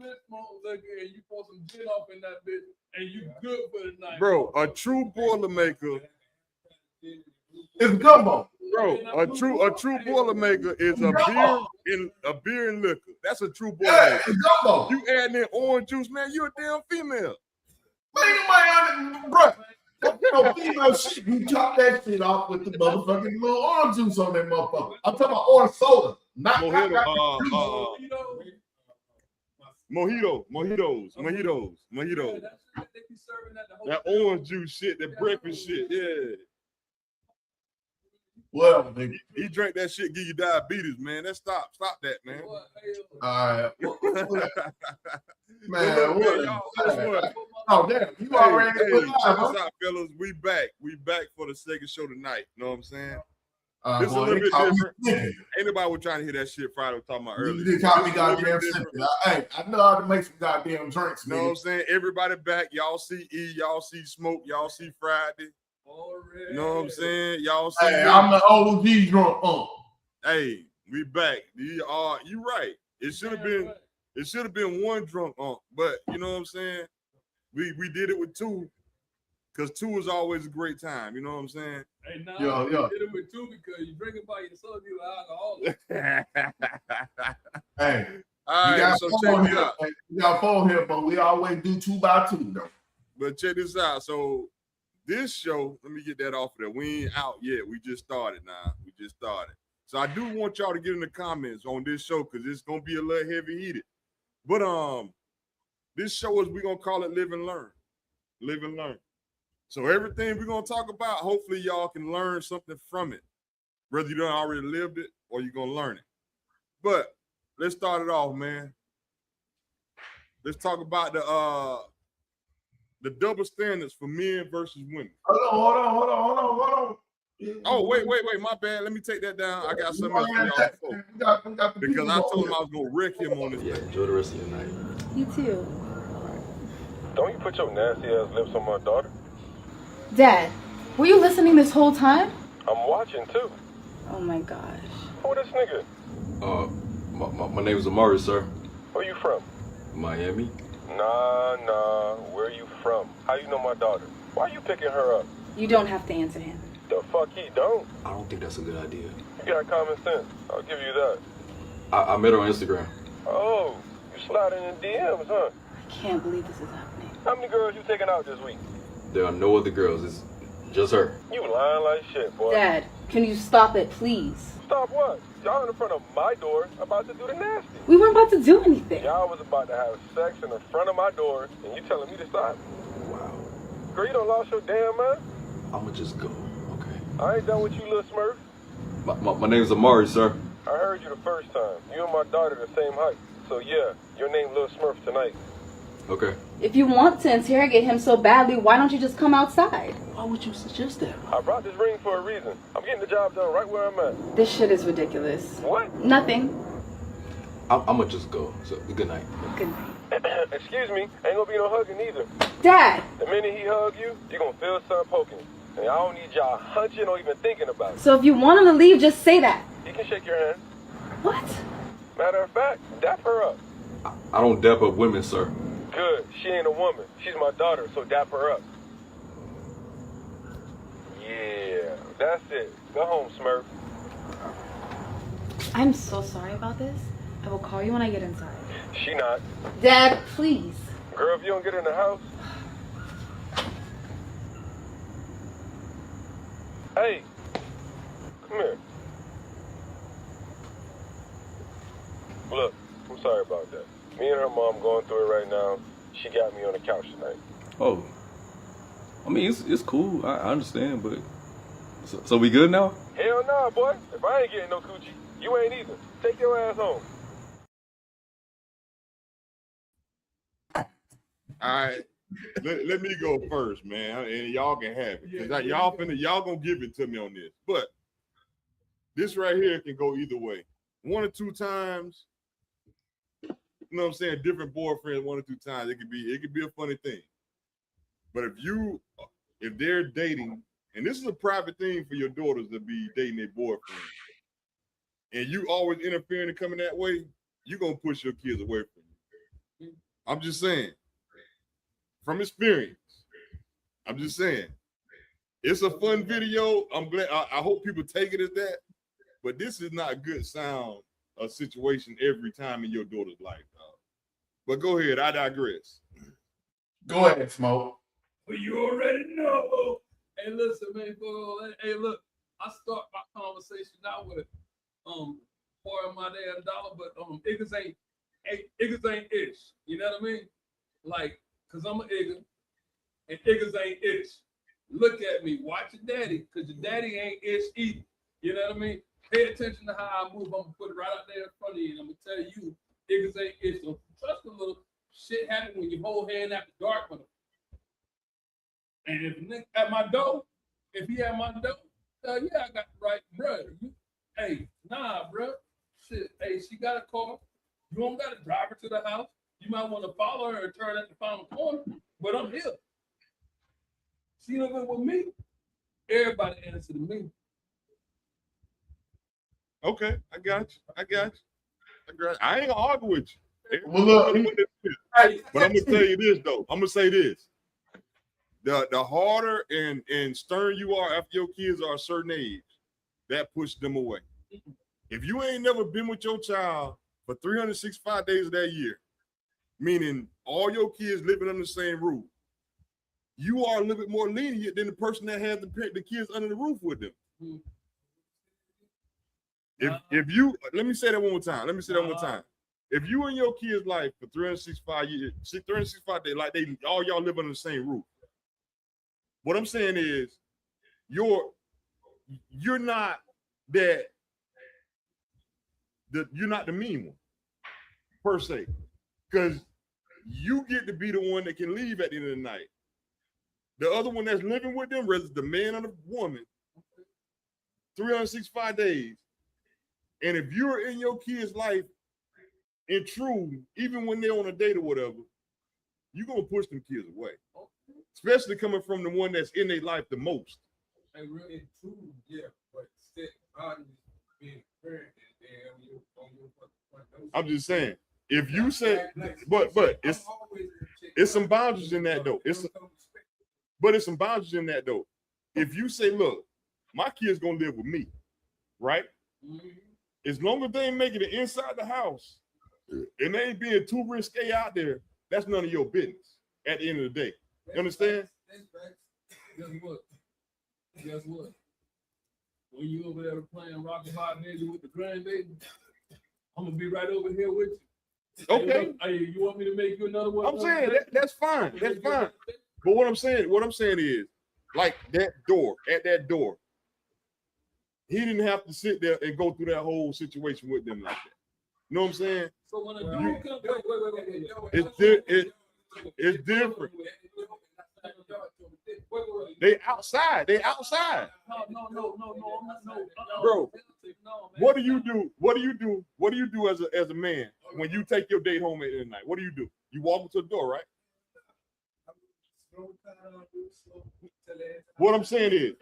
split smoke liquor and you pour some gin off in that bitch and you good for the night. Bro, a true Boilermaker. It's gumbo. Bro, a true Boilermaker is a beer and liquor. That's a true Boilermaker. Yeah, it's gumbo. You add in orange juice, man, you a damn female. Man, bro. No female shit. You chop that shit off with the motherfucking little orange juice on that motherfucker. I'm talking about orange soda. Not mojitos. That orange juice shit, that breakfast shit, yeah. Well, nigga. He drank that shit, give you diabetes, man. That stop that, man. All right. Man, oh damn, you already check us out, fellas. We back for the second show tonight. You know what I'm saying? This is a little bit different. Anybody was trying to hear that shit Friday was talking about earlier. You caught me goddamn simple. Hey, I know how to make some goddamn drinks. You know what I'm saying? Everybody back. Y'all see E, y'all see Smoke, y'all see Friday. Already. You know what I'm saying? Y'all see. Hey, I'm the OG drunk. Hey, we back. You right. It should have been one drunk but you know what I'm saying? We did it with two. Because two is always a great time, you know what I'm saying? Hey, no, you did it with two because you drink it by yourself, you're alcoholic. Hey, all right, so check this out. We got 4 here, but we always do 2 by 2, though. But check this out. So this show, let me get that off of there. We ain't out yet. We just started now. So I do want y'all to get in the comments on this show because it's gonna be a little heavy heated. But this show is we're gonna call it Live and Learn. Live and Learn. So everything we're gonna talk about, hopefully y'all can learn something from it, whether you done already lived it or you're gonna learn it. But let's start it off, man. Let's talk about the double standards for men versus women. Hold on. Oh, wait, my bad. Let me take that down. I got something else for y'all because I told him I was gonna wreck him on this. Yeah, enjoy the rest of your night. You too. Don't you put your nasty ass lips on my daughter? Dad, were you listening this whole time? I'm watching too. Oh my gosh. Who this nigga? My name is Amari, sir. Where you from? Miami. Nah. Where you from? How you know my daughter? Why you picking her up? You don't have to answer him. The fuck he don't? I don't think that's a good idea. You got common sense. I'll give you that. I met her on Instagram. Oh, you sliding in DMs, huh? I can't believe this is happening. How many girls you taking out this week? There are no other girls. It's just her. You lying like shit, boy. Dad, can you stop it, please? Stop what? Y'all in front of my door about to do the nasty. We weren't about to do anything. Y'all was about to have sex in the front of my door, and you telling me to stop? Wow. Girl, you done lost your damn mind? I'ma just go, okay? I ain't done with you, little smurf. My name's Amari, sir. I heard you the first time. You and my daughter the same height. So yeah, your name Lil Smurf tonight. Okay. If you want to interrogate him so badly, why don't you just come outside? Why would you suggest that? I brought this ring for a reason. I'm getting the job done right where I'm at. This shit is ridiculous. What? Nothing. I'ma just go. So good night. Good night. Excuse me, ain't gonna be no hugging either. Dad! The minute he hug you, you're gonna feel something poking. And I don't need y'all hunching or even thinking about it. So if you want him to leave, just say that. He can shake your hand. What? Matter of fact, dap her up. I don't dap up women, sir. Good. She ain't a woman. She's my daughter, so dap her up. Yeah, that's it. Go home, Smurf. I'm so sorry about this. I will call you when I get inside. She not. Dad, please. Girl, if you don't get in the house. Hey, come here. Look, I'm sorry about that. Me and her mom going through it right now. She got me on the couch tonight. Oh. I mean, it's cool. I understand, but... So we good now? Hell nah, boy. If I ain't getting no coochie, you ain't either. Take your ass home. All right. Let me go first, man, and y'all can have it. Cause y'all gonna give it to me on this. But this right here can go either way. 1 or 2 times, you know what I'm saying? Different boyfriends 1 or 2 times. It could be a funny thing. But if they're dating, and this is a private thing for your daughters to be dating their boyfriend, and you always interfering and coming that way, you're gonna push your kids away from you. I'm just saying, from experience, I'm just saying, it's a fun video. I'm glad. I hope people take it as that. But this is not a good sound a situation every time in your daughter's life, dog. But go ahead. I digress. Go ahead, Smoke. But you already know. Hey, listen, man. Hey, look. I start my conversation out with part of my damn dollar, but niggas ain't ish. You know what I mean? Like, cause I'm an nigga, and niggas ain't ish. Look at me, watch your daddy, cause your daddy ain't ish either. You know what I mean? Pay attention to how I move. I'm gonna put it right out there in front of you, and I'm gonna tell you, niggas ain't ish. So trust a little shit happen when you hold hand after dark with them. And if nigga at my door, if he at my door, yeah, I got the right, bro. Hey, nah, bro. Shit, hey, she got a car. You don't gotta drive her to the house. You might want to follow her and turn at the final corner, but I'm here. She living with me. Everybody answer to me. Okay, I got you. I ain't gonna argue with you. Well, look, But I'm gonna tell you this though. I'm gonna say this. The harder and stern you are after your kids are a certain age, that pushes them away. If you ain't never been with your child for 365 days of that year, meaning all your kids living under the same roof, you are a little bit more lenient than the person that has the kids under the roof with them. If you, let me say that one more time. If you in your kid's life for 365 years, 365 days, like all y'all live under the same roof. What I'm saying is, you're not that. You're not the mean one, per se, because you get to be the one that can leave at the end of the night. The other one that's living with them, whether it's the man or the woman, 365 days. And if you're in your kid's life, intrude, even when they're on a date or whatever, you're going to push them kids away. Especially coming from the one that's in their life the most. Hey, really intrude, yeah, but still, being fair. I'm just saying, if you say, but it's some boundaries in that though. It's some boundaries in that though. If you say, look, my kid's gonna live with me, right? As long as they ain't making it inside the house and they ain't being too risque out there, that's none of your business at the end of the day. You understand? Guess what? When you over there playing Rocket Hot Ninja with the grandbaby, I'm gonna be right over here with you. Okay. Hey, you want me to make you another one? I'm saying that's fine. That's fine. But what I'm saying is, like at that door, he didn't have to sit there and go through that whole situation with them like that. You know what I'm saying? So when a dude comes, it's different. They outside. No. Bro, what do you do? What do you do as a man when you take your date home at the night? What do? You walk into the door, right? What I'm saying is,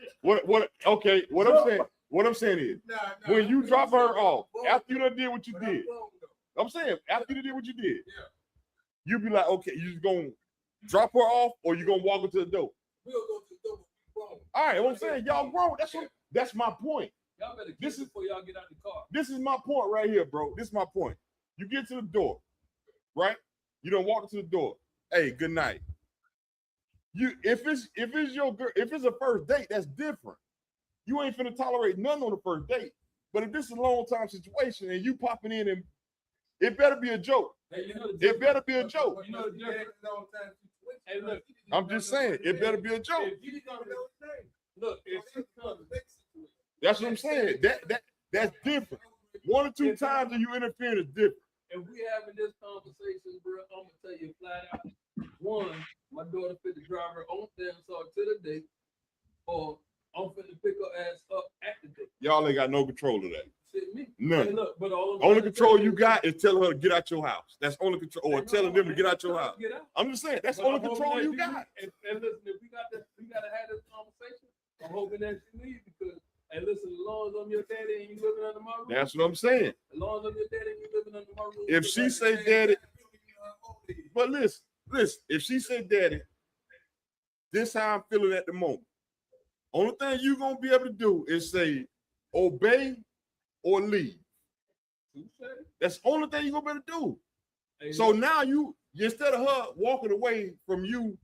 what I'm saying is, when you drop her off, after you done did what you did, I'm saying, after you did what you did, you be like, okay, you just gonna drop her off or you gonna walk into the door? We'll go to the door. All right, what I'm saying, y'all grown. That's my point. Y'all better kiss before y'all get out the car. This is my point right here, bro. This is my point. You get to the door, right? You don't walk to the door. Hey, good night. If it's your girl, if it's a first date, that's different. You ain't finna tolerate nothing on the first date. But if this is a long time situation and you popping in, and it better be a joke. Hey, it better be a joke. You know the difference. Hey, look, I'm just saying, it better be a joke. Look, that's what I'm saying. That's different. 1 or 2 times that you interfere is different. If we having this conversation, bro, I'm gonna tell you flat out. One, my daughter fit the driver on damn so to the date, or I'm finna pick her ass up at the date. Y'all ain't got no control of that. Shit, me. None. Hey, look, but only control you got is telling her to get out your house. That's only control, or telling them to get out your house. I'm just saying, that's only control you got. And listen, if we gotta have this conversation, I'm hoping that she leaves because, hey, listen, as long as I'm your daddy and you living under my roof. That's what I'm saying. As long as I'm your daddy and you living under my roof. If she say daddy, But listen, if she said, Daddy, this how I'm feeling at the moment. Only thing you gonna be able to do is say, obey or leave. That's the only thing you're gonna be able to do. So now you instead of her walking away from you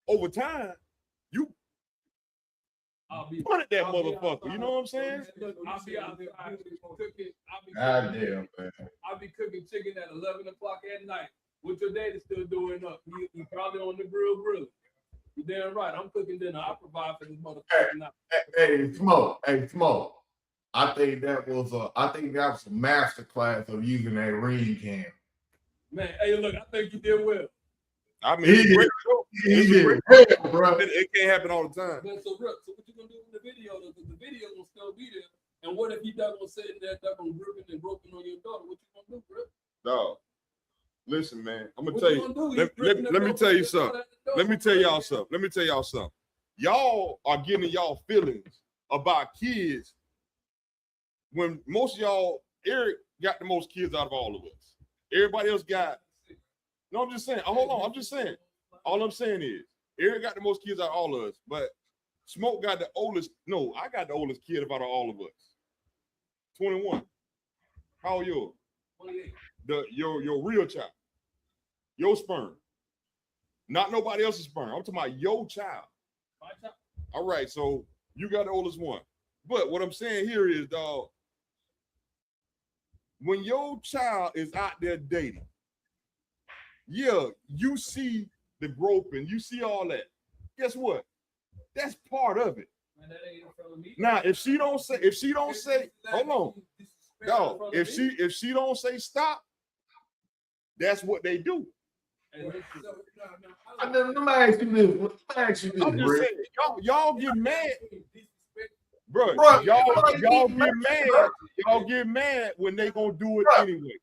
over time, you punted that motherfucker. You know what I'm saying? I'll be out there cooking. God damn, man. I'll be cooking chicken at 11 o'clock at night. What your daddy still doing up? He probably on the grill. You damn right. I'm cooking dinner. I provide for this motherfucker now. Hey, Smoke. I think that was a master class of using that ring cam. Man, hey, look, I think you did well. I mean, He did. It can't happen all the time. Man, so what you gonna do with the video? Because the video gonna still be there. And what if he done gonna sit in there, done gonna gripping and groping on your daughter? What you gonna do, bro? Dog. Listen, man. I'm gonna What tell you you. gonna do? Let me tell you something. Let me tell y'all something. Y'all are getting y'all feelings about kids when most of y'all, Eric got the most kids out of all of us. Everybody else got. No, I'm just saying. Hold on. I'm just saying. All I'm saying is Eric got the most kids out of all of us, but Smoke got the oldest. No, I got the oldest kid out of all of us. 21. How old you? 28. Your real child. Your sperm. Not nobody else's sperm. I'm talking about your child. My child. All right, so you got the oldest one. But what I'm saying here is, dog, when your child is out there dating, yeah, you see the groping, you see all that. Guess what? That's part of it. Man, that ain't in front of me. Now, if she don't say, hold on, dog, if she don't say stop, that's what they do. Let me ask you this. I'm just saying, y'all get mad. Bro, Bro, y'all get mad when they gonna do it anyway.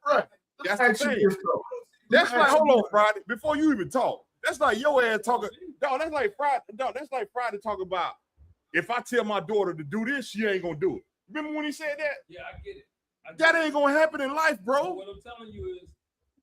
Right. That's the thing. That's like, hold on, Friday. Before you even talk, that's like your ass talking. Dog, that's like Friday talking about if I tell my daughter to do this, she ain't gonna do it. Remember when he said that? Yeah, I get it. That ain't gonna happen in life, bro. What I'm telling you is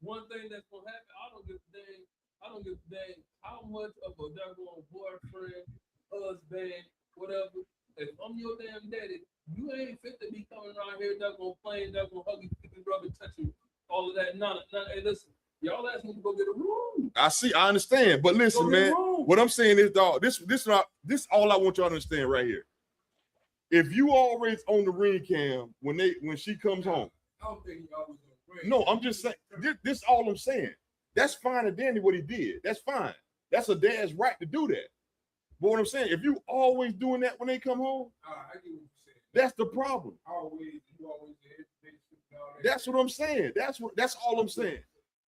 one thing that's gonna happen. I don't give a dang how much of a daggone boyfriend, husband, whatever. If I'm your damn daddy, you ain't fit to be coming around here that gonna play, that gonna hug you, rub and touch you, all of that. None. Hey, listen, y'all ask me to go get a room. I understand, but listen, man. What I'm saying is, dog, this all I want y'all to understand right here. If you always on the ring cam when she comes home, I don't think y'all was gonna no, I'm just saying. This all I'm saying. That's fine and dandy what he did. That's fine. That's a dad's right to do that. But what I'm saying, if you always doing that when they come home, I get what you're saying. that's the problem. You always That's what I'm saying. That's all I'm saying.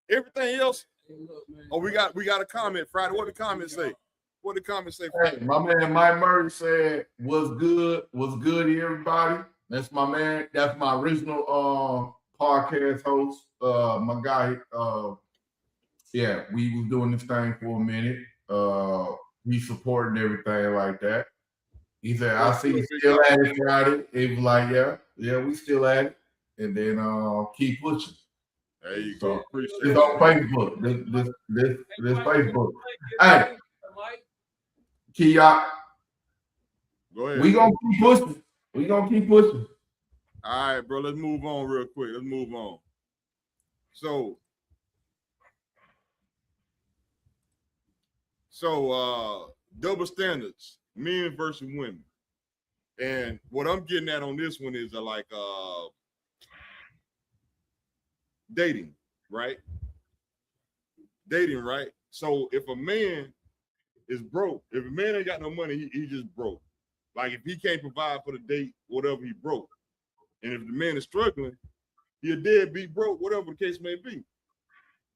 Everything else. Hey, look, man. Oh, we got a comment, Friday. What the comment say? What the comment say? Hey, my man Mike Murray said, "What's good? What's good, everybody?" That's my man. That's my original podcast host. My guy. Yeah, we was doing this thing for a minute. He's supporting everything like that. He said, "I see you still at it Friday." He was like, "Yeah, we still at it." And then keep pushing. There you go. Appreciate It's it. on Facebook. This Facebook. Hey, Kia, Go ahead. we gonna keep pushing. We gonna keep pushing. All right, bro. Let's move on real quick. Let's move on. So double standards, men versus women. And what I'm getting at on this one is like dating, right? Dating, right? So if a man is broke, if a man ain't got no money, he just broke. Like if he can't provide for the date, whatever, he broke. And if the man is struggling, he a deadbeat broke, whatever the case may be.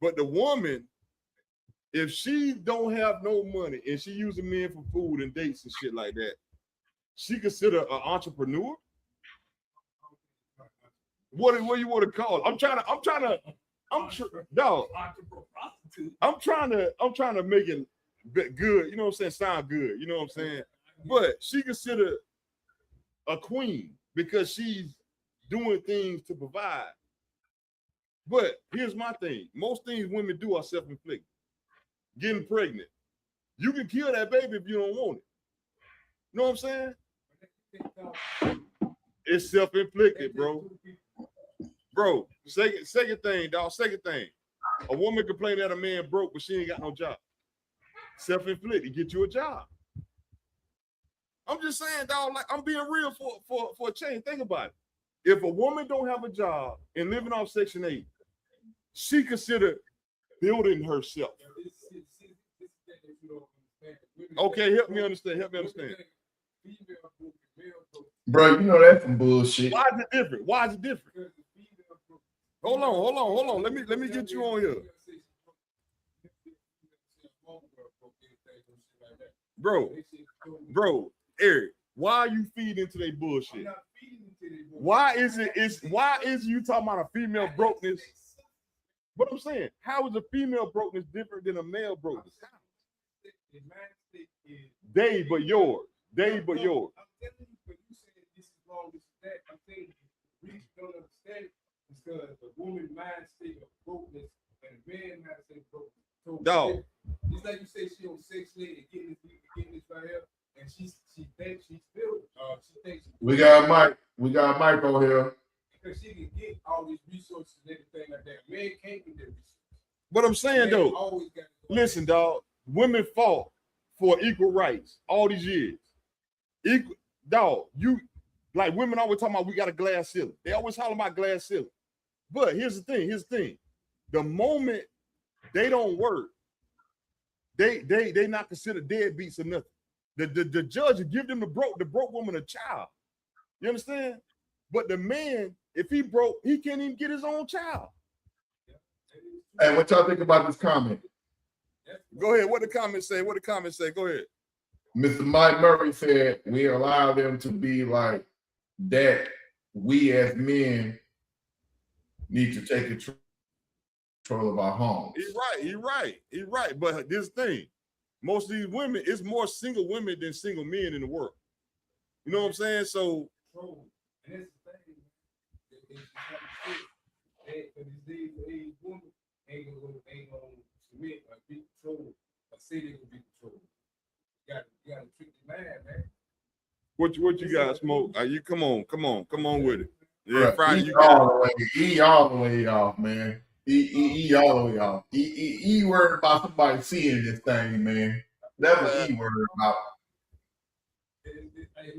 But the woman, if she don't have no money and she using men for food and dates and shit like that, she consider an entrepreneur. What do you want to call it? I'm trying to make it good. You know what I'm saying? Sound good. You know what I'm saying? But she considered a queen because she's doing things to provide. But here's my thing. Most things women do are self-inflicted. Getting pregnant. You can kill that baby if you don't want it. You know what I'm saying? It's self-inflicted, bro. Bro, second thing, dog. Second thing. A woman complain that a man broke, but she ain't got no job. Self-inflicted. Get you a job. I'm just saying, dog, like I'm being real for a change. Think about it. If a woman don't have a job and living off Section 8, she considered building herself. Okay, help me understand. Bro, you know that's some bullshit. Why is it different? Hold on. Let me get you on here. Bro, Eric, why are you feeding into their bullshit? Why is you talking about a female brokenness? What I'm saying, how is a female brokenness different than a male brokenness? They but yours. I'm telling you, but you saying this is wrong, this is that. I'm saying the reason you don't understand it is because the woman mind state of brokenness and the man mind state of brokenness. So dog. It's like you say she on Section 8 and getting this right here, and she thinks she's building. She thinks we got Mike. We got Mike on here. Because she can get all these resources and everything like that. Man can't get their resources. What I'm saying though, listen, dog. Women fought for equal rights all these years. Equal, dog. You like women always talking about we got a glass ceiling. They always holler about glass ceiling. But here's the thing. The moment they don't work, they not considered deadbeats or nothing. The judge will give them the broke woman a child. You understand? But the man, if he broke, he can't even get his own child. Hey, what y'all think about this comment? Go ahead. What the comments say? Go ahead. Mr. Mike Murray said we allow them to be like that. We as men need to take control of our homes. He's right. But this thing, most of these women, it's more single women than single men in the world. You know what I'm saying? So and that's the thing. These women ain't gonna submit or be controlled or say they're gonna be controlled. You gotta trick the man. What you got, Smoke? You come on with it. Yeah, right. Friday. He all the way off, man. He all the way off. He worried about somebody seeing this thing, man. That's what he worried about.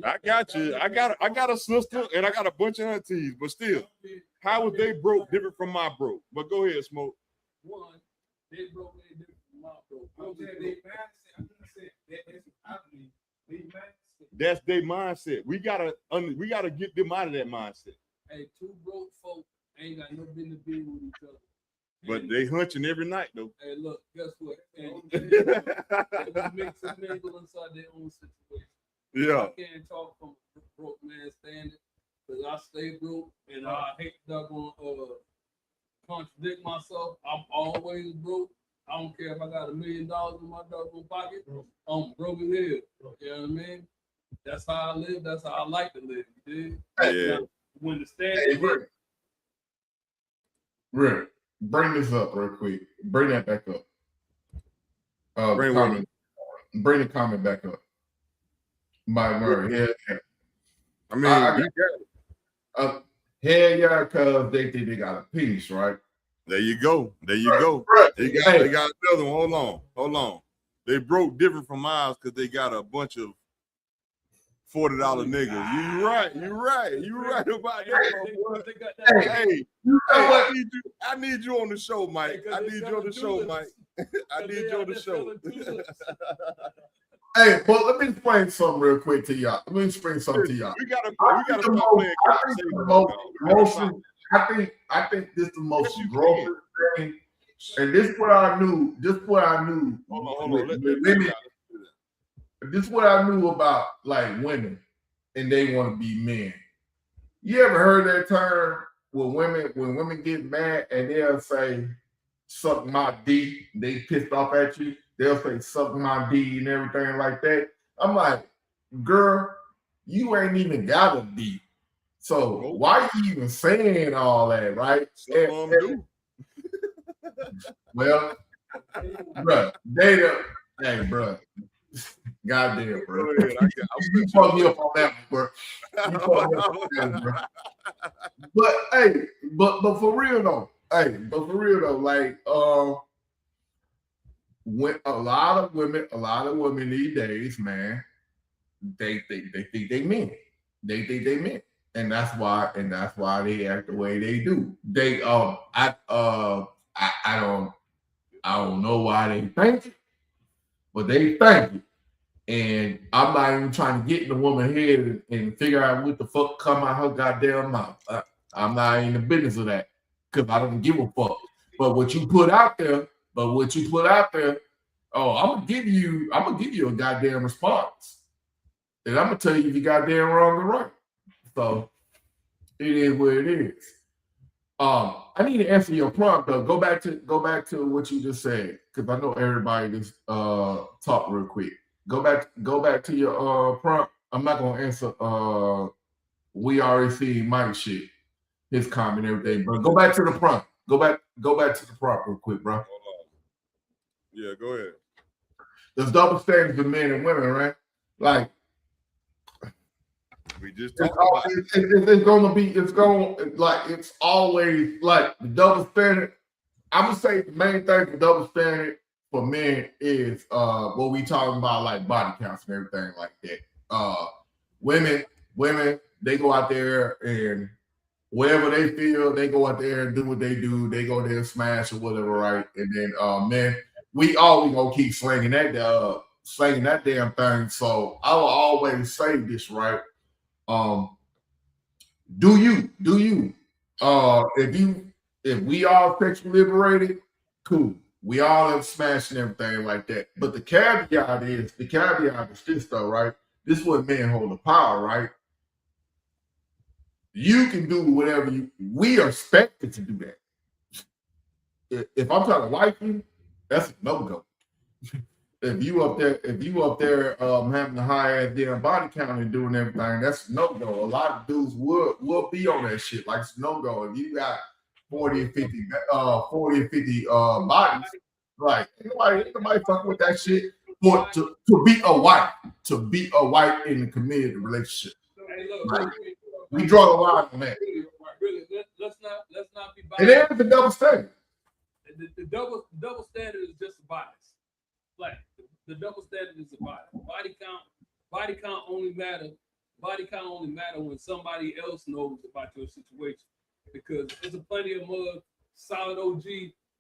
I got you. I got a sister and I got a bunch of aunties, but still, how was they broke different from my broke? But go ahead, Smoke. One, they broke they different from my broke. I'm saying they mindset. That's their mindset. We gotta get them out of that mindset. Hey, two broke folk ain't got no business being with each other. But they hunching every night though. Hey, look, guess what? They make some mingle inside their own situation. Yeah. I can't talk from a broke man standard because I stay broke and I hate that gonna contradict myself. I'm always broke. I don't care if I got $1 million in my doggone pocket. I'm broke as hell. You know what I mean? That's how I live. That's how I like to live. You dig? Yeah. When the standard Rick, bring this up real quick. Bring that back up. Bring the comment back up. Mike Murray. Yeah. I mean, hell yeah, because they think they got a piece, right? There you go. Right. They got another one. Hold on. They broke different from ours because they got a bunch of $40 niggas. You right about that. Hey, I need you on the show, Mike. I need you on the show. Hey, but let me explain something real quick to y'all. We gotta stop playing. I think this is the most gross thing, and this is what I knew. Hold on. This is what I knew about like women, and they want to be men. You ever heard that term when women get mad and they'll say, "Suck my D"? They pissed off at you. They'll say, "Suck my D" and everything like that. I'm like, girl, you ain't even got a D. So why you even saying all that, right? Some of them do. Well, bro, data. Hey, bro. Goddamn, bro. Go ahead. You fucked me up on that one, bro. You fucked me up on that one, bro. But hey, but for real though, like when a lot of women these days, man, they think they mean it. They think they mean it. And that's why they act the way they do. They I don't know why they think it, but they think it. And I'm not even trying to get in the woman's head and figure out what the fuck come out her goddamn mouth. I'm not in the business of that because I don't give a fuck. But what you put out there, oh, I'm gonna give you a goddamn response. And I'm gonna tell you if you goddamn wrong or right. So it is what it is. I need to answer your prompt though. Go back to what you just said because I know everybody just talk real quick. Go back to your prompt. I'm not gonna answer we already see Mike shit, his comment, everything, but go back to the prompt. Go back to the prompt real quick, bro. Hold on. Yeah, go ahead. There's double standards for men and women, right? Like we just it's always like the double standard. I'm gonna say the main thing for double standard for men is what we talking about, like body counts and everything like that. Women, they go out there and whatever they feel, they go out there and do what they do. They go there and smash or whatever, right? And then men, we gonna keep slinging that damn thing. So I will always say this, right? Do you? If we all sexually liberated, cool. We all have smashed and everything like that. But the caveat is this though, right? This is what men hold the power, right? You can do whatever we are expected to do that. If I'm trying to wife you, that's a no-go. If you up there having a high ass damn body count and doing everything, that's no go. A lot of dudes will be on that shit. Like it's no go. If you got 40 or 50 bodies, like nobody fucking with that shit. For to be a wife in the committed relationship. Hey, look, like, we draw the line on that. Really, let's not be biased. And there's the double standard. The double standard is just a bias. Like the double standard is a bias. Body count only matter when somebody else knows about your situation. Because there's a plenty of mud, solid OG,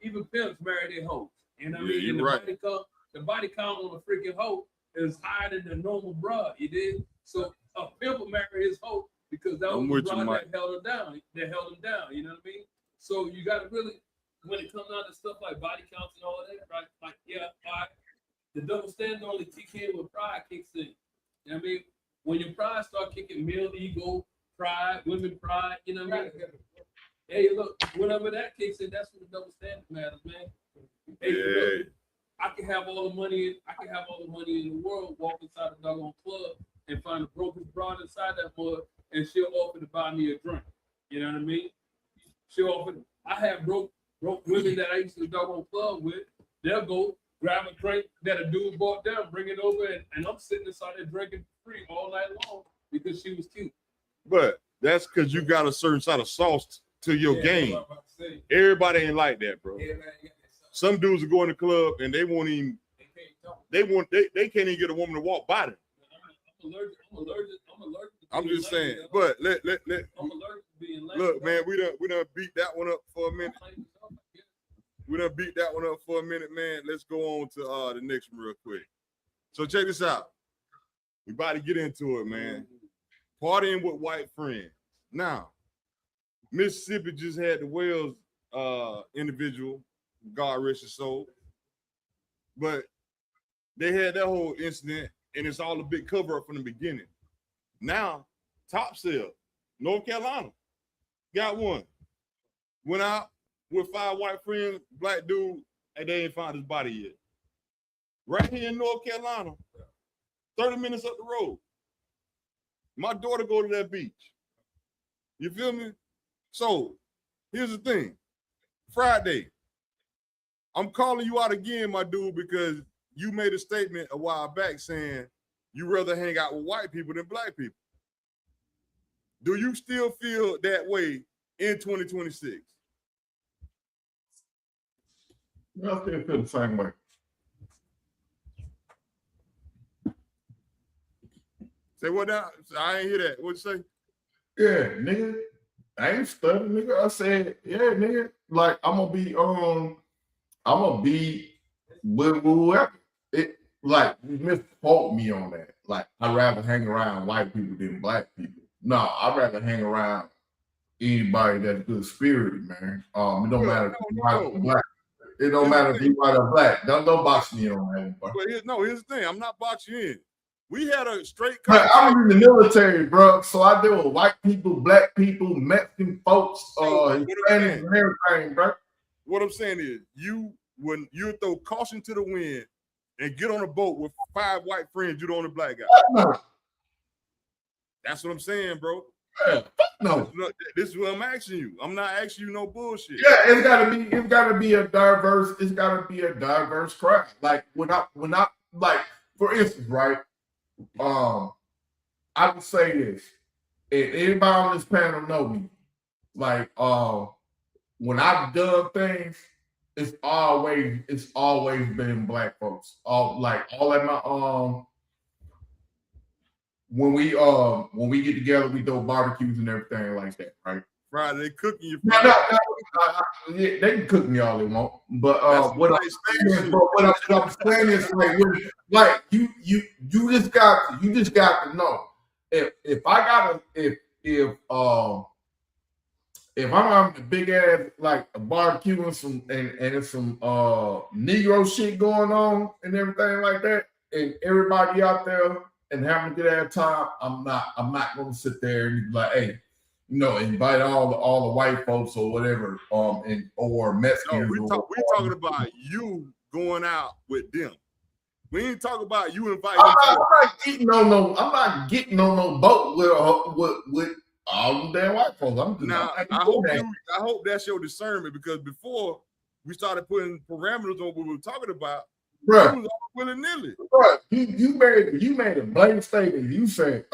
even pimps marry their hoes. You know what I mean? And right. the body count on a freaking hoe is higher than the normal broad. You did? So a pimp will marry his hoe because that was the broad that held her down. They held him down. You know what I mean? So you got to really, when it comes down to stuff like body counts and all that, right? Like, yeah, the double standard only kick in when pride kicks in. You know what I mean? When your pride start kicking, male ego, pride, women pride, you know what I mean? Hey, look, whenever that kicks in, that's when the double standard matters, man. Hey, look, I can have all the money in the world, walk inside a doggone club and find a broken broad inside that mud, and she'll offer to buy me a drink. You know what I mean? She'll offer. I have broke women that I used to doggone club with. They'll go grab a drink that a dude bought them, bring it over, and I'm sitting inside there drinking free all night long because she was cute. But that's because you got a certain side of sauce to your game. Everybody ain't like that, bro. Some dudes will go in the club and they won't even. They can't even get a woman to walk by them. I'm allergic. I'm just saying, but let I'm allergic to being late. look, man. We done beat that one up for a minute. Man. Let's go on to the next one real quick. So check this out. We about to get into it, man. Partying with white friends. Now, Mississippi just had the Wells individual, God rest his soul. But they had that whole incident, and it's all a big cover-up from the beginning. Now, Topsail, North Carolina, got one. Went out with 5 white friends, black dude, and they ain't found his body yet. Right here in North Carolina, 30 minutes up the road. My daughter go to that beach. You feel me? So, here's the thing. Friday, I'm calling you out again, my dude, because you made a statement a while back saying you rather hang out with white people than black people. Do you still feel that way in 2026? I still feel the same way. Say what now? I ain't hear that. What'd you say? Yeah, nigga. I ain't studying, nigga. I said, yeah, nigga. Like I'm gonna be with whoever. It like you misquote me on that. Like I'd rather hang around white people than black people. No, I'd rather hang around anybody that's good spirited, man. It don't matter if you white or black. It don't matter if you white or black. Don't box me on that, bro. But here's the thing. I'm not boxing you in. We had a straight conversation. I'm in the military, bro. So I deal with white people, black people, Mexican folks, Hispanics, and everything, bro. What I'm saying is, when you throw caution to the wind and get on a boat with 5 white friends, you the only black guy. No. That's what I'm saying, bro. Yeah, no. This is what I'm asking you. I'm not asking you no bullshit. Yeah, it's gotta be a diverse crowd. Like when I like, for instance, right? I would say this. If anybody on this panel know me, like when I've done things, it's always been black folks. All at my when we get together, we do barbecues and everything like that, right? Friday, they cooking you. Yeah, they can cook me all they want, but what I'm saying is like you just got to know if I'm having a big ass like a barbecue and some Negro shit going on and everything like that, and everybody out there and having a good ass time, I'm not gonna sit there and be like, hey, invite all the white folks or whatever, or Mexicans. No, we talking about you going out with them. We ain't talking about you inviting. I'm not getting on no boat with all them damn white folks. I hope that's your discernment, because before we started putting parameters on what we were talking about, right? It was all willy-nilly. Right. You made a blatant statement. You said,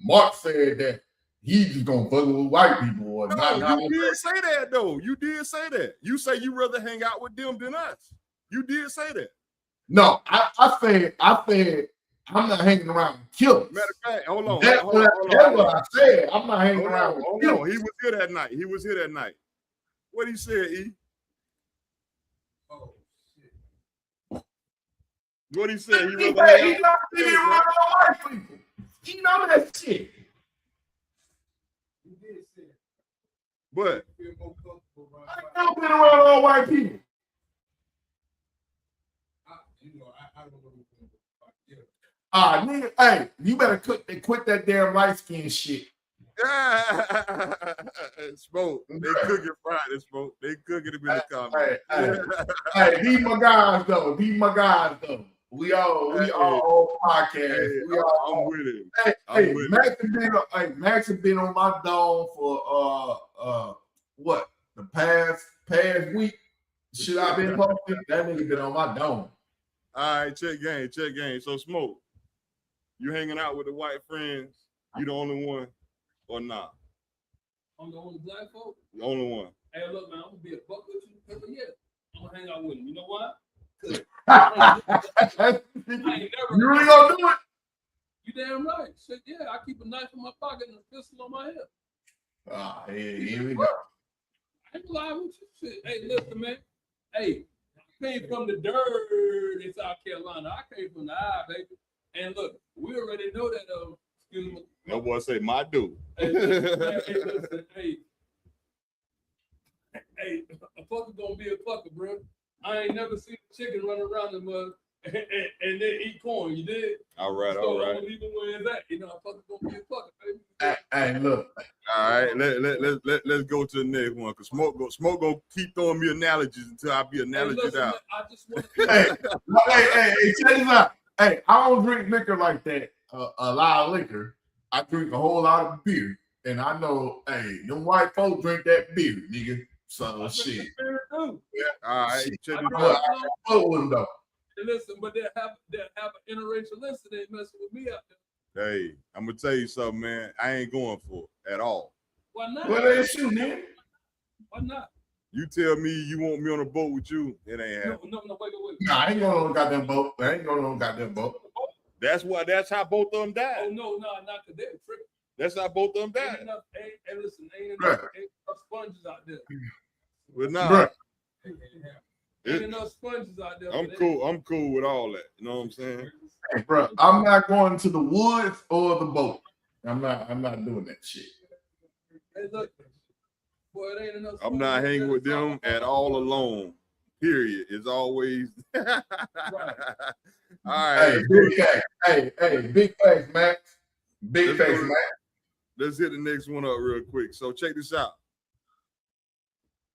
Mark said that he's just gonna fuck with white people or not. You did say that though. You did say that. You say you rather hang out with them than us. You did say that. No, I said I'm not hanging around with killers. Matter of fact, hold on. That's what I said. I'm not hanging around with killers. He was here that night. What he said, E? Oh shit. What he said? He not around all white people. He know that shit. He did say it. But Feel more comfortable around I ain't been around all white people. I don't know. Nigga, hey, you better quit that damn light skin shit. Smoke. They cooking Friday, Smoke. They cooking it in the comments. Hey, these my guys though. We all on podcast. I'm with it. Max has been on my dome for what, the past week. Shit I've been posting. That nigga been on my dome. All right, check game. So Smoke, you hanging out with the white friends? You the only one or not? I'm the only black folk. The only one. Hey, look, man, I'm gonna be a buck with you. Hell yeah, I'm gonna hang out with him. You know why? You really gonna do it? You damn right. Shit, yeah, I keep a knife in my pocket and a pistol on my hip. Here we go. I ain't lying with you. Shit. Hey, listen, man. Hey, I came from the dirt in South Carolina. I came from the eye, baby. And look, we already know that. Excuse me. No boy say my dude. Hey, listen, hey, a fucker gonna be a fucker, bro. I ain't never seen a chicken run around the mud and then eat corn. You did? All right. Even where it's at, a fucker gonna be a fucker, baby. Hey, look. All right, let's go to the next one, because Smoke gonna keep throwing me analogies until I be analogied out. I just want hey, check this out. Hey, I don't drink liquor like that. A lot of liquor. I drink a whole lot of beer, and I know, hey, them white folks drink that beer, nigga. So shit. do. All right, Shit. check I this drive out. I along. fuck with him though. And listen, but they'll have an interracial incident messing with me out there. Hey, I'm gonna tell you something, man. I ain't going for it at all. Why not? Well, they shooting him. Why not? You tell me you want me on a boat with you, it ain't happening. No, wait. Nah, I ain't going on goddamn boat. I ain't going on goddamn boat. That's how both of them Oh died. no, not because they're tripping. That's how both of them Ain't died. enough, listen, ain't Right. enough sponges out there. But nah, Bruh. Ain't enough sponges out there. I'm for cool. I'm cool with all that. You know what I'm saying? Hey, bro, I'm not going to the woods or the boat. I'm not doing that shit. Hey, look, boy, it ain't enough. I'm not hanging with them at all alone. Period. It's always all right. Hey, big facts. Hey, big facts, Max. Big Let's facts, go. Max. Let's hit the next one up real quick. So check this out.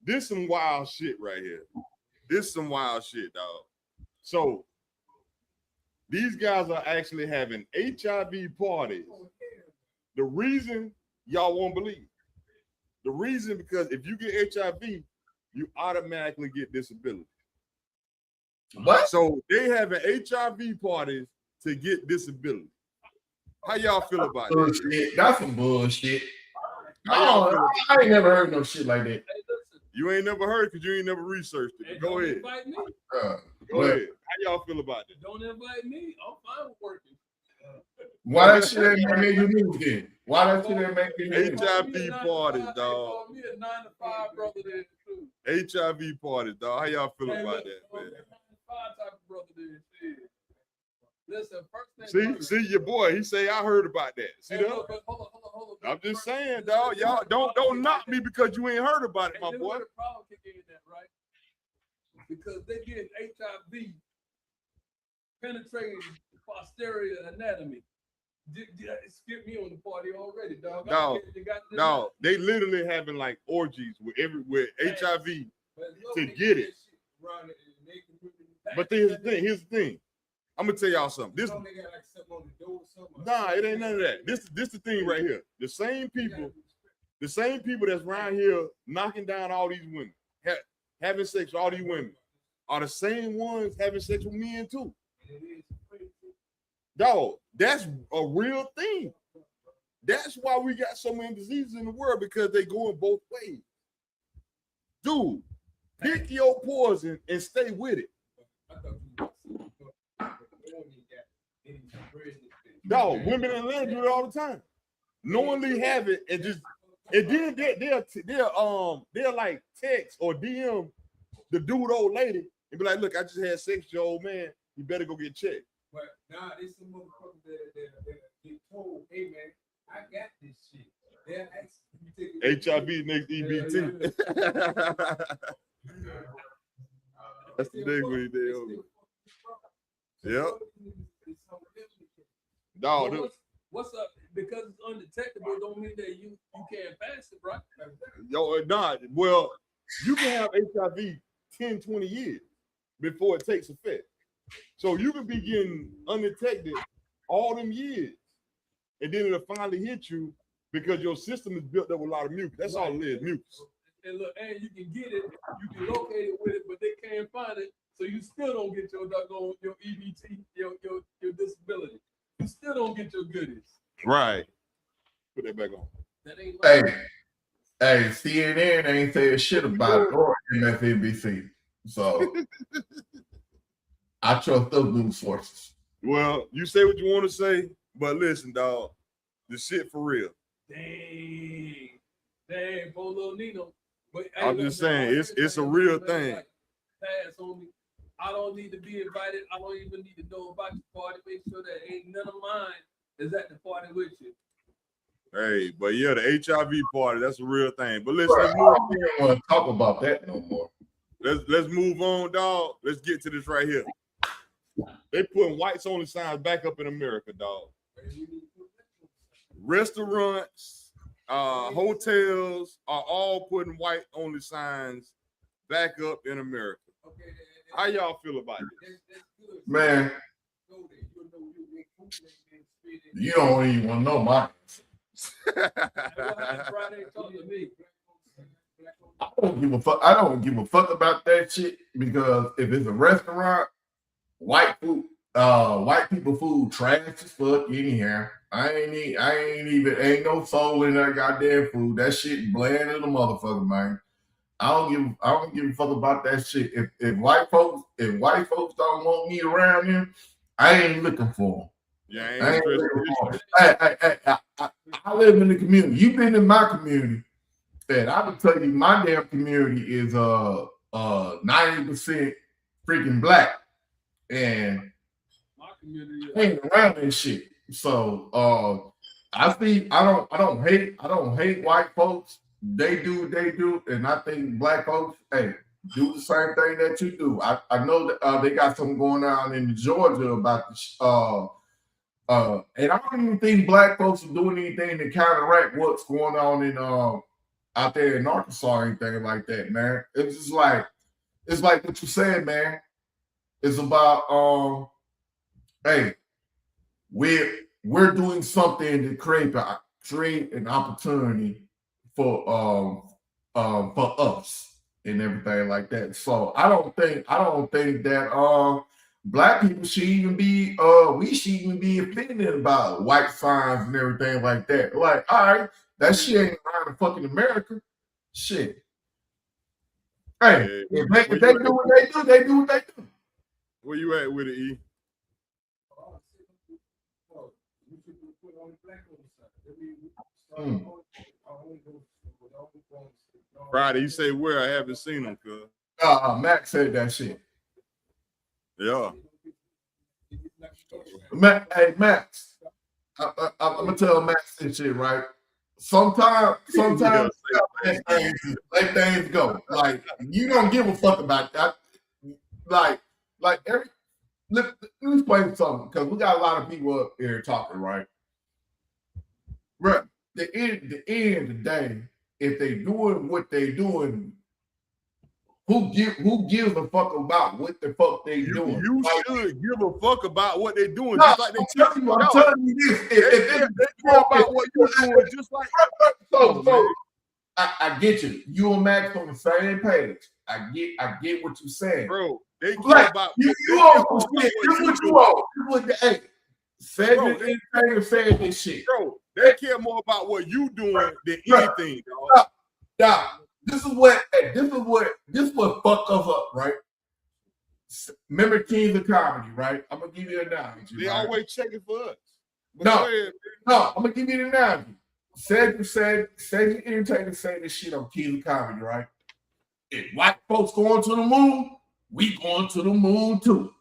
This some wild shit right here. This some wild shit, dog. So these guys are actually having HIV parties. The reason y'all won't believe. The reason because if you get HIV, you automatically get disability. What? So they having HIV parties to get disability. How y'all feel about that? Bullshit. That's some bullshit. How y'all No, feel? I ain't never heard no shit like that. Hey, listen, You ain't never heard because you ain't never researched it. hey, But go don't ahead. invite me. Go ahead. How y'all feel about that? Don't invite me. I'm fine with working. Why that shit ain't make you move then? Why that shit ain't make you move? HIV parties, dog. Call me a 9 to 5 brother there too. HIV parties, dog. How y'all feel Hey, about look, that, I'm a man? 9 to 5 type of brother there. Shit. Listen, first thing first. See your boy. He say I heard about that. See Hey, that? look, but hold on. I'm just First- saying, dog. Y'all don't knock me because you ain't heard about it, Hey, my this boy. where the problem kick in that, right? Because they get HIV penetrating the posterior anatomy. Skip me on the party already, dog. No, they literally having like orgies with HIV to get it. But here's the thing. I'm gonna tell y'all something. Nah, it ain't none of that. This the thing right here. The same people that's around here knocking down all these women, having sex with all these women, are the same ones having sex with men too. Dog, that's a real thing. That's why we got so many diseases in the world, because they go in both ways. Dude, pick your poison and stay with it. Dog, women in Atlanta do it all the time. Knowingly have it and then they'll like text or DM the dude old lady and be like, look, I just had sex with your old man. You better go get checked. But nah, there's some motherfuckers that get told, hey man, I got this shit. They're HIV next EBT. That's the big one there. Yep. Dog, What's up? Because it's undetectable, don't mean that you can't pass it, right? yo, not well, you can have HIV 10, 20 years before it takes effect. So you can be getting undetected all them years, and then it'll finally hit you because your system is built up with a lot of mucus. That's all it is, mucus. And look, and you can get it, you can locate it with it, but they can't find it, so you still don't get your doggone your EBT, your disability. You still don't get your goodies. Right. Put that back on. That ain't Hey, like hey, CNN ain't saying shit about it or MSNBC. So I trust those news sources. Well, you say what you want to say, but listen, dog, the shit for real. dang, Polo Nino. But I'm just saying, it's a real thing. Like, pass on me. I don't need to be invited. I don't even need to know about your party. Make sure that ain't none of mine is at the party with you. Hey, but yeah, the HIV party, that's a real thing. But listen, Bro, let's I move, don't even want to talk about that no more. let's move on, dog. Let's get to this right here. They putting whites only signs back up in America, dog. Restaurants, hotels are all putting white only signs back up in America. How y'all feel about this? Man, you don't even want to know my answer. Friday talk to me. I don't give a fuck. I don't give a fuck about that shit because if it's a restaurant, white people food trash as fuck anyhow. Ain't no soul in that goddamn food. That shit bland as a motherfucker, man. I don't give a fuck about that shit. If white folks don't want me around them, I ain't looking for them. Yeah, I ain't looking for them. I live in the community. You've been in my community. And I would tell you, my damn community is 90% freaking black, and My community. I ain't around that shit. So I don't hate white folks. They do what they do, and I think black folks, hey, do the same thing that you do. I know that they got something going on in Georgia about this. And I don't even think black folks are doing anything to counteract what's going on in out there in Arkansas or anything like that, man. It's like what you said, man. It's about hey, we're doing something to create an opportunity for us and everything like that. So I don't think that black people should even be we should even be offended about white signs and everything like that. Like, all right, that shit ain't around in fucking America. Shit. Hey, if they do what they do, they do what they do. Where you at with it, E? Friday, you say where? I haven't seen them, cuz. Max said that shit. Yeah. Hey, Max, I'm gonna tell Max this shit, right? Sometimes let things go. Like, you don't give a fuck about that. Like let me explain something, because we got a lot of people up here talking, right? Right. The end of the day, if they doing what they doing, who gives a fuck about what the fuck they doing? You should give a fuck about what they doing. No, Just like I'm telling you this. They care about what you're doing, just like so I get you. You and Max on the same page. I get what you're saying, bro. They care like, about you on some shit. This what you on. Hey, Entertainer said this shit. Bro, they care more about what you doing than anything, dog. Dog, this is what fucked us up, right? Remember Kings of Comedy, right? I'm gonna give you an analogy. They always checking for us. No, I'm gonna give you an analogy. Cedric Entertainer said this shit on Kings of Comedy, right? If white folks going to the moon, we going to the moon too.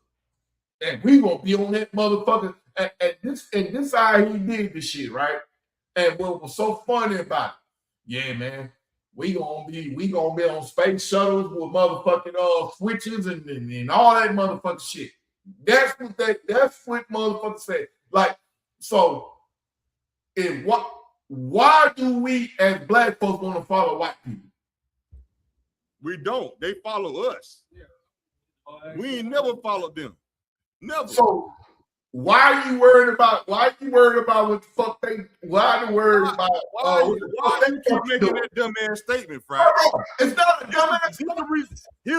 And we gonna be on that motherfucker. And this how he did this shit, right? And what was so funny about it, yeah, man, we gonna be on space shuttles with motherfucking switches and all that motherfucking shit. That's what motherfuckers said. Like, so why do we as black folks want to follow white people? We don't. They follow us. We ain't never followed them. Never. So why are you worried about what the fuck they? Why are you worried about? Why you keep making that dumbass statement, Friday? It's not a dumbass. Here's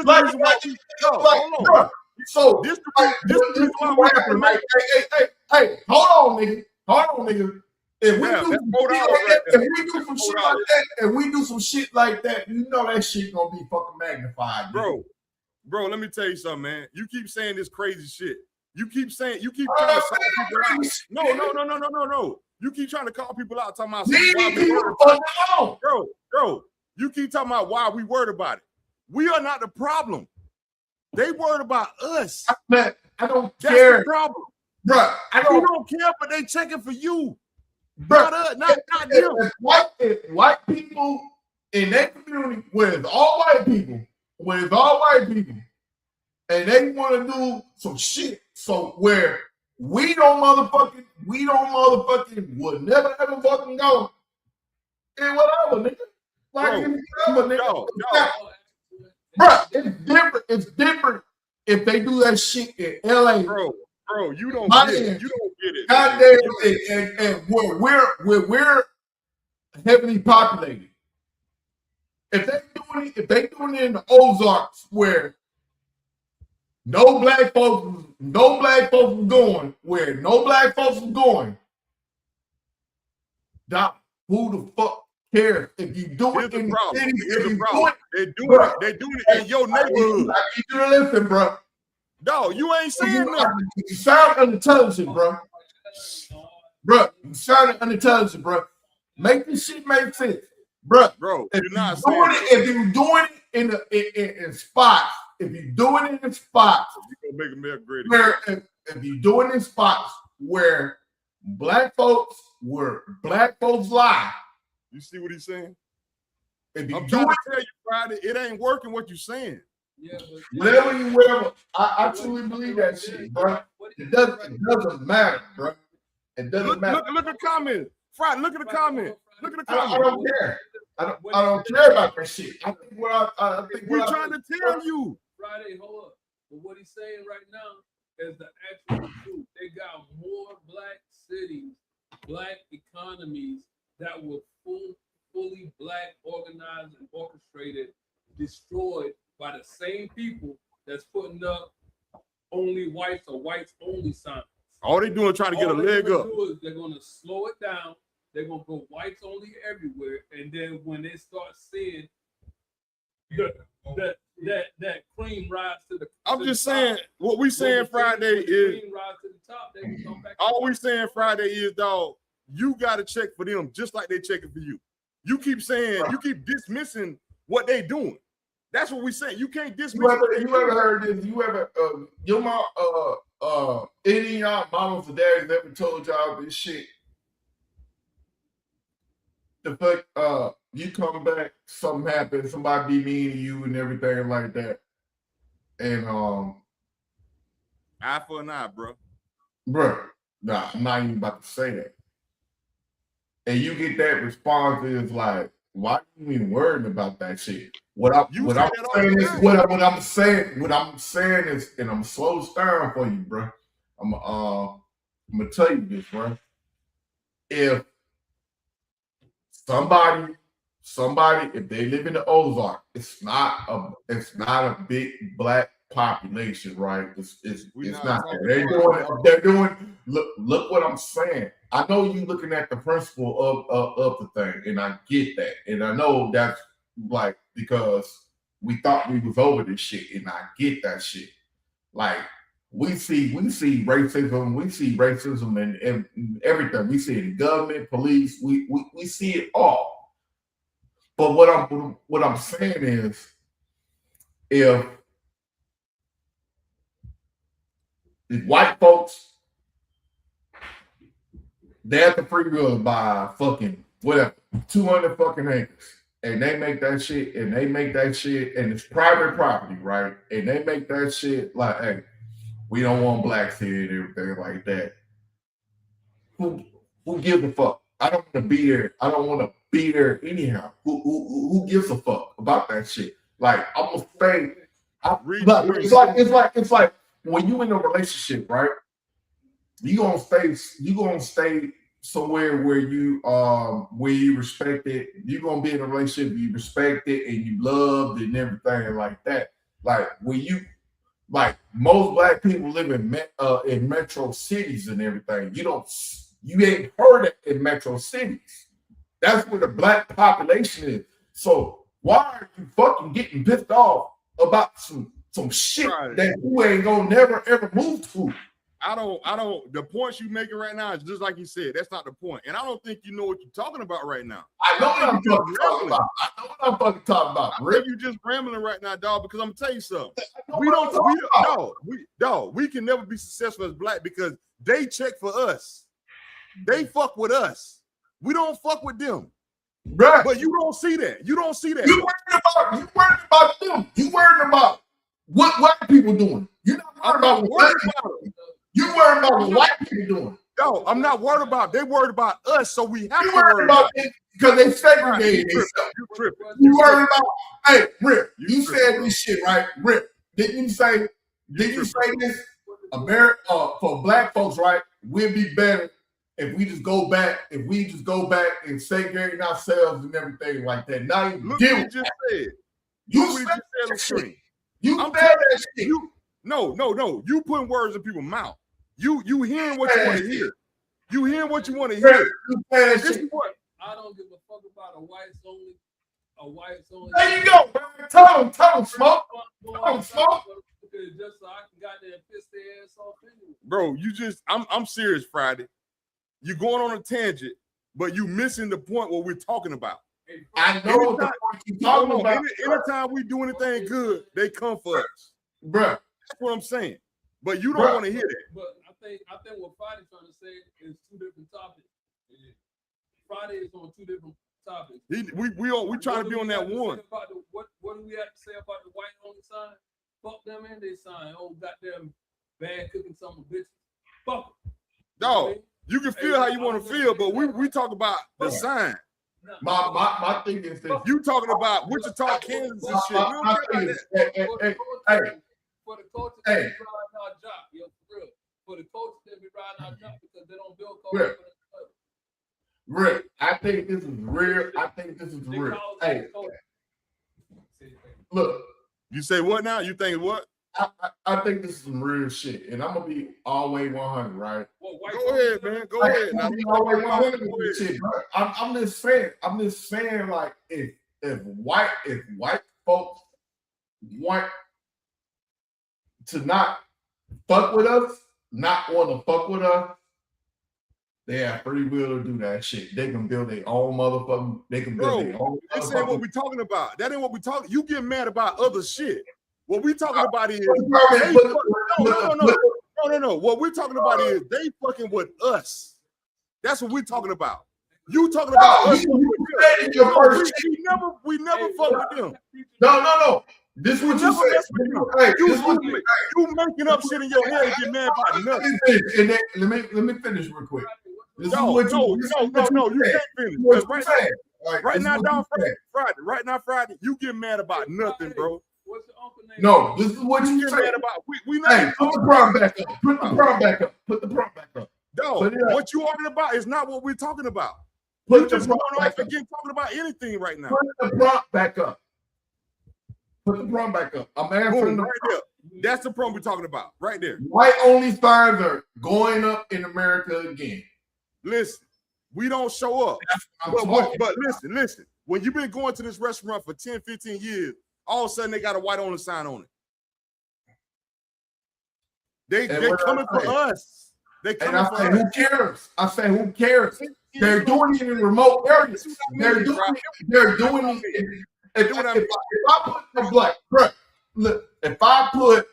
the reason why. Hold on. So this is why we have to make. Hey, hold on, nigga. If we do some shit like that, if we do some shit like that, you know that shit gonna be fucking magnified, bro. Let me tell you something, man. You keep saying this crazy shit. You keep trying to call people out. No. You keep trying to call people out talking about why we worried about it. Bro. You keep talking about why we worried about it. We are not the problem. They worried about us. Man, I don't care. care. That's the problem. Bro, You don't care, but they checking for you. Not us, not them. If white people in that community, where it's all white people, and they want to do some shit, so where we don't motherfucking would never ever fucking go, and whatever, nigga. Like, bro, it's different. It's different if they do that shit in LA, bro. You don't get it. You don't get it. Goddamn, and where we're heavily populated. If they do doing it in the Ozarks where no black folks was going, where no black folks was going, Doc, who the fuck cares if you do Here's it the in problem. the city? Here's If the you problem. do They're doing it in your neighborhood. I need you to listen, bro. Dog, you ain't saying nothing. You sound unintelligent, bro. Bro, you sound unintelligent, bro. Make this shit make sense, bro. Bro, If you're not you're doing saying it, if you're doing it in spots, if you're doing it in spots you're gonna make America great again. where if you're doing it in spots where black folks lie, You see what he's saying? if you I'm do trying it, to tell you, Friday, it ain't working what you're saying. Yeah, but whatever, I truly believe that shit, bro. It doesn't matter, bro. It doesn't matter. Look at the comment. Friday, look at the comment. Look at the I comment. don't care. I don't care about that shit. I think We're trying to tell you. Friday, hold up. But what he's saying right now is the actual truth. They got more black cities, black economies that were fully black, organized and orchestrated, destroyed by the same people that's putting up only whites or whites only signs. All they doing trying to get a leg up. They're gonna slow it down. They're gonna go whites only everywhere, and then when they start seeing that cream rise to the, I'm just saying, what we saying Friday is, cream rise to the top, they can come back. all we saying Friday is, dog, you got to check for them just like they checking for you. You keep saying, you keep dismissing what they doing. That's what we saying. You can't dismiss. You ever heard this? You ever your mom any of y'all mamas or daddies ever told y'all this shit? The fuck you come back, something happens, somebody be mean to you and everything like that. And eye for an eye, bro. Nah, I'm not even about to say that. And you get that response is like, why are you even worrying about that shit? What I'm saying is, and I'm slow down for you, bro. I'm gonna tell you this, bro. If somebody, if they live in the Ozark, it's not a big black population, right? It's not. They're doing. Look what I'm saying. I know you looking at the principle of the thing, and I get that, and I know that's like because we thought we was over this shit, and I get that shit. Like we see racism, and everything. We see it in government, police. We see it all. But what I'm saying is, if white folks, they have the free will to buy fucking whatever 200 fucking acres, and they make that shit, and it's private property, right? And they make that shit like, hey, we don't want blacks here and everything like that. Who gives a fuck? I don't want to be there. I don't want to be there anyhow. Who gives a fuck about that shit? Like I'm gonna say, it's like when you in a relationship, right? You gonna stay somewhere where you respect it. You're gonna be in a relationship, you respect it and you love it and everything like that. Like when you most black people live in metro cities and everything. You ain't heard it in metro cities. That's where the black population is. So why are you fucking getting pissed off about some shit that you ain't gonna never ever move to? I don't. The points you making right now is just like you said. That's not the point, and I don't think you know what you're talking about right now. I know what I'm fucking talking about. I think you just rambling right now, dog. Because I'm gonna tell you something. We can never be successful as black because they check for us. They fuck with us. We don't fuck with them. Right. But you don't see that. You don't see that. You worried about them. You worried about what white people doing. You're not worried about what you worried about what white people doing. No, I'm not worried about. They worried about us, so we have to worry about it because they segregated. You worried about? Hey, Rip, you said this shit right, Rip. Didn't you say this? America for black folks, right? We'll be better if we just go back. If we just go back and segregate ourselves and everything like that. Not even look what you just said. You what he said just said on the that screen. You I'm said telling that shit. you, no. You putting words in people's mouth. You hearing what you want to hear. You hearing what you want to hear. You said that This shit. is what. I don't give a fuck about a whites only. A whites only. There you go, man. Tell them, smoke. Tell them, smoke. Just so I can goddamn piss their ass off anyway. Bro, I'm serious, Friday. You going on a tangent, but you missing the point what we're talking about. I know what the fuck you talking about. Anytime we do anything good, they come for us. Bruh. That's what I'm saying. But you don't want to hear that. But I think what Friday's trying to say is two different topics. Friday is on two different topics. We trying to be on that one. What do we have to say about the white only sign? Fuck them and they sign. Oh, goddamn bad cooking some bitches. Fuck them. Dog, you can feel how you want to feel, but we talk about the sign. My thing is this. You talking about Wichita, Kansas and shit. We don't care about that. For the culture to be riding our job, yo, for real. For the culture to be riding our job because they don't build culture for themselves. Rick, I think this is real. Hey, look. You say what now? You think what? I think this is some real shit, and I'm gonna be all way 100, right? Go ahead, man. Go ahead. Now, all way 100 with this shit, bro. I'm just saying, like, if white folks want to not fuck with us, not want to fuck with us, they have free will to do that shit. They can build their own motherfucking. They can build their own. That's ain't what we talking about. That ain't what we talking. You get mad about other shit. What we talking about is no. What we're talking about is they fucking with us. That's what we're talking about. You talking about us? We never fuck with them. No. This is what you said. Hey, you making up shit in your head and get mad about nothing. And then, let me finish real quick. You can't finish. Right now, Friday, you get mad about nothing, bro. What's your uncle name? No, this is what you get said. mad about. We not. Hey, put the prompt back up. Put the prompt back up. No, what you arguing about is not what we're talking about. Put just going off again talking about anything right now. Put the prompt back up. Put the prompt back up. I'm answering right there. That's the prompt we're talking about, right there. White only signs are going up in America again. Listen, we don't show up. But listen. When you've been going to this restaurant for 10, 15 years, all of a sudden they got a white only sign on it. They coming for us. They coming for us. Who cares? I say, who cares? They're doing it in remote areas. They're doing it. If I put a black, look, if I put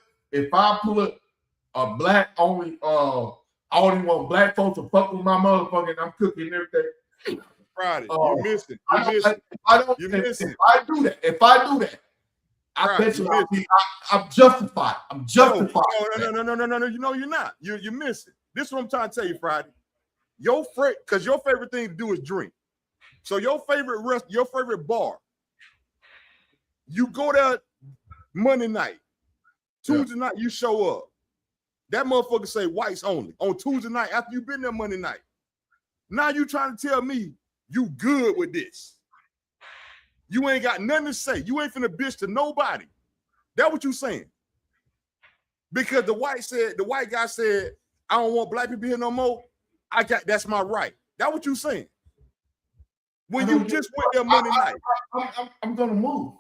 a black only, I only want black folks to fuck with my motherfucking. I'm cooking everything. Friday, you missing. If I do that, I bet you I'm justified. I'm justified. No. You know you're not. You're missing. This is what I'm trying to tell you, Friday. Because your favorite thing to do is drink. So your favorite bar. You go there Monday night. Tuesday night, you show up. That motherfucker say whites only on Tuesday night after you been there Monday night. Now you trying to tell me you good with this. You ain't got nothing to say. You ain't finna bitch to nobody. That what you saying. Because the white guy said, I don't want black people here no more. That's my right. That what you saying. When you just went there Monday night. I'm gonna move.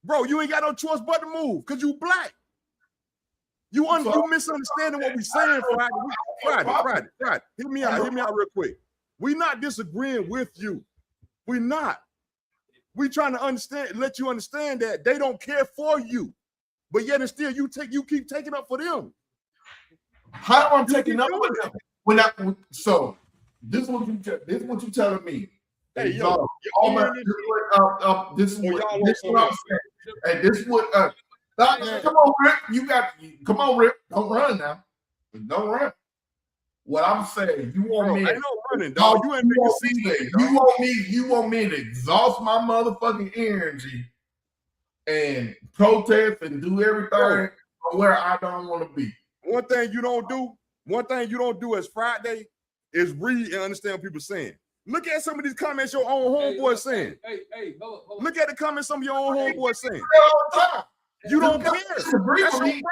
Bro, you ain't got no choice but to move because you black. You misunderstanding what we saying, Friday. Hear me out real quick. We not disagreeing with you. We not. We trying to let you understand that they don't care for you. But yet and still you keep taking up for them. How am I taking up for them? So this is what you telling me. Hey, this is what I'm saying. And this is what come on, Rick. Come on, Rick. Don't run now. Don't run. What I'm saying, you want me? Ain't no running, dog. You want me to exhaust my motherfucking energy and protest and do everything where I don't want to be. One thing you don't do as Friday is read and understand what people saying. Look at some of these comments your own homeboy saying. Hey, hold on. Look at the comments some of your own homeboy saying. All the time. You don't care. That's your problem.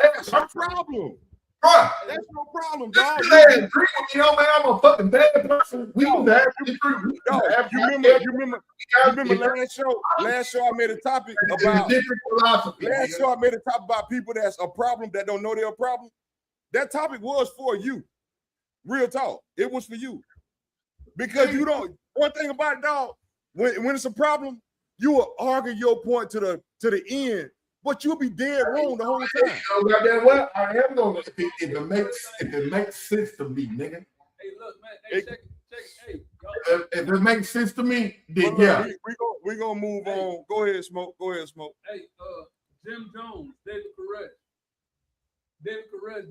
That's your problem. Right. That's no problem, dog. You agree with me, yo, man. I'm a fucking bad person. We was having you remember last show I made a topic about different philosophy. Last show I made a topic about people that's a problem that don't know they're a problem. That topic was for you. Real talk. It was for you. Because you don't, one thing about it, dog, when it's a problem, you will argue your point to the end, but you'll be dead wrong the whole time. Well, I am gonna if it makes sense to me, nigga. Hey, look, man. Hey, check. Hey, if it makes sense to me, then look, yeah. We're gonna move on. Go ahead, Smoke. Hey, Jim Jones, David Perez,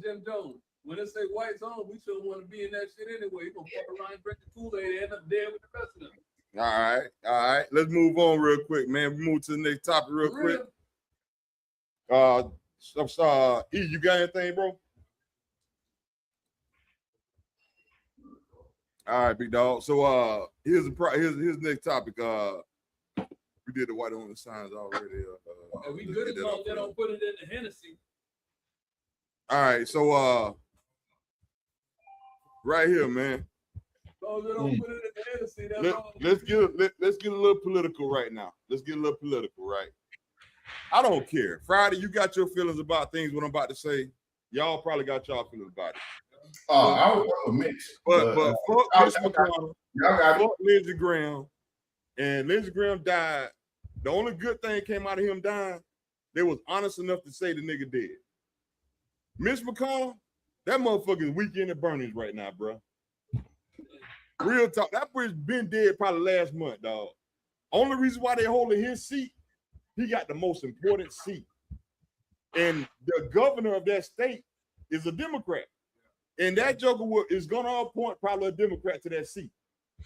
Jim Jones. When they say whites on, we shouldn't want to be in that shit anyway. You're gonna fuck around and drink the Kool-Aid and end up dead with the rest of them. All right. Let's move on real quick, man. We move to the next topic real quick. E, you got anything, bro? All right, big dog. So here's next topic. We did the white on the signs already. And we good as long as they don't put it in the Hennessy. All right, so right here, man. So they don't put it in the Hennessy. That's all. Let's get a little political right now. Right? I don't care. Friday, you got your feelings about things. What I'm about to say, y'all probably got y'all feelings about it. I was mixed. But fuck Mitch McConnell, fuck Lindsey Graham, and Lindsey Graham died. The only good thing came out of him dying, they was honest enough to say the nigga dead. Mitch McConnell, that motherfucker is weekend at Bernie's right now, bro. Real talk. That bitch been dead probably last month, dog. Only reason why they holding his seat, he got the most important seat. And the governor of that state is a Democrat. And that joker is going to appoint probably a Democrat to that seat.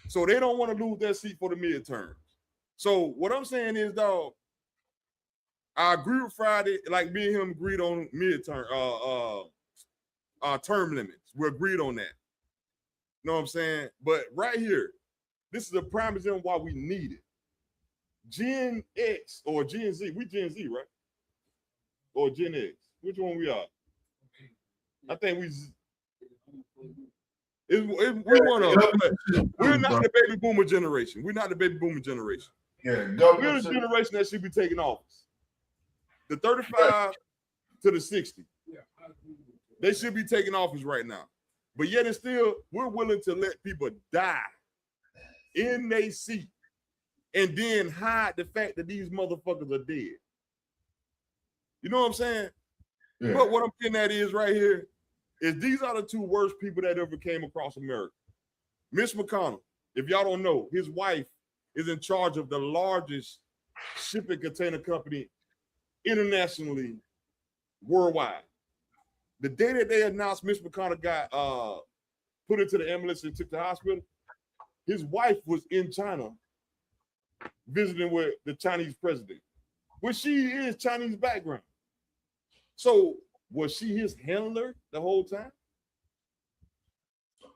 So they don't want to lose that seat for the midterms. So what I'm saying is, dog, I agree with Friday, like me and him agreed on midterm, term limits. We agreed on that. You know what I'm saying? But right here, this is a prime example why we need it. Gen X or Gen Z, we Gen Z, right? Or Gen X, which one we are? I think we're one of them. We're not the baby boomer generation. We're not the baby boomer generation. Yeah, we're the generation that should be taking office. The 35 to the 60. They should be taking office right now. But yet and still, we're willing to let people die in their seat and then hide the fact that these motherfuckers are dead. You know what I'm saying? Yeah. But what I'm getting at is right here is these are the two worst people that ever came across America. Mitch McConnell, if y'all don't know, his wife is in charge of the largest shipping container company internationally, worldwide. The day that they announced Mitch McConnell got put into the ambulance and took to the hospital, his wife was in China visiting with the Chinese president, which she is Chinese background. So was she his handler the whole time?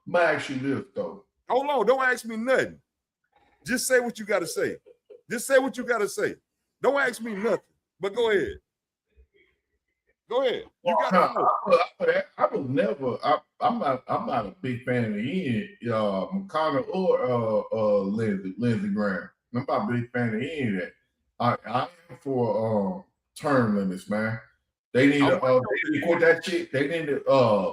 But actually this though. Hold on, don't ask me nothing. Just say what you got to say. Just say what you got to say. Don't ask me nothing. But go ahead. Go ahead. You got to I was never. I'm not a big fan of any McConnell or Lindsey Graham. I'm not a big fan of any of that. I am for term limits, man. They need to quit that shit. They need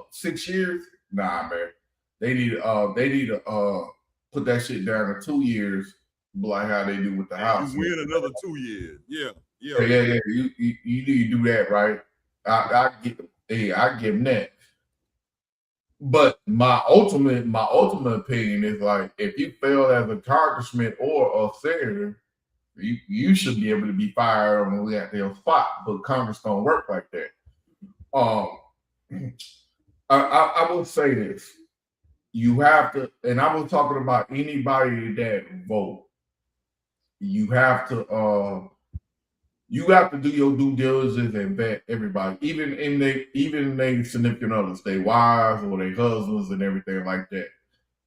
6 years. Nah, man. They need to put that shit down to 2 years, like how they do with the House. You win another 2 years. Yeah. You need to do that, right? I give them that. But my ultimate opinion is like, if you fail as a congressman or a senator, you should be able to be fired on the goddamn spot. But Congress don't work like that. I will say this: you have to, and I was talking about anybody that vote. You have to do your due diligence and vet everybody, even in their significant others, their wives or their husbands and everything like that.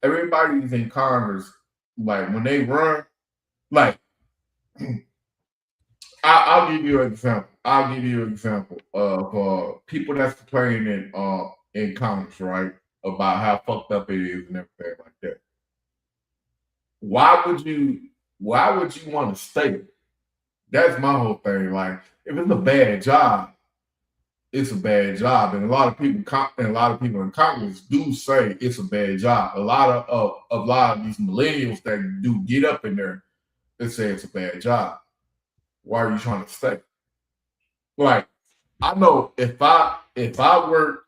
everybody's in Congress, like when they run, like I'll give you an example. I'll give you an example of people that's complaining in Congress, right, about how fucked up it is and everything like that. Why would you want to stay? That's my whole thing. Like, if it's a bad job, it's a bad job, and a lot of people in Congress do say it's a bad job. A lot of these millennials that do get up in there, they say it's a bad job. Why are you trying to stay? Like, I know if I work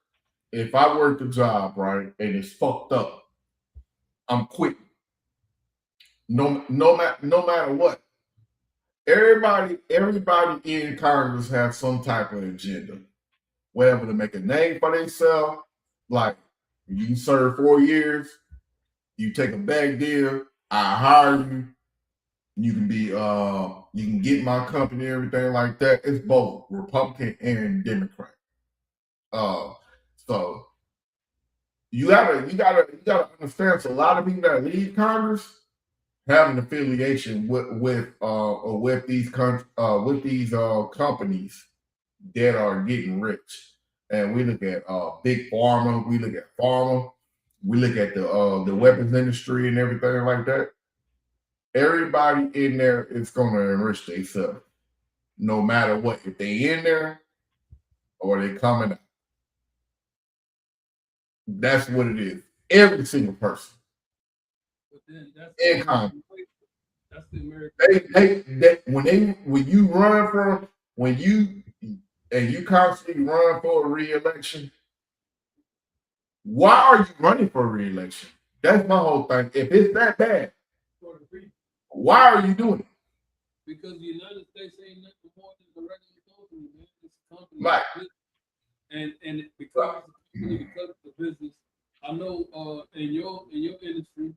the job right and it's fucked up, I'm quitting. No matter what. Everybody in Congress has some type of agenda, whether to make a name for themselves. Like, you serve 4 years, you take a bad deal, I hire you. You can be you can get my company, everything like that. It's both Republican and Democrat. So you gotta understand. So a lot of people that leave Congress have an affiliation with these companies that are getting rich. And we look at big pharma, we look at pharma, we look at the weapons industry and everything like that. Everybody in there is gonna enrich themselves, no matter what. If they in there or they coming out. That's what it is. Every single person. But then In Congress. that's the American. When you run for you constantly run for a re-election, why are you running for a re-election? That's my whole thing. If it's that bad, why are you doing it? Because the United States ain't nothing more than a regular company, man. It's a company. Right. And because it's a business, I know in your industry,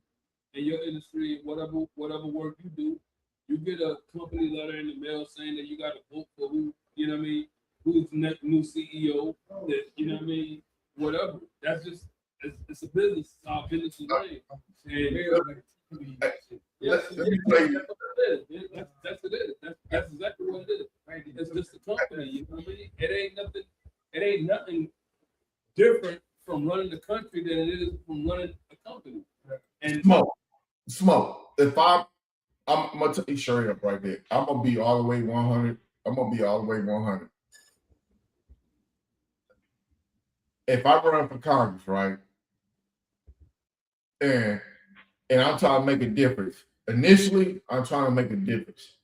whatever work you do, you get a company letter in the mail saying that you got to vote for who, you know what I mean, who's the new CEO, that, you know what I mean, whatever. That's just it's a business. Our business is running. Yes, Let me tell you. that's what it is. That's exactly what it is. It's just a company, you know what I mean? It ain't nothing different from running the country than it is from running a company. And Smoke. If I'm gonna tell you straight up right there, I'm gonna be all the way 100. I'm gonna be all the way 100. If I run for Congress, right, and I'm trying to make a difference. Initially, I'm trying to make a difference.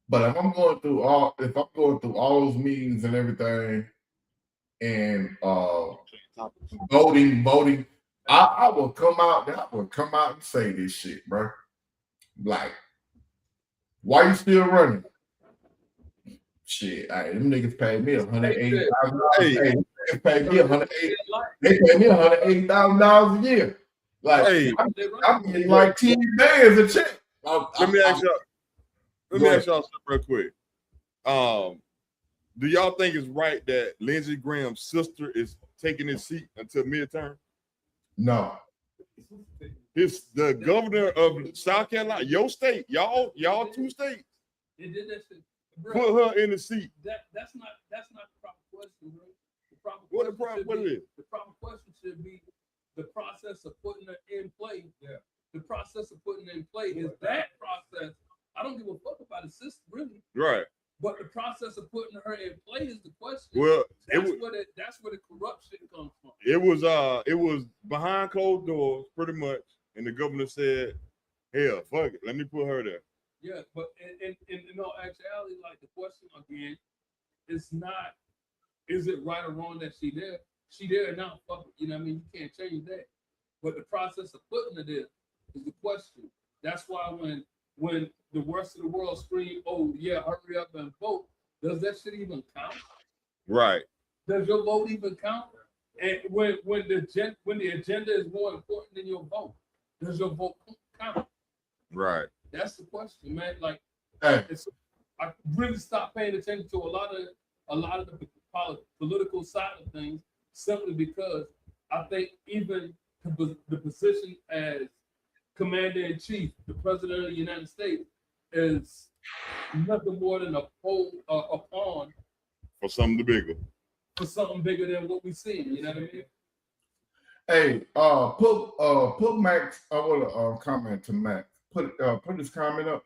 But if I'm going through all those meetings and everything, and voting, I will come out. I will come out and say this shit, bro. Like, why you still running? Shit, them niggas paid me $180,000. Hey. They paid me $180,000 a year. Like, Hey. I'm getting like 10 bands a check. Let me ask y'all something real quick. Do y'all think it's right that Lindsey Graham's sister is taking his seat until midterm? No. The governor of South Carolina, your state, y'all 2 states. they did that shit. Bro, Put her in the seat. That's not the proper question, bro. The proper What question is it? The proper question should be the process of putting her in play. Yeah. The process of putting her in play is that process. I don't give a fuck about the system, really. Right. But the process of putting her in play is the question. Well, that's where the corruption comes from. It was behind closed doors, pretty much, and the governor said, "Hell, fuck it, let me put her there." Yeah, but in actuality, like, the question again is not, is it right or wrong that she there? She there now, fuck it. You know what I mean? You can't change that. But the process of putting her there is the question. That's why when the rest of the world scream, "Oh yeah, hurry up and vote," does that shit even count? Right. Does your vote even count? And when the agenda is more important than your vote, does your vote count? Right. That's the question, man. Like, Hey. I really stopped paying attention to a lot of the political side of things simply because I think even the position as commander in chief, the president of the United States, is nothing more than a pawn For something bigger. for something bigger than what we see. You know what I mean? Hey, put Max. I want to comment to Max. Put this comment up.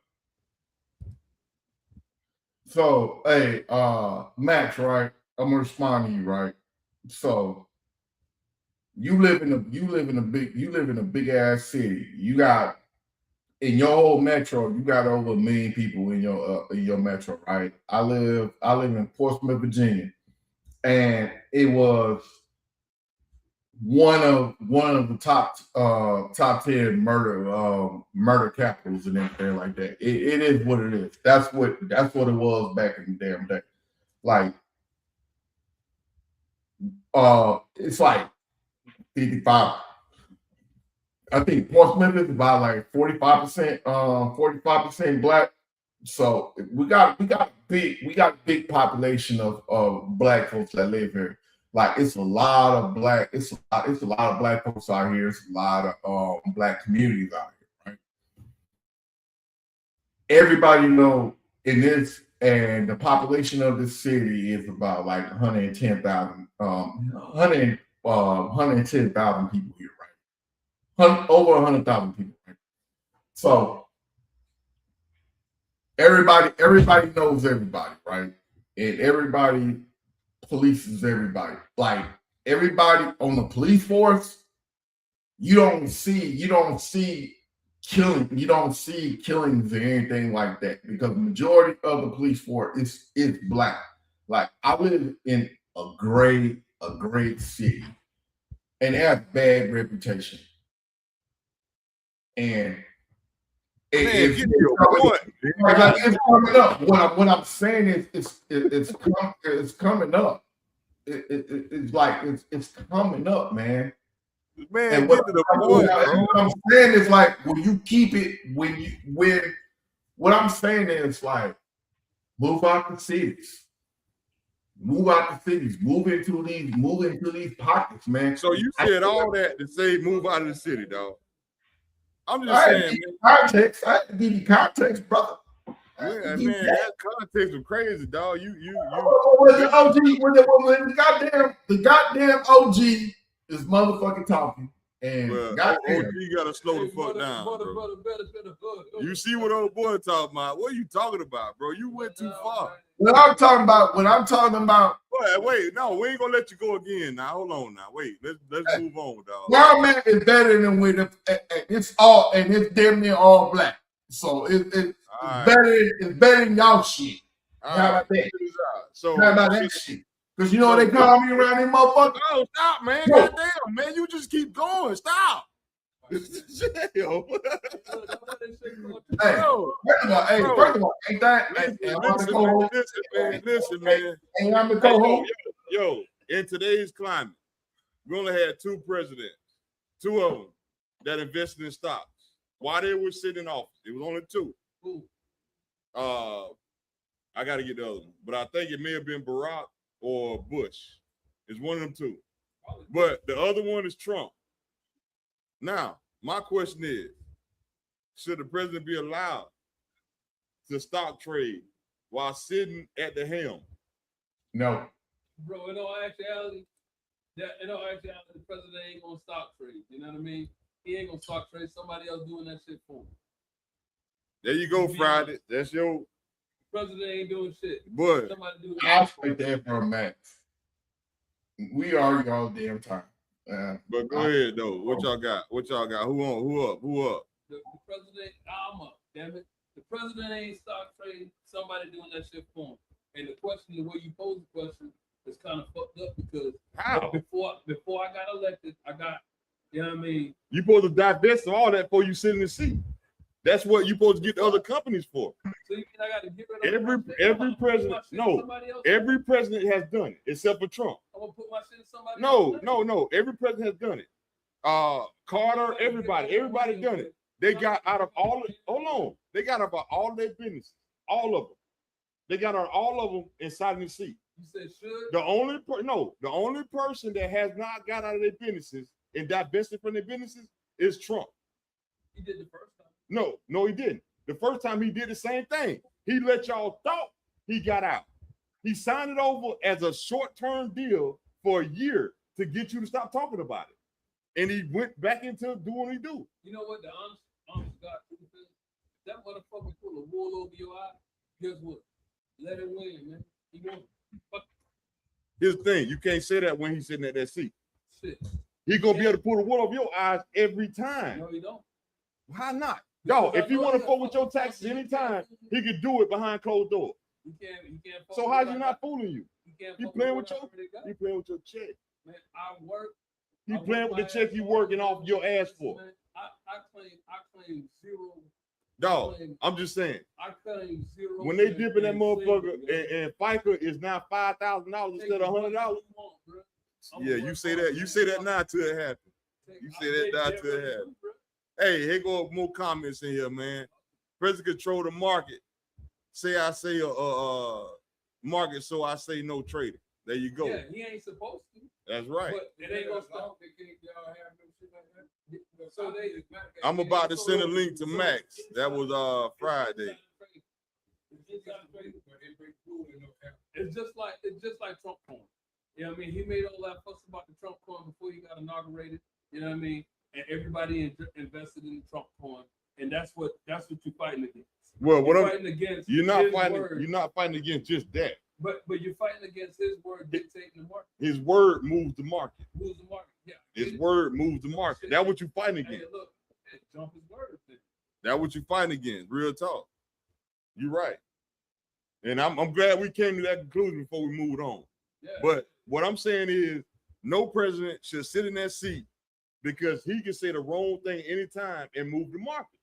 So, hey, Max, right? I'm gonna respond to you, right? So, you live in a big ass city. You got in your whole metro, you got over 1 million people in your metro, right? I live in Portsmouth, Virginia, and it was one of the top 10 murder capitals and everything like that. It is what it is. That's what it was back in the damn day. Like it's like 55. I think Portsmouth is about like 45% black. So we got a big population of black folks that live here. Like it's a lot of black folks out here. It's a lot of black communities out here, right? Everybody know in this, and the population of this city is about like 110,000 people here, right? Over 100,000 people, right? So everybody knows everybody, right? And everybody polices everybody. Like everybody on the police force, you don't see killings or anything like that, because the majority of the police force is black. Like I live in a great city, and it has bad reputation. And it's coming up. What I'm saying is it's coming up. It's like it's coming up, man. Man, And get to the point, bro. what I'm saying is like when you keep it, what I'm saying is like move out the cities. Move into these pockets, man. So you said all that to say move out of the city, dog. I'm just I saying, had to give you context, brother. man, that context was crazy, dog. You the OG, the goddamn OG is motherfucking talking. And OG gotta slow the fuck down, bro. You see what old boy talking about? What are you talking about, bro? You went too far. What I'm talking about. Wait, no, we ain't gonna let you go again. Now, hold on. Now, wait, let's move on, dog. Wild Man is better than with it's damn near all black. So it's better than y'all shit. How about that? So how about that shit? Because you know what they call me around these motherfuckers? Oh, stop, man. Goddamn, man. You just keep going. Stop. Yo. First of all, ain't that listen, man. Ain't I'm the co-host? Yo, in today's climate, we only had 2 presidents, 2 of them that invested in stocks while they were sitting in office. It was only 2. I got to get the other one, but I think it may have been Barack or Bush. It's one of them 2. But the other one is Trump. Now, my question is, should the president be allowed to stock trade while sitting at the helm? No. Bro, in all actuality, the president ain't gonna stock trade. You know what I mean? He ain't gonna stock trade. Somebody else doing that shit for him. There you go, Friday. That's your president ain't doing shit. But somebody do I'll take that for a Max. We argue all the damn time. But go ahead though. What y'all got? Who up? The president, I'm up, damn it. The president ain't stock trading, somebody doing that shit for him. And the question, the way you pose the question, is kind of fucked up because before I got elected, you know what I mean? You supposed to divest of all that before you sit in the seat. That's what you supposed to get the other companies for. So you mean I got to get rid of every president? No, every president has done it except for Trump. I'm gonna put my shit in somebody else. No. Every president has done it. Carter, everybody done it. They got out of all. Hold on, they got out of all their businesses, all of them. They got out all of them inside the seat. You said should? The only person that has not got out of their businesses and divested from their businesses is Trump. He did the first time. No, he didn't. The first time he did the same thing. He let y'all thought he got out. He signed it over as a short-term deal for a year to get you to stop talking about it. And he went back into doing what he do. You know what the honest God truth is? If that motherfucker pull a wool over your eye, guess what? Let him win, man. He won. Here's the thing, you can't say that when he's sitting at that seat. Shit. He gonna be able to pull the wool over your eyes every time. No, he don't. Why not? Dog, if you want to fuck with your taxes anytime, he could do it behind closed doors. You can't. So how's he not fooling you? He playing with your check. Man, I work. He playing with the check you working off your ass for. Man, I claim zero. Dog, I'm just saying. I claim zero. When they dipping that motherfucker and FICA is now $5,000 instead of $100. Yeah, you say that. You say that now till it happens. You say that now till it happens. Hey, here go more comments in here, man. President control the market. I say market, so I say no trading. There you go. Yeah, he ain't supposed to. That's right. But it ain't gonna stop. So I'm about to send a link to Max. That was Friday. It's just like Trump coin. You know what I mean? He made all that fuss about the Trump coin before he got inaugurated. You know what I mean? And everybody invested in the Trump coin, and that's what you're fighting against. Well, what fighting against? You're not fighting against just that. But you're fighting against his word dictating the market. His word moves the market. Moves the market. Yeah. His word moves the market. That's what you're fighting against. Hey, look, jump his word. That's what you're fighting against. Real talk. You're right. And I'm glad we came to that conclusion before we moved on. Yeah. But what I'm saying is, no president should sit in that seat because he can say the wrong thing anytime and move the market.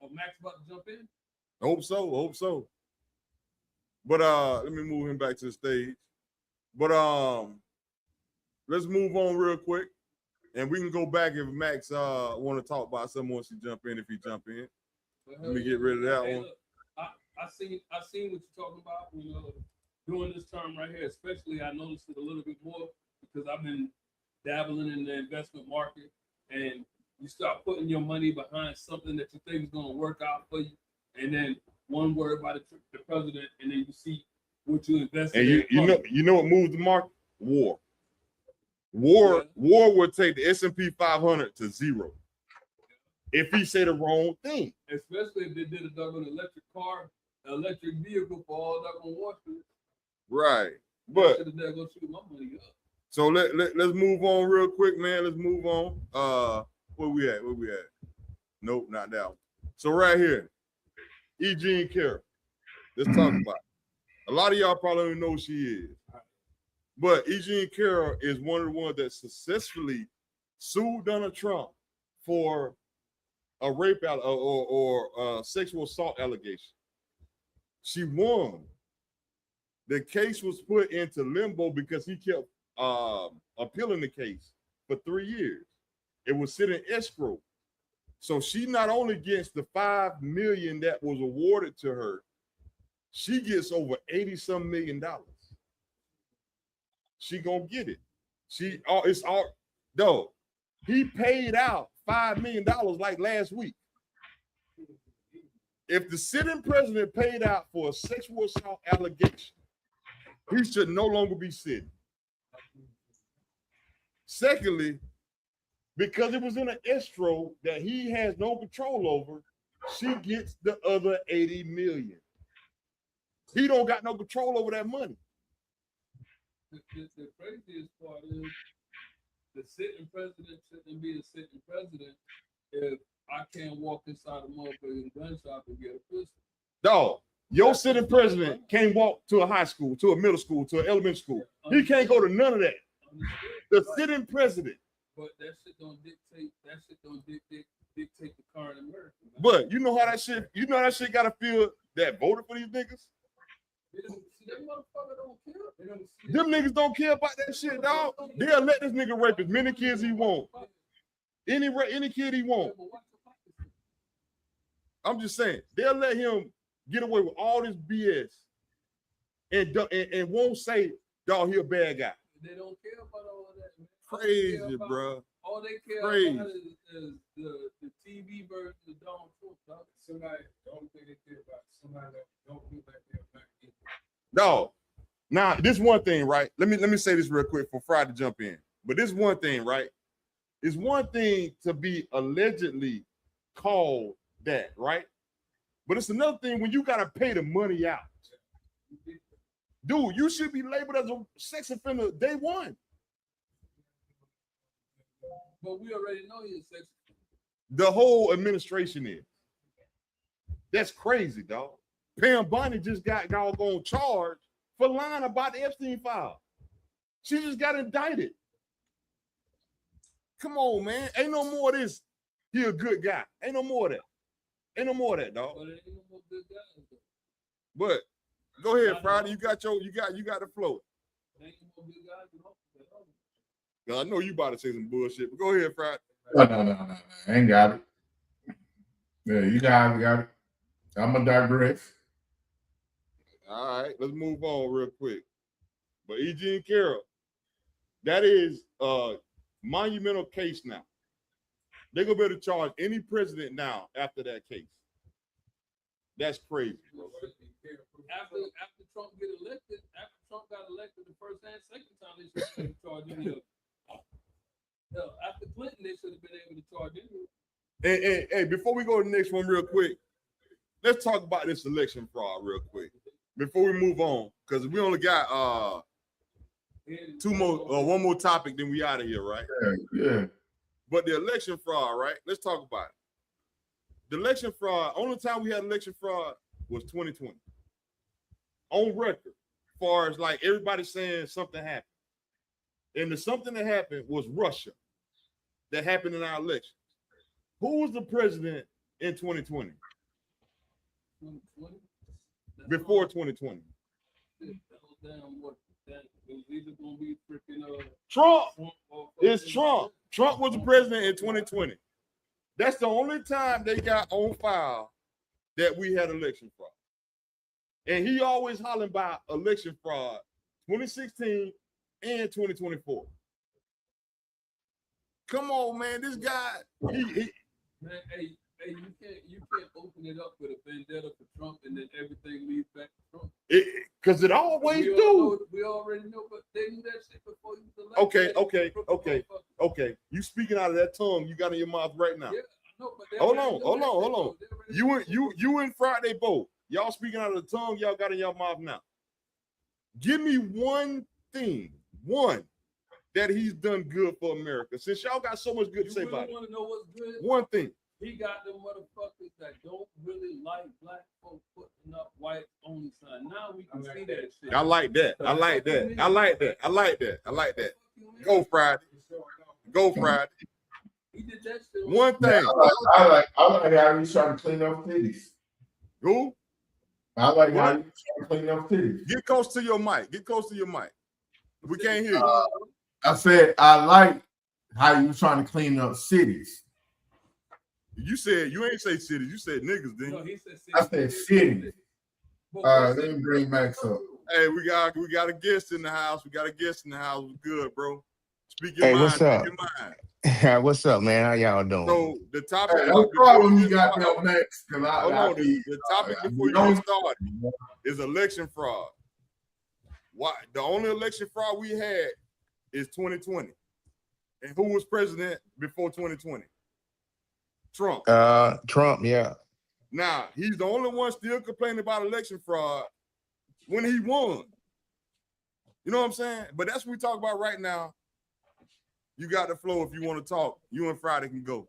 Oh, Max about to jump in? Hope so. But let me move him back to the stage. But let's move on real quick. And we can go back if Max want to talk about something once he jump in, if he jump in. Let me get rid of that one. Look, I seen what you're talking about, you know, during this term right here, especially I noticed it a little bit more because I've been dabbling in the investment market, and you start putting your money behind something that you think is going to work out for you, and then one word by the president, and then you see what you invested in. And you know what moves the market? War. War would take the S&P 500 to zero if he said the wrong thing. Especially if they did a doggone electric vehicle for all doggone Wall Street. Right. But go shoot my money up. So let's move on real quick, man. Let's move on. Where we at? Nope, not that one. So right here, E. Jean Carroll. Let's talk about it. A lot of y'all probably don't know who she is. But E. Jean Carroll is one of the ones that successfully sued Donald Trump for a rape or sexual assault allegation. She won. The case was put into limbo because he kept appealing the case for 3 years. It was sitting escrow. So she not only gets the $5 million that was awarded to her, she gets over $80-some million. She gonna get it. It's all though. He paid out $5 million like last week. If the sitting president paid out for a sexual assault allegation, he should no longer be sitting. Secondly, because it was in an escrow that he has no control over, she gets the other $80 million. He don't got no control over that money. The craziest part is the sitting president shouldn't be the sitting president if I can't walk inside a motherfucking gun shop and get a pistol. Dog, your sitting president can't walk to a high school, to a middle school, to an elementary school. He can't go to none of that. The sitting president. But that shit don't dictate the current America. Man. But you know how that shit gotta feel that voted for these niggas? Them motherfuckers don't care. Them niggas don't care about that shit, dog. They'll let this nigga rape as many kids he want. Any kid he want. I'm just saying, they'll let him get away with all this BS and won't say, dog, he a bad guy. They don't care about all of that, man. Crazy, bro. all they care Crazy. about is the TV version of Donald Trump. Dog. Somebody, the only thing they care about is somebody that don't feel like they're not getting No. Now, this one thing, right? Let me say this real quick for Friday to jump in. But this one thing, right? It's one thing to be allegedly called that, right? But it's another thing when you gotta pay the money out. Dude, you should be labeled as a sex offender day one. But we already know he's a sex offender. The whole administration is. That's crazy, dog. Pam Bondi just got on charge for lying about the Epstein file. She just got indicted. Come on, man. Ain't no more of this. He a good guy. Ain't no more of that. Ain't no more of that, dog. But it ain't no more good guys. Though. But go ahead, Friday. You got the flow. There ain't no more good guys. You know? I know you about to say some bullshit, but go ahead, Friday. No. I ain't got it. Yeah, you got it. I'm gonna digress. All right, let's move on real quick. But E.G. and Carol, that is a monumental case now. They're gonna be able to charge any president now after that case. That's crazy. After Trump got elected the first and second time, they should have been charged any of it. After Clinton, they should have been able to charge any of it. Hey, before we go to the next one real quick, let's talk about this election fraud real quick. Before we move on, because we only got one more topic, then we out of here, right? Yeah. But the election fraud, right? Let's talk about it. The election fraud, only time we had election fraud was 2020. On record, as far as like everybody saying something happened. And the something that happened was Russia that happened in our elections. Who was the president in 2020? 2020? Before 2020? That was damn what? It was either going to be freaking Trump. or It's Trump. Trump was the president in 2020. That's the only time they got on file that we had election fraud. And he always hollering about election fraud 2016 and 2024. Come on, man. This guy, Man, hey, you can't open it up with a vendetta for Trump and then everything leads back to Trump. because it always do. We already know, but they knew that shit before he was elected. Okay. You speaking out of that tongue you got in your mouth right now. Yeah, I know, but Hold on. You and Friday both. Y'all speaking out of the tongue y'all got in your mouth now. Give me one thing, that he's done good for America. Since y'all got so much good to say really about it. Want to know what's good? One thing. He got them motherfuckers that don't really like black folks putting up white only sign. Now we can see that shit. I like that. Go Friday. He did that shit. One thing. I like how he's trying to clean up cities. Who? I like how he's trying to clean up cities. Get close to your mic. We can't hear you. I said I like how you trying to clean up cities. You said you ain't say cities. You said niggas, didn't you? No, he said cities. I said cities. Let me bring Max up. Hey, we got a guest in the house. Good, bro. Speak your Hey, mind. what's up? What's up, man? How y'all doing? So the topic. Hey, no problem. You got that Max. The topic before you get started is election fraud. Why? The only election fraud we had is 2020. And who was president before 2020? Trump. Trump, yeah. Now, he's the only one still complaining about election fraud when he won. You know what I'm saying? But that's what we talk about right now. You got the flow if you want to talk. You and Friday can go.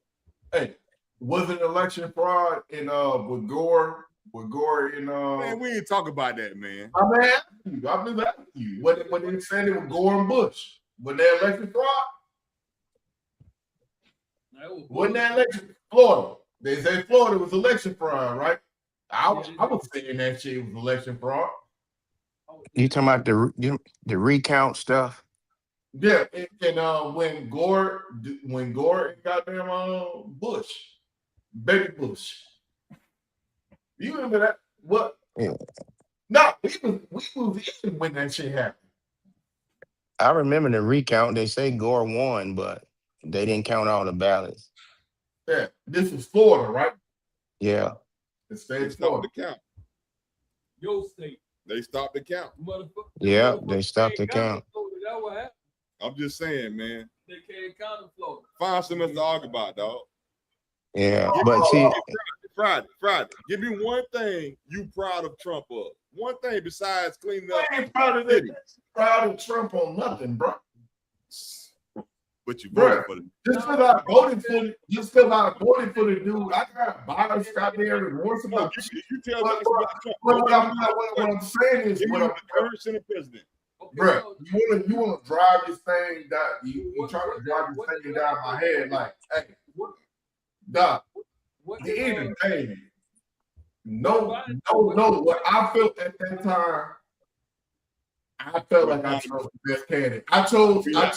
Hey, was it election fraud in with Gore? With Gore in Man, we ain't talk about that, man. I'm just asking you. What they said it was Gore and Bush. Was that election fraud? Wasn't that election Florida? They say Florida was election fraud, right? I was saying that shit was election fraud. You talking about the recount stuff? Yeah, and when Gore and goddamn Bush, baby Bush. You remember that? What? Yeah. No, we was in when that shit happened. I remember the recount. They say Gore won, but They didn't count all the ballots. Yeah, this is Florida, right? Yeah. The They state of stopped Florida. the count. Your state, They stopped the count. motherfucker. Yeah, they stopped the count. That's what happened. I'm just saying, man. They can't count in Florida. Find something else to argue about, dog. Yeah, but see, Friday. Give me one thing you proud of Trump of. One thing besides cleaning up. I ain't proud of city. that. Proud of Trump on nothing, bro. But you Bro, voted for the just because I voted for the dude, I got biased out there and worse about you tell me about Trump. what I'm saying is, Give me the current Senate president. Okay, bro, so you wanna drive this thing down, you try to drive this thing down my head like, hey, Doc, what the did, entertainment. No, what I felt at that time, I felt like I chose the best candidate. I chose the guy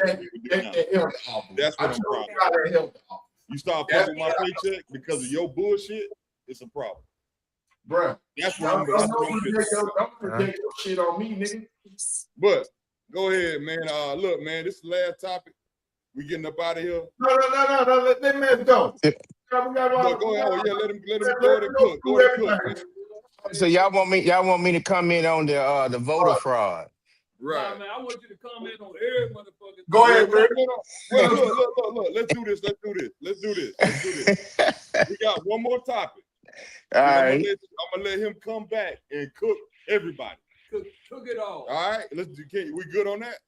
that held the office. That's what I chose I'm proud the guy that held the office. You start fucking my paycheck because of your bullshit, it's a problem. Bruh, That's what don't I'm project your shit on me, nigga. But go ahead, man. Look, man, this is the last topic. We getting up out of here. No. Let that man go. Go ahead. Yeah, let him go to cook. Go to cook, man. so y'all want me to comment on the voter fraud. Right. Nah, man, I want you to comment on every motherfucker. Go ahead, man. Well, look. Let's do this. We got one more topic. All right. I'm gonna let him come back and cook everybody. Cook it all. All right. We good on that?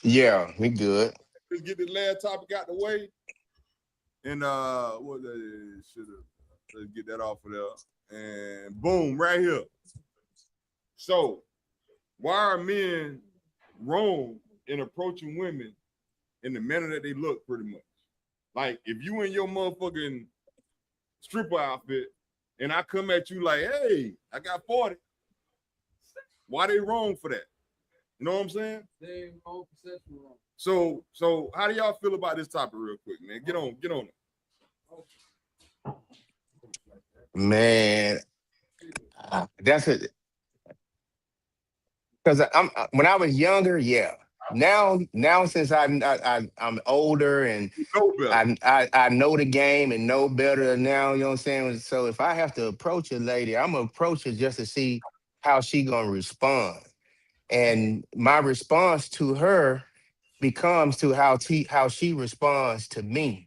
Yeah, we good. Let's get the last topic out the way. And let's get that off of there. And boom, right here. So why are men wrong in approaching women in the manner that they look, pretty much? Like if you in your motherfucking stripper outfit and I come at you like, hey, I got 40. Why they wrong for that? You know what I'm saying? They ain't wrong, perception wrong. So how do y'all feel about this topic real quick, man? Get on it. Man, that's it. Because when I was younger, yeah. Now since I'm older and I know the game and know better now, you know what I'm saying? So if I have to approach a lady, I'm gonna approach her just to see how she gonna respond. And my response to her becomes to how she responds to me.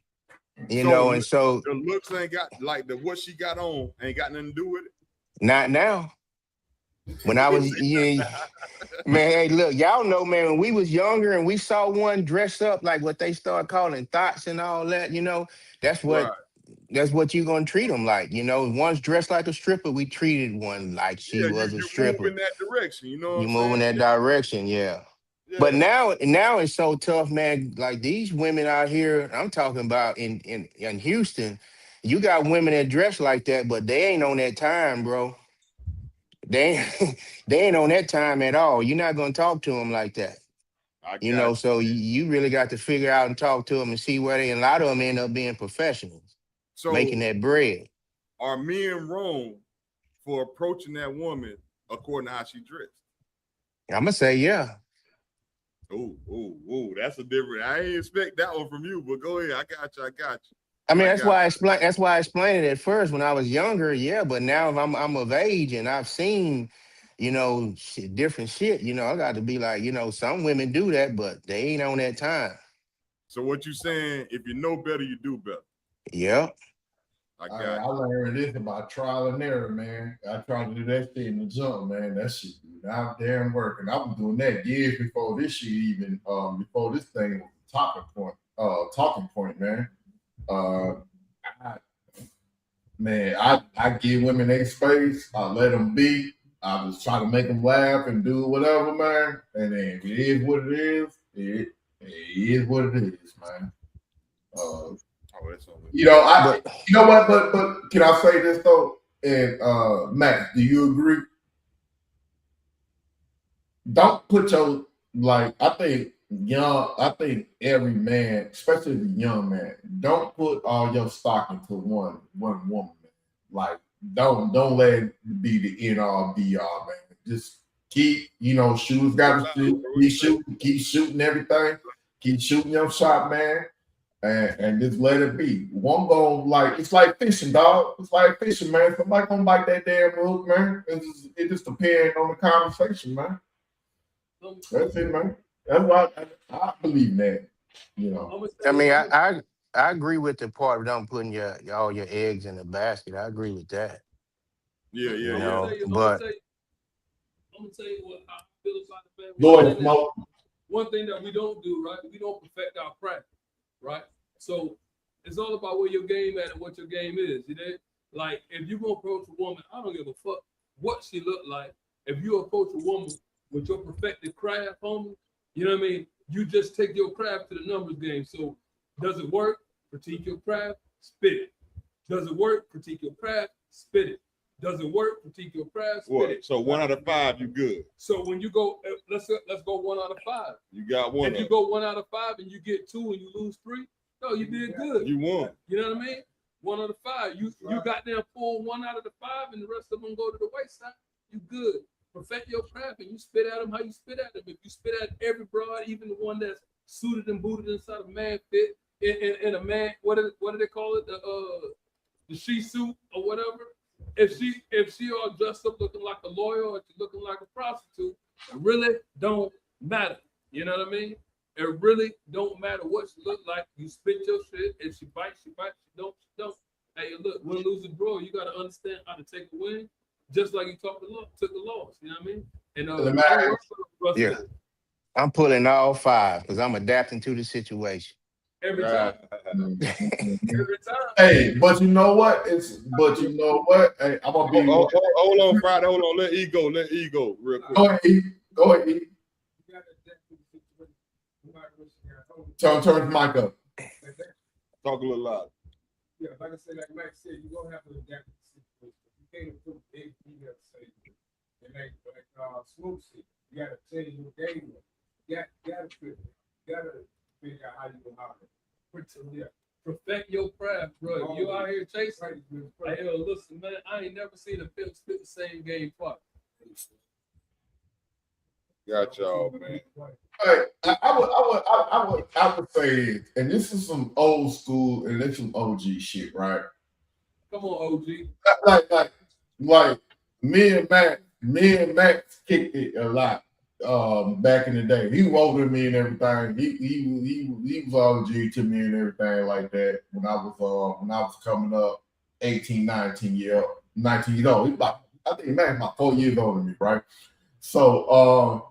You know, and so the looks ain't got like what she got on ain't got nothing to do with it. Not now. When I was man, hey, look, y'all know, man, when we was younger and we saw one dressed up like what they start calling thoughts and all that, you know, that's what you're gonna treat them like. You know, one's dressed like a stripper, we treated one like she was a stripper. You move in that direction, you know. You move in that direction, yeah. But now it's so tough, man. Like these women out here, I'm talking about in Houston, you got women that dress like that, but they ain't on that time, bro. They ain't on that time at all. You're not gonna talk to them like that. You know, so you really got to figure out and talk to them and see where they. And a lot of them end up being professionals, so making that bread. Are men wrong for approaching that woman according to how she dressed? I'm gonna say yeah. Oh, that's a different. I ain't expect that one from you, but go ahead. I got you. I mean, that's why I explained it at first when I was younger, yeah. But now if I'm of age and I've seen, you know, different shit, you know, I got to be like, you know, some women do that, but they ain't on that time. So what you saying? If you know better, you do better. Yeah. I learned this about trial and error, man. I tried to do that shit in the jump, man. That shit not damn working. I was doing that years before this shit even before this thing was a talking point, man. I give women their space. I let them be. I just try to make them laugh and do whatever, man. And then it is what it is. It is what it is, man. You know, you know what? But can I say this though? And Max, do you agree? Don't put your I think every man, especially the young man, don't put all your stock into one woman. Like, don't let it be the end all be all, man. Just keep, shoes got to shoot, keep shooting everything. keep shooting your shot, man, and just let it be. One go like it's like fishing, dog. It's like fishing, man. Somebody gonna bite that damn hook, man. It just depends on the conversation, man. That's it, man. That's why I believe that. You know. I mean, I agree with the part of don't putting all your eggs in the basket. I agree with that. Yeah, You yeah, know, yeah. but I'm gonna tell you what I feel about the man. Go ahead, Smoke. One thing that we don't do, right? We don't perfect our craft, right? So it's all about where your game at and what your game is. You know, like if you gonna approach a woman, I don't give a fuck what she look like. If you approach a woman with your perfected craft, homie, you know what I mean? You just take your craft to the numbers game. So does it work? Critique your craft, spit it. Does it work? Critique your craft, spit it. Does it work? Critique your craft, spit What? it. So 1 out of 5, you good. So when you go, let's go 1 out of 5. You got one. If you go 1 out of 5 and you get 2 and you lose 3, no, you did good. You won. You know what I mean? 1 out of 5. You got there pull 1 out of the 5 and the rest of them go to the wayside. You good. Perfect your craft and you spit at them how you spit at them. If you spit at every broad, even the one that's suited and booted inside a man fit in a man, what do they call it? The she suit or whatever. If she all dressed up looking like a lawyer or she looking like a prostitute, it really don't matter. You know what I mean? It really don't matter what she look like. You spit your shit. If she bites, she bites. She don't, she don't. Hey, look, win, lose, or draw. You got to understand how to take a win, just like you took a loss. You know what I mean? And yeah, I'm pulling all 5 because I'm adapting to the situation. Every time. Every time. Hey, but you know what? Hey, I'm gonna be. Hold on, Friday. Hold on. Let ego real quick. Go ahead, E. Turn the mic up. Talk a little loud. Yeah, like I said, like Mike said, you're gonna have to adapt to the situation. You can't put big female say, and like Smoke said, you gotta change your game. You gotta figure out how you go out. Yeah. Perfect your craft, bro. You out here chasing. Hey, yo, listen, man, I ain't never seen a film spit the same game twice. Got y'all, man. Hey, I would say, and this is some old school and this some OG shit, right? Come on, OG. Like me and Max kicked it a lot. Back in the day, he was older than me and everything. He was OG to me and everything like that. When I was coming up, 18, 19 years old. I think Max about 4 years older than me, right? So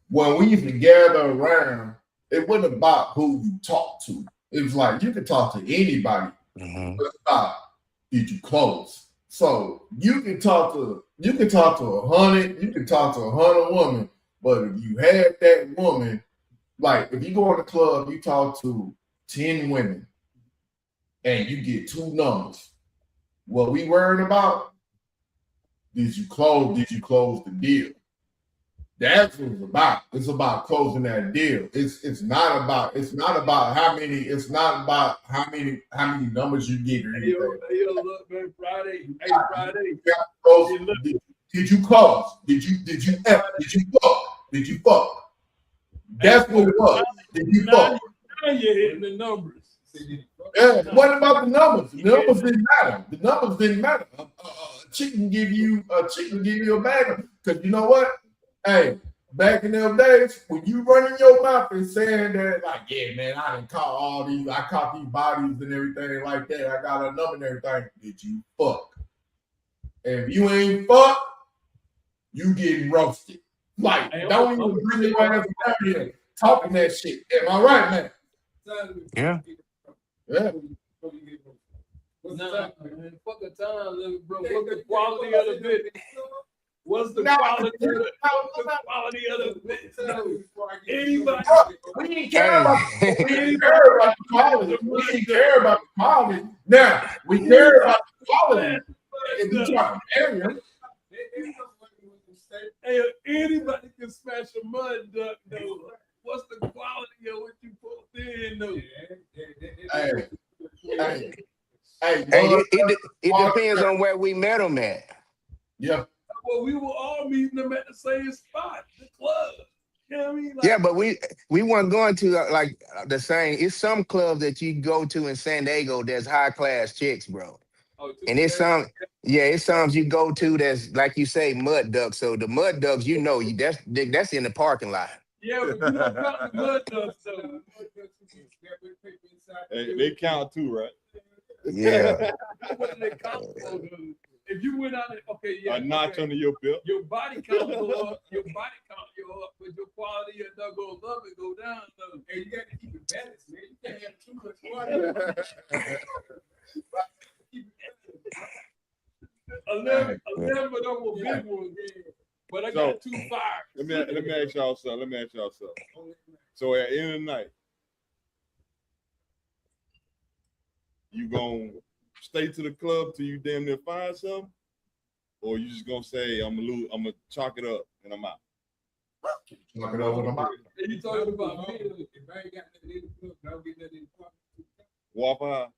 when we used to gather around, it wasn't about who you talk to. It was like you could talk to anybody. Mm-hmm. But it's about did you close? So you can talk to 100, you can talk to 100 women, but if you had that woman, like if you go in the club, you talk to 10 women and you get 2 numbers. What we worried about? Did you close the deal? That's what it's about. It's about closing that deal. It's not about how many numbers you get or anything. Hey, yo, look, man, Friday. Did you close? Did you fuck? That's what it was. Did you fuck? Now you're hitting the numbers. Yeah, what about the numbers? The numbers didn't matter. A chick can give you a bag because you know what? Hey, back in them days, when you running your mouth and saying that, like, yeah, man, I done caught these bodies and everything like that. I got a number and everything. Did you fuck? And if you ain't fuck, you getting roasted. Like, don't even bring your ass down here talking that shit. Am I right, man? Yeah. Yeah. Nah, man, fuck the time, bro. What's the quality of the bit? What's the quality of the bit? Anybody? We didn't care about the quality. We didn't care about the quality. Now, we care about the quality. If you talk area. Hey, anybody can smash a mud duck, though. What's the quality of what you put in, though? Hey, it depends on where we met them at. Yeah. Well, we were all meeting them at the same spot, the club. know what I mean? Like, Yeah, but we weren't going to like the same. It's some clubs that you go to in San Diego that's high class chicks, bro. oh, And it's some, yeah, it's some you go to that's like you say mud ducks. So the mud ducks, you know, that's in the parking lot. yeah, but you don't count the mud ducks, though. Hey, they count too, right? Yeah. What they count for, dude. If you went out, okay, yeah, A notch okay. under your belt. Your body count go up, your body count go up, but your quality of dog go love it go down. Though. Hey, you got to keep it balanced, man. You can't have too much water. 11 of them were big ones, but I got 2 fires. Let me ask y'all something. So at the end of the night, you gonna stay to the club till you damn near find something, or you just gonna say I'm gonna chalk it up and I'm out? Chalk it up and I'm out. And you talking about me? If I ain't got nothing in the club, I'll get that in the club. Waffle House.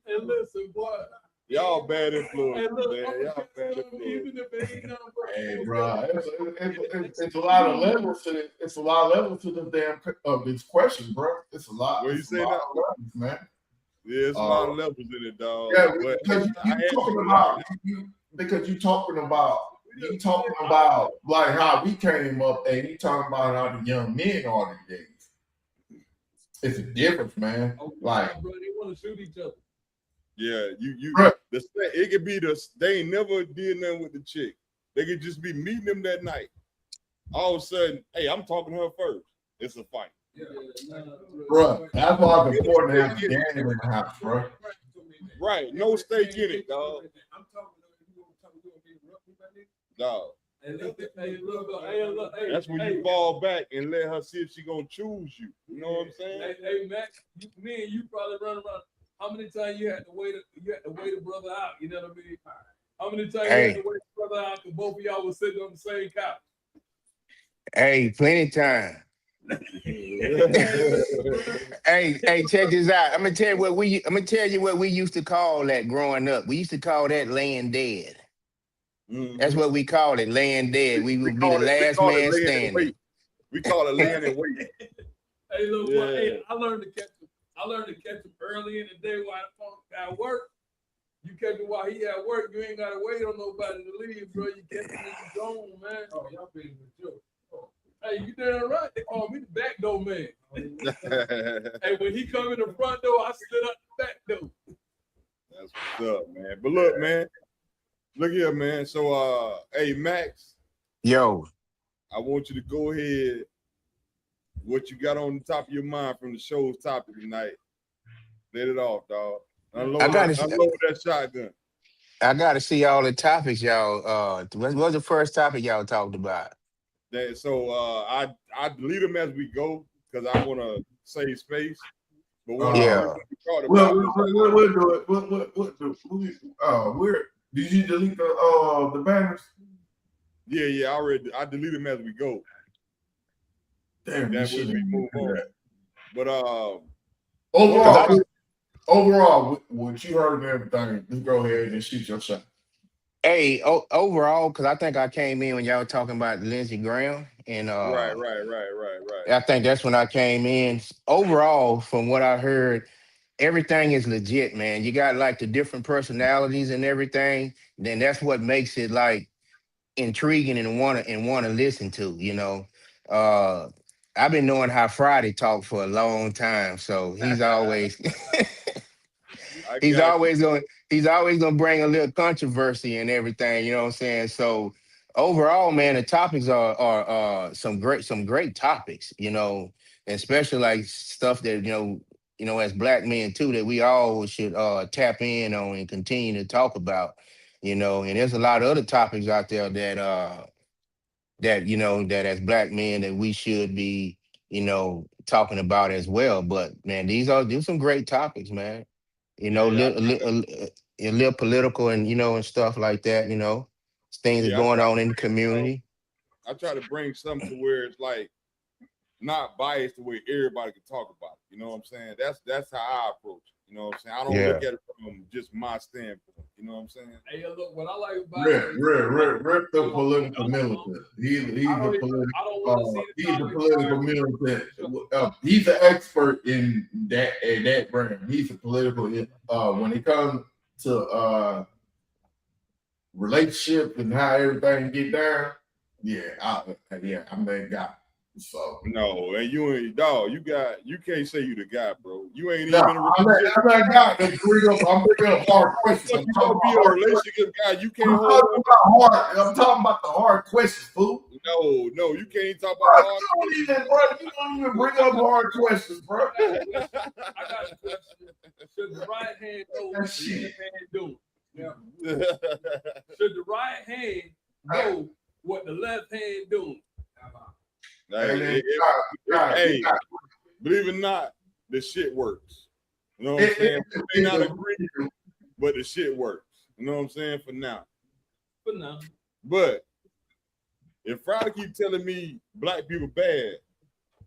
And listen, boy. Y'all bad influence, And look, man. Y'all bad influence. even if it ain't nothing but Hey, bro, it's a lot of levels to it. It's a lot of levels to the damn of this question, bro. It's a lot. What you it's a say lot now? of levels, man. Yeah, it's a lot of levels in it, dog. Yeah, But because I had you talking about like how we came up, and you talking about how the young men are these days. It's a difference, man. Like, bro, they want to shoot each other. yeah, you Right. it could be they ain't never did nothing with the chick. They could just be meeting them that night. All of a sudden, hey, I'm talking to her first. It's a fight. bro, that's why it's important to have the game in the house, bro. Right. No stake in it, dog. I'm talking to you, talking Dog. And look, hey, That's when you fall back and let her see if she gonna choose you. You know what I'm saying? Hey, Max, me and you probably run around. How many times you had to wait a brother out? You know what I mean? How many times you had to wait a brother out because both of y'all was sitting on the same couch? Hey, plenty of time. Hey, check this out. I'm gonna tell you what we used to call that growing up. We used to call that laying dead. Mm-hmm. That's what we called it, laying dead. We would be the last call man standing. We call it laying and wait. Hey, look, boy, hey, I learned to catch him. I learned to catch him early in the day while at work. You catch him while he at work. You ain't gotta wait on nobody to leave, bro. You catch him when you gone, man. Oh, y'all been with Joe. Hey, you damn right. They call me the back door man. Hey, when he come in the front door, I slid out the back door. That's what's up, man. But look, man. Look here, man. So, hey, Max. Yo. I want you to go ahead. What you got on the top of your mind from the show's topic tonight? Let it off, dog. Unload that shotgun. I gotta see all the topics y'all. What was the first topic y'all talked about? So I delete them as we go because I want to save space. But we'll do it. Where did you delete the banners? Yeah. I delete them as we go. Damn, that way we move on. But overall, what you heard and everything, just go ahead and shoot your shot. Hey, overall, because I think I came in when y'all were talking about Lindsey Graham, and right. I think that's when I came in. Overall, from what I heard, everything is legit, man. You got like the different personalities and everything. Then that's what makes it like intriguing and wanna listen to. You know, I've been knowing how Friday talk for a long time, so he's always. He's always gonna bring a little controversy and everything, you know what I'm saying? So overall, man, the topics are some great topics, you know, especially like stuff that you know, as black men too, that we all should tap in on and continue to talk about, you know. And there's a lot of other topics out there that you know, that as black men that we should be, you know, talking about as well. But man, these are some great topics, man. You know, a little political and, you know, and stuff like that, you know, things are going on in the community. I try to bring something to where it's like not biased the way everybody can talk about it. You know what I'm saying? That's how I approach it. You know what I'm saying? I don't Yeah. look at it from just my standpoint. You know what I'm saying? Hey, look, what I like about Rip the political militant. He's I a don't want to see he's a political militant. He's an expert in that brand. He's a political when it comes to relationship and how everything get down. I'm that guy. So No, and you ain't dog. You can't say you the guy, bro. You ain't no, even in a I'm relationship. that guy. I'm bringing up hard questions. You gonna be a relationship guy? You can't hold I'm talking about the hard questions, fool. No, you can't talk Bro, about hard. you don't even bring up hard questions, bro. I got a question. Should the right hand know what the left hand doing? Yeah. Should the right hand know what the left hand doing? Hey, believe it or not, the shit works. You know what I'm saying? We may not agree, but the shit works. You know what I'm saying? For now. But if Friday keep telling me black people bad,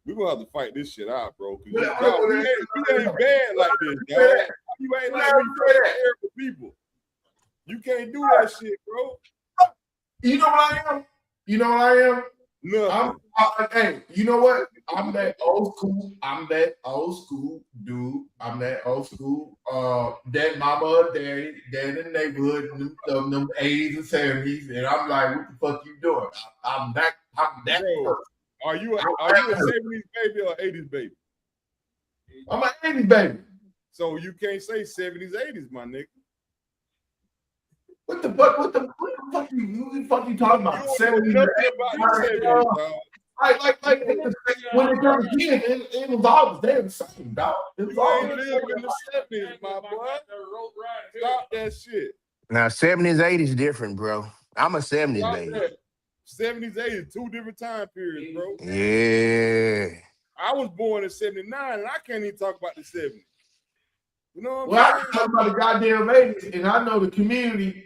we're gonna have to fight this shit out, bro. We ain't bad like this, dog. You ain't like we for people. You can't do that shit, bro. You know what I am? No. Hey, you know what? I'm that old school. I'm that old school dude. I'm that old school. That mama, daddy in the neighborhood, them 80s and 70s, and I'm like, what the fuck you doing? I'm that bro, person. Are you a 70s baby or 80s baby? I'm an 80s baby. So you can't say 70s, 80s, my nigga. What the fuck you talking about? 70s, like when it comes to kids, it was always the same, dog. It was always living in the 70s, my boy. Stop that shit. Now 70s, 80s different, bro. I'm a 70s baby. 70s, 80s, two different time periods, bro. Yeah. I was born in 79 and I can't even talk about the 70s. You know what I'm saying? I talk about the goddamn 80s, and I know the community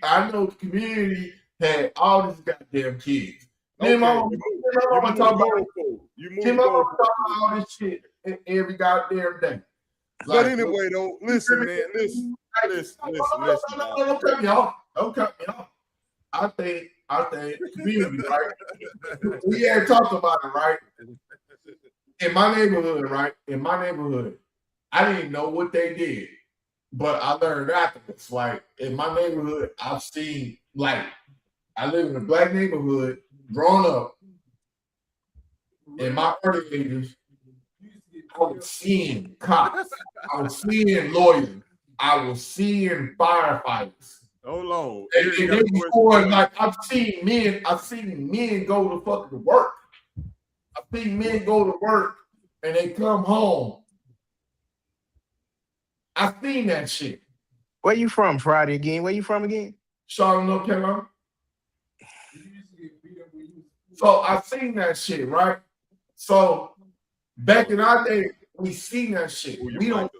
had all these goddamn kids. Okay. Mama talk about all this shit every goddamn day. But anyway, though, listen, man, listen. Don't cut me off. I think community, right? We had talked about it, right? In my neighborhood, I didn't know what they did, but I learned afterwards. Like in my neighborhood, I've seen, like, I live in a black neighborhood, grown up. In my early ages, I was seeing cops, I was seeing lawyers, I was seeing firefighters. Hold on. And they before, like, I've seen men go to fucking work. I've seen men go to work and they come home. I've seen that shit. Where you from, Friday again? Where you from again? Charlotte, North Carolina. So I've seen that shit, right? So back in our day, we seen that shit. We don't.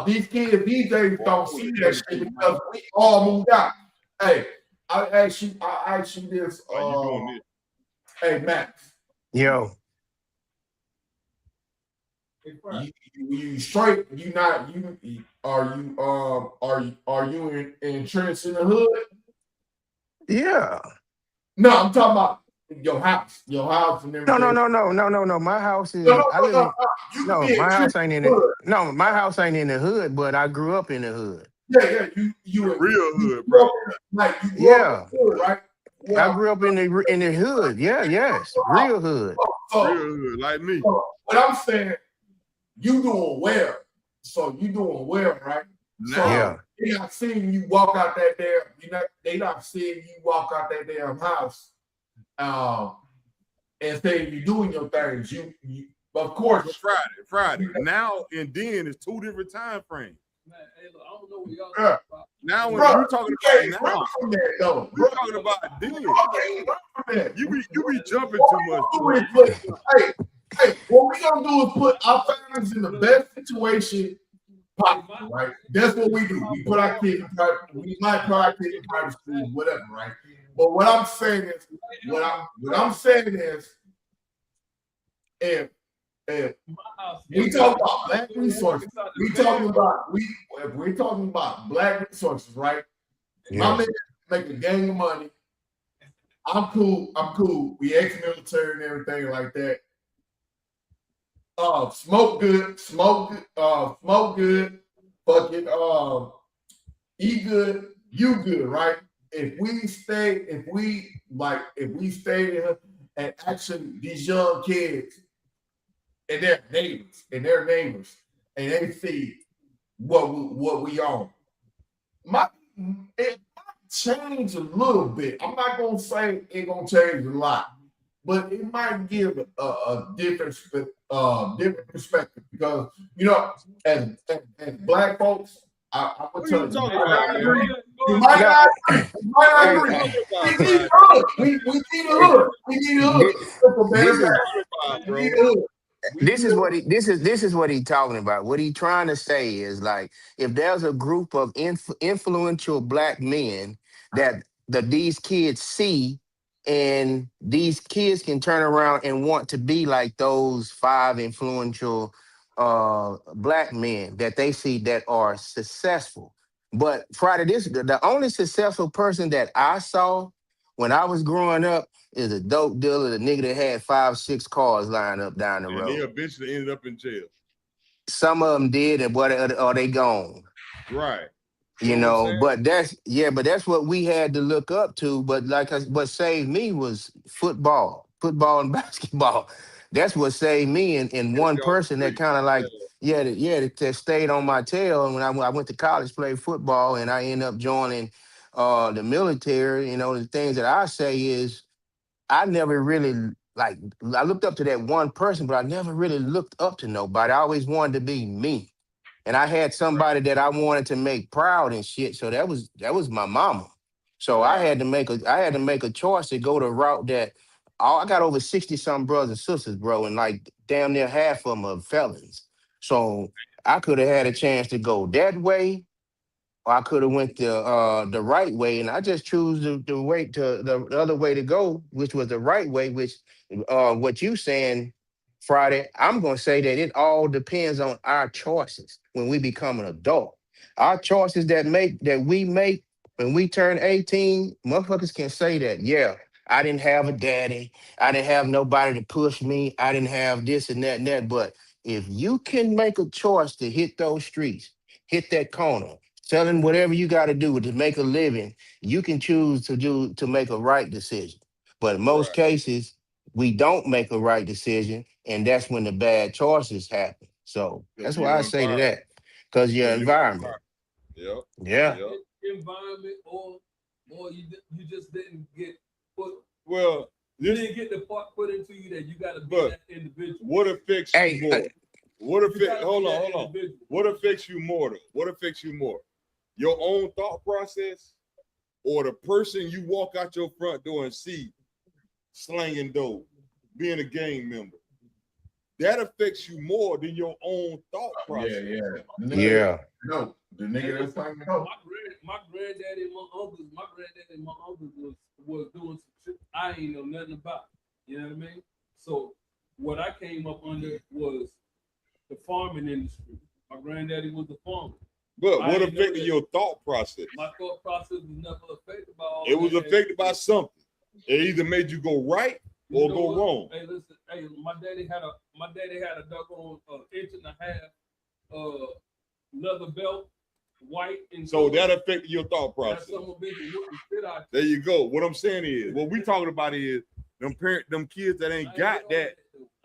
These kids these days don't see that shit because we all moved out. Hey, I ask you this. Hey, Max. Yo. You straight? You not? Are you entrenched in the hood? Yeah. No, I'm talking about your house and everything. No. My house is. My house ain't in the. No, my house ain't in the hood, but I grew up in the hood. Yeah. You a real hood, bro. Like you grew up in the hood, right? Well, I grew up in the hood. Yeah, yes, real hood. Real hood, like me. But I'm saying you doing well. So you doing well, right? So yeah. They not seeing you walk out that damn. They not seeing you walk out that damn house. And saying you doing your things. You of course. Friday. Now and then is two different time frames. Man, hey, look, I don't know what y'all talking about. Now when you're talking about now, we're talking about then. You be jumping too much. Hey, what we gonna do is put our families in the best situation possible, right? That's what we do. We put our kids in private. We might put our kids in private school, whatever, right? But what I'm saying is, if if My house. we talk about black resources, we're talking about black resources, right? My Yeah. man make a gang of money. I'm cool. We ex-military and everything like that. Smoke good. Fucking eat good, you good, right? If we stay there and actually these young kids and their neighbors, and they see what we own. It might change a little bit. I'm not gonna say it gonna change a lot, but it might give a different perspective because as black folks, I would What tell are you you, talking about, man? you might No, not agree. You might not hey, agree. Talking We need about, the hood. We need the hey, hood. We need the hood. thi- For better this is back. We bro. need the hood. We this need is the what this is what he talking about. What he trying to say is like if there's a group of influential black men that these kids see, and these kids can turn around and want to be like those five influential black men that they see that are successful. But Friday, the only successful person that I saw when I was growing up is a dope dealer, the nigga that had 5, 6 cars lined up down the And they road. eventually ended up in jail. Some of them did, and what are they gone? Right. You You know what I'm know, saying? but that's what we had to look up to. But what saved me was football and basketball. That's what saved me, and Kept one you off the person that street. kind of like Yeah. that stayed on my tail. And when I went to college, played football, and I ended up joining the military. You know, the things that I say is I never really like I looked up to that one person, but I never really looked up to nobody. I always wanted to be me. And I had somebody that I wanted to make proud and shit. So that was my mama. So I Right. had to make a choice to go the route that I got over 60 some brothers and sisters, bro, and like damn near half of them are felons. So I could have had a chance to go that way, or I could have went the right way, and I just choose the way to the other way to go, which was the right way. Which what you saying, Friday? I'm gonna say that it all depends on our choices when we become an adult. Our choices that we make when we turn 18, motherfuckers can say that. Yeah, I didn't have a daddy, I didn't have nobody to push me, I didn't have this and that and that. But if you can make a choice to hit those streets, hit that corner, selling whatever you got to do to make a living, you can choose to make a right decision. But in most Right. cases, we don't make a right decision, and that's when the bad choices happen. So Because that's of why I your say to environment. that, because your Because of your environment. environment. Yep. Yeah. Yep. Environment, or you just didn't get put. Well, You this, didn't get the part put into you that you got to be but that individual. what affects you Hey, more? What You affects? gotta Hold be on, that hold on. individual. What affects you more though? What affects you more? Your own thought process, or the person you walk out your front door and see slanging dope, being a gang member? That affects you more than your own thought process. Yeah. The nigga, yeah. no, the Hey, nigga that's listen, like no. my granddaddy and my uncles was doing some shit I ain't know nothing about. You know what I mean? So what I came up under was the farming industry. My granddaddy was a farmer. But I what ain't know affected that. your thought process? My thought process was never affected by all It was that. affected by something. It either made you go right You or know go what? wrong. Hey, listen. Hey, my daddy had a doggone inch and a half leather belt, white and So gold. that affected your thought That process. son of a bitch whooped the shit out There you go. What I'm saying is, what we talking about is them kids that ain't got that.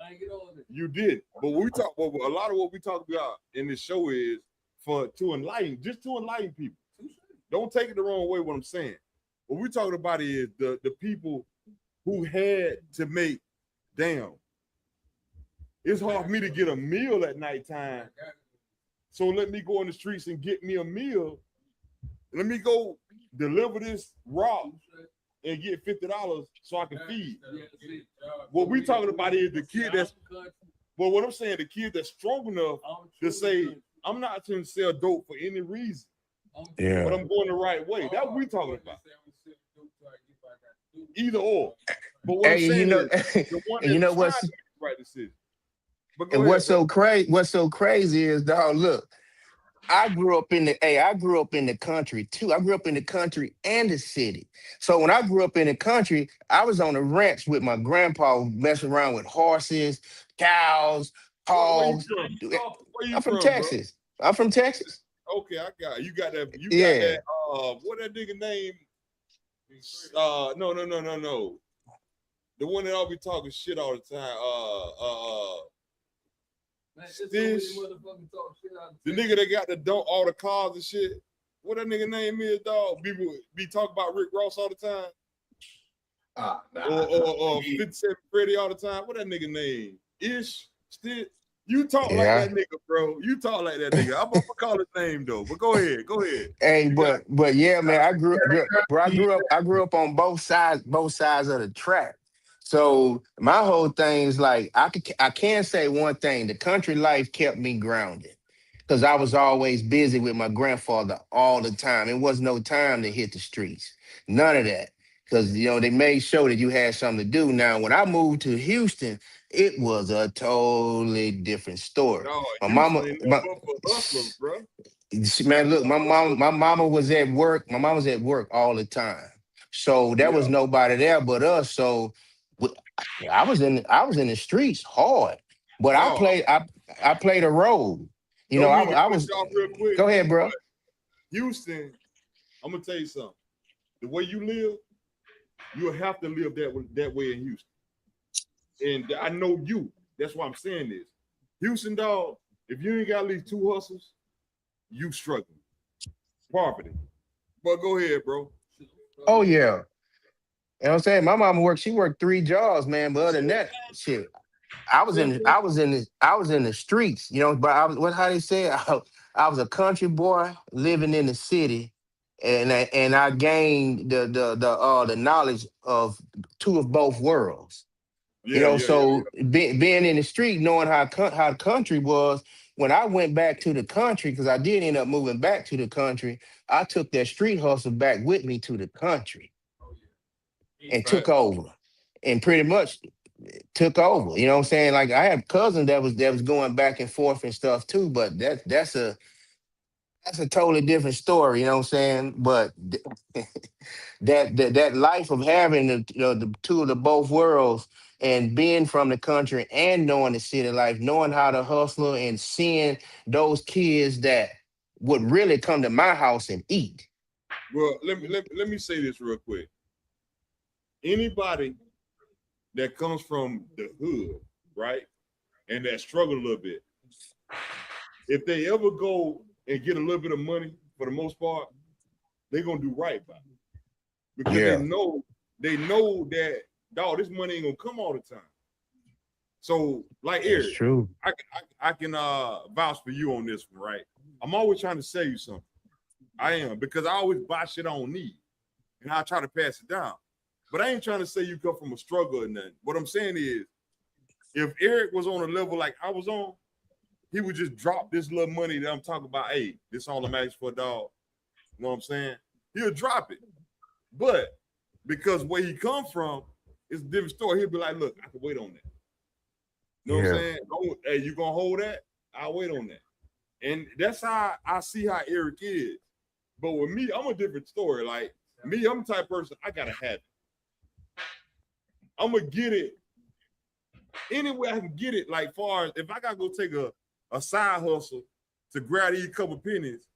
I ain't get all that. You did, but a lot of what we talk about in this show is to enlighten people. Don't take it the wrong way. What I'm saying, what we talking about is the people who had to make. Damn, it's hard for me to get a meal at nighttime, so let me go in the streets and get me a meal. Let me go deliver this rock and get $50 so I can feed. What we talking about is the kid that's. Well, what I'm saying, the kid that's strong enough to say, I'm not trying to sell dope for any reason, Yeah. but I'm going the right way. That's what we talking about. Either or. But what I'm Hey, saying is, the one you know that's trying what's to make the right decision. But go And ahead, bro. what's so crazy is, dog, look, I grew up in the country too. I grew up in the country and the city. So when I grew up in the country, I was on the ranch with my grandpa messing around with horses, cows, Where you hogs. from? Where you I'm from from, bro? Texas. I'm from Texas. Okay, I got it. You got that. You got Yeah. that. What that nigga name? No. The one that all be talking shit all the time. Man, it's so many Stish. motherfucking talk shit out The nigga that got the don't all the cars and shit. What that nigga name is, dog? People be talking about Rick Ross all the time. Or 57 Freddy all the time. What that nigga name? Still. You talk like Yeah. that nigga, bro. You talk like that nigga. I'm gonna call his name though. But go ahead. Hey, You got but yeah, man, I grew up on both sides of the track. So my whole thing is like I can say one thing: the country life kept me grounded because I was always busy with my grandfather all the time. It was no time to hit the streets, none of that, because they made sure that you had something to do. Now, when I moved to Houston, it was a totally different story. no, My Houston mama, ain't my, nothing but for hustlers, bro. Man, Nothing look, but hustlers. my mama was at work. My mom was at work all the time, so there was Yeah. nobody there but us. So w- I was in the streets hard, but Dog. I played a role. Don't mean to I cut was. you off real quick, Go ahead, but bro. Houston, I'm gonna tell you something. The way you live, you'll have to live that way in Houston. And I know you. That's why I'm saying this. Houston, dog, if you ain't got at least 2 hustles, you struggling. Poverty. But go ahead, bro. Oh yeah, I'm saying my mama worked. She worked 3 jobs, man. But other than that, shit, I was in the streets, But how they say it, I was a country boy living in the city, and I gained the knowledge of two of both worlds. Yeah. So being in the street, knowing how the country was. When I went back to the country, because I did end up moving back to the country, I took that street hustle back with me to the country and Right. took over, and pretty much took over. You know what I'm saying? Like I have cousins that was going back and forth and stuff too, but that's a totally different story. You know what I'm saying? But that life of having the two of the both worlds and being from the country and knowing the city life, knowing how to hustle and seeing those kids that would really come to my house and eat. Well, let me say this real quick. Anybody that comes from the hood, right, and that struggle a little bit, if they ever go and get a little bit of money, for the most part, they're gonna do right by it. Because Yeah, they know that, dog, this money ain't gonna come all the time. So, like that's Eric, true. I can vouch for you on this one, right? I'm always trying to sell you something. I am, because I always buy shit I don't need, and I try to pass it down. But I ain't trying to say you come from a struggle or nothing. What I'm saying is, if Eric was on a level like I was on, he would just drop this little money that I'm talking about. Hey, this all I'm asking for, dog. You know what I'm saying? He'll drop it. But because where he come from, it's a different story. He'll be like, look, I can wait on that. You know what I'm saying? Hey, you gonna hold that? I'll wait on that. And that's how I see how Eric is. But with me, I'm a different story. Like me, I'm the type of person, I gotta have it. I'm gonna get it anywhere I can get it. Like far as if I gotta go take a side hustle to grab these couple pennies,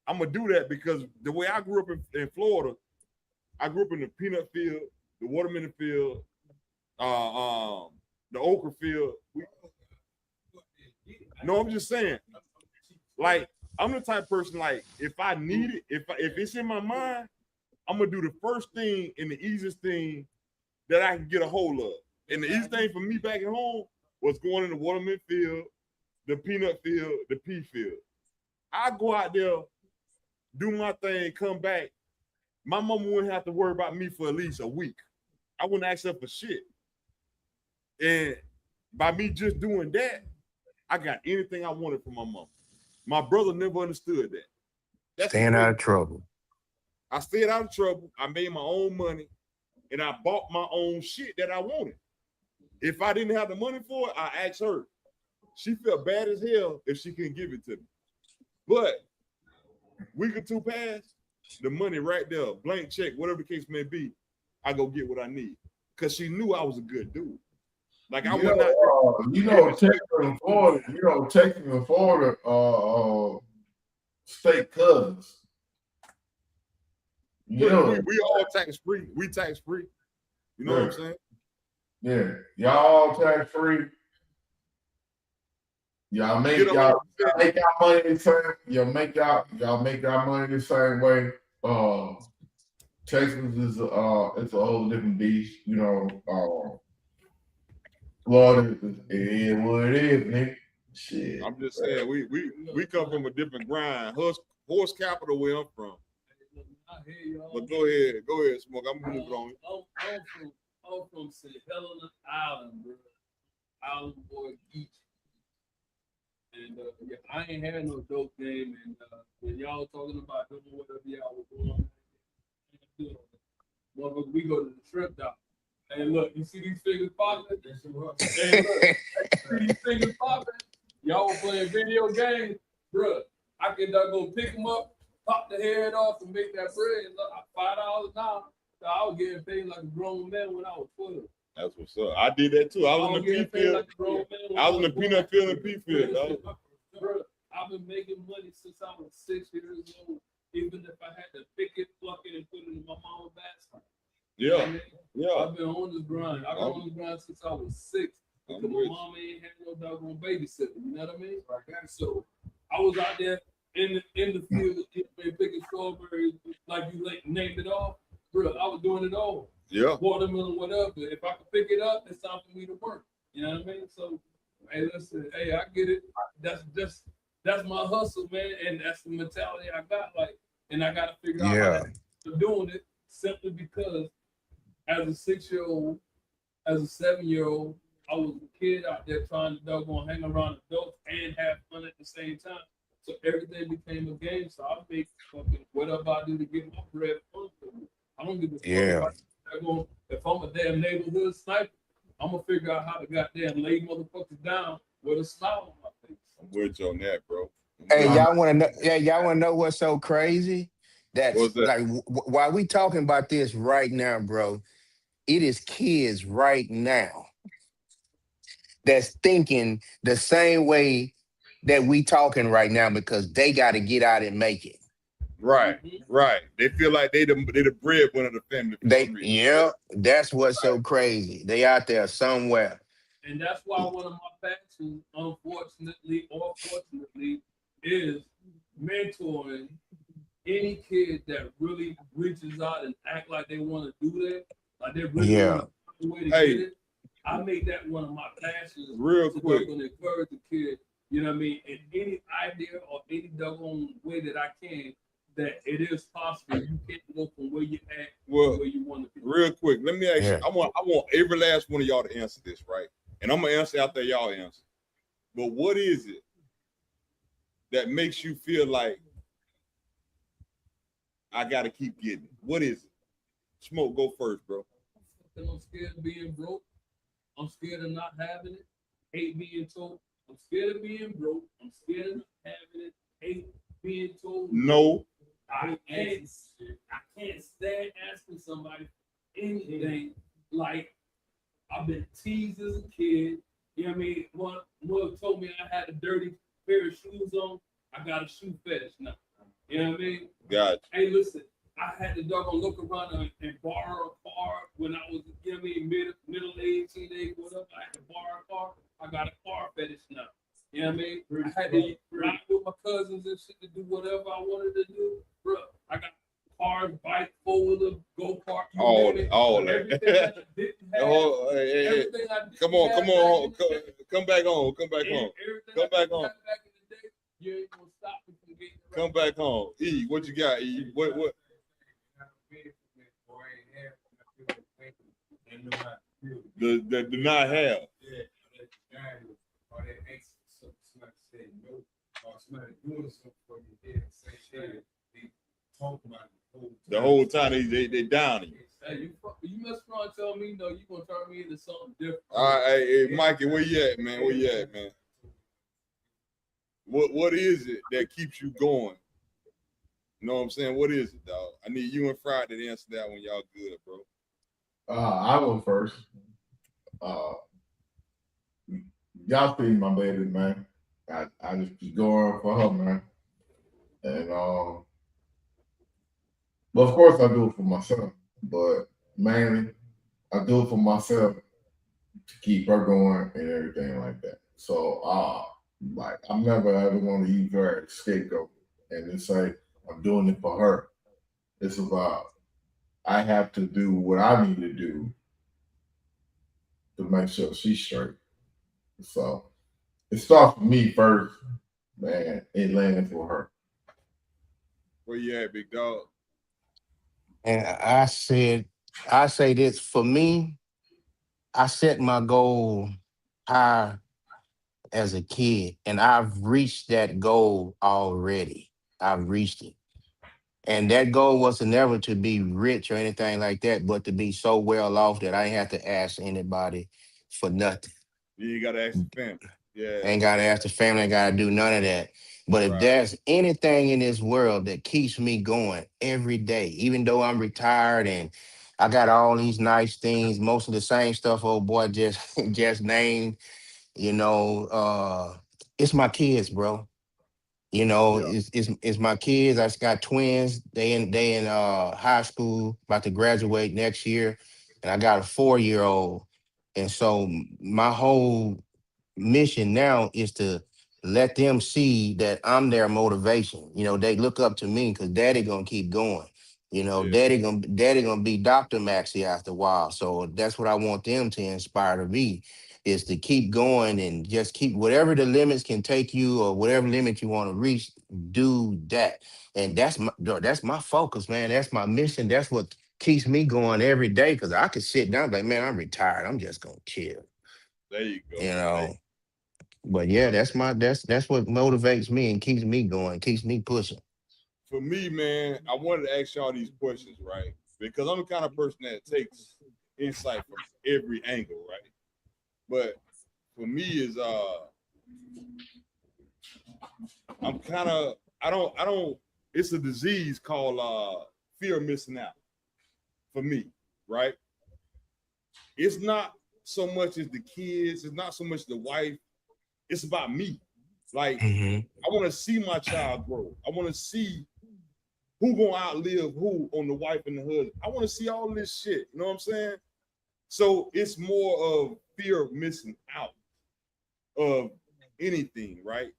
I'm gonna do that because the way I grew up in Florida, I grew up in the peanut field, the watermelon field, the okra field. No, I'm just saying, like, I'm the type of person, like, if I need it, if it's in my mind, I'm gonna do the first thing and the easiest thing that I can get a hold of. And the easiest thing for me back at home was going in the watermelon field, the peanut field, the pea field. I go out there, do my thing, come back. My mama wouldn't have to worry about me for at least a week. I wouldn't ask her for shit. And by me just doing that, I got anything I wanted from my mom. My brother never understood that. That's the Staying out crazy. of trouble. I stayed out of trouble. I made my own money, and I bought my own shit that I wanted. If I didn't have the money for it, I asked her. she felt bad as hell if she couldn't give it to me. But week or two passed, the money right there, blank check, whatever the case may be, I go get what I need. Because she knew I was a good dude. Like I would not. Texas and Florida, state cousins. We all tax free. We tax free. You know what I'm saying? Yeah, y'all tax free. Y'all make y'all money the same. Y'all make y'all money the same way. Texas is it's a whole different beast. Florida is what it is, nigga. Shit. I'm just saying we come from a different grind. Horse capital where I'm from. I hear y'all. But go ahead, Smoke. I'm moving on. I'm from St. Helena Island, bro. Island boy beach. And yeah, I ain't had no dope game. And when y'all talking about doing whatever y'all was doing, we go to the shrimp dock. And look, you see these fingers popping? And look, see these fingers popping? Y'all were playing video games, bro. I can go pick them up, pop the head off, and make that bread. Look, $5 now. So I was getting paid like a grown man when I was 12. That's what's up. I did that too. I was in the pea field. I was in the peanut field and pea field, dog. Bro, I've been making money since I was 6 years old. Even if I had to pick it, pluck it, and put it in my mama's basket. Yeah. I've been on this grind. I've been on this grind since I was 6. Because my mama ain't had no doggone babysitter. You know what I mean? So I was out there in the field picking strawberries, like you named it all. Bro, I was doing it all. Yeah. Watermelon, whatever. If I could pick it up, it's time for me to work. You know what I mean? So, hey, listen, hey, I get it. That's my hustle, man, and that's the mentality I got. Like, and I got to figure out how to doing it simply because as a 6-year-old, as a 7-year-old, I was a kid out there trying to doggone hang around adults and have fun at the same time. So everything became a game. So I make fucking whatever I do to get my bread fun for me. I don't give a fuck if I'm a damn neighborhood sniper. I'm gonna figure out how to goddamn lay motherfuckers down with a smile on my face. I'm with you on that, bro. Hey, y'all want to know? Yeah, y'all want to know what's so crazy? What's that? Like while we talking about this right now, bro, it is kids right now that's thinking the same way that we talking right now because they got to get out and make it. Right. They feel like they the breadwinner of the family. That's what's so crazy. They out there somewhere. And that's why one of my passions, unfortunately or fortunately, is mentoring any kid that really reaches out and act like they want to do that, like they're really want to find a way to get it. I make that one of my passions. Real quick. To encourage the kid, you know what I mean, in any idea or any doggone way that I can, that it is possible. You can't go from where you at to where you want to be. Real quick, let me ask you. I want every last one of y'all to answer this, right? And I'm gonna answer after y'all answer. But what is it that makes you feel like I gotta keep getting it? What is it? Smoke, go first, bro. I'm scared of being broke. I'm scared of not having it. Hate being told. I'm scared of being broke. I'm scared of not having it. Hate being told. No. I can't stand asking somebody anything. Like, I've been teased as a kid. You know what I mean? One told me I had a dirty pair of shoes on. I got a shoe fetish now. You know what I mean? Gotcha. Hey, listen, I had to doggone look around and borrow a car when I was, you know what I mean, middle age, teenage, whatever. I had to borrow a car. I got a car fetish now. You know what I mean? I had to ride with my cousins and shit to do whatever I wanted to do. Bro, I got cars, bike, four-wheeler, go-kart. All that. Everything that I didn't have. Everything I didn't come on. Come back home. Come back home. Come back home. Back in the day, you ain't gonna stop me from getting it right. Come back home. E, what you got? E, what? The do not have. The whole time they down you. Hey, you mess around and tell me no, you gonna turn me into something different. All right, hey, Mikey, where you at, man? Where you at, man? What is it that keeps you going? You know what I'm saying? What is it, dog? I need you and Friday to answer that when y'all good, bro. I go first. Uh, y'all see my baby, man. I just keep going for her, man. And well, of course I do it for myself, but mainly I do it for myself to keep her going and everything like that. So like I'm never ever gonna use her as scapegoat and then say I'm doing it for her. It's about I have to do what I need to do to make sure she's straight. So it starts with me first, man. It lands for her. Where you at, big dog? And I say this for me, I set my goal high as a kid, and I've reached that goal already. I've reached it. And that goal was never to be rich or anything like that, but to be so well off that I ain't have to ask anybody for nothing. You ain't gotta ask the family. Yeah, Ain't gotta ask the family, ain't gotta do none of that. But if right. there's anything in this world that keeps me going every day, even though I'm retired and I got all these nice things, most of the same stuff old boy just just named, you know, it's my kids, bro. You know, Yeah, it's my kids. I just got twins. They in high school, about to graduate next year, and I got a 4-year old. And so my whole mission now is to let them see that I'm their motivation. You know, they look up to me because daddy gonna keep going. You know, yeah. daddy gonna be Dr. Maxie after a while. So that's what I want them to inspire to be, is to keep going and just keep whatever the limits can take you or whatever limit you want to reach, do that. And that's my focus, man. That's my mission. That's what keeps me going every day. Cause I could sit down like, man, I'm retired. I'm just gonna chill. There you go. You There know. you But yeah, that's what motivates me and keeps me going, keeps me pushing. For me, man, I wanted to ask y'all these questions, right? Because I'm the kind of person that takes insight from every angle, right? But for me is I'm kind of I don't it's a disease called fear of missing out for me, right? It's not so much as the kids, it's not so much the wife, it's about me. Like Hmm. I want to see my child grow. I want to see who gonna outlive who on the wife and the husband. I want to see all this shit. You know what I'm saying? So it's more of fear of missing out of anything, right?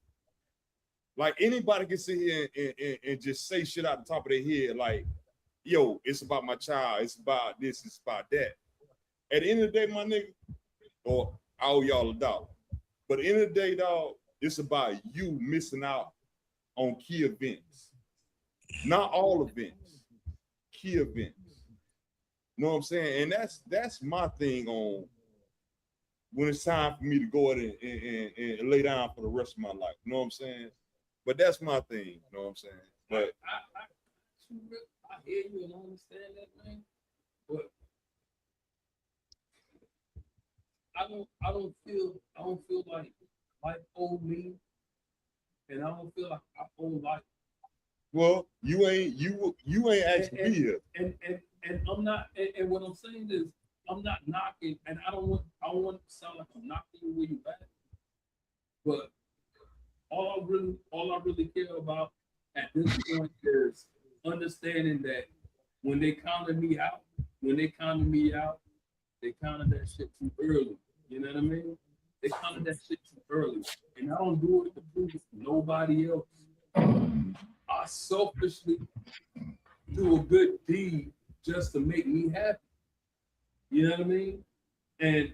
Like anybody can sit here and just say shit out the top of their head, like, yo, it's about my child, it's about this, it's about that. At the end of the day, my nigga, or I owe y'all a dollar. But at the end of the day, dog, it's about you missing out on key events. Not all events, key events. You know what I'm saying? And that's my thing on when it's time for me to go ahead and lay down for the rest of my life. You know what I'm saying? But that's my thing. You know what I'm saying? But I hear you and I understand that, man. But I don't feel like life owed me, and I don't feel like I owe life. well, you ain't asked to be here. And I'm not, and what I'm saying is I'm not knocking, and I don't want to sound like I'm knocking you where you at. But all I really care about at this point is understanding that when they counted me out, they counted that shit too early. You know what I mean? They counted that shit too early. And I don't do it to prove it to nobody else. I selfishly do a good deed just to make me happy. You know what I mean? And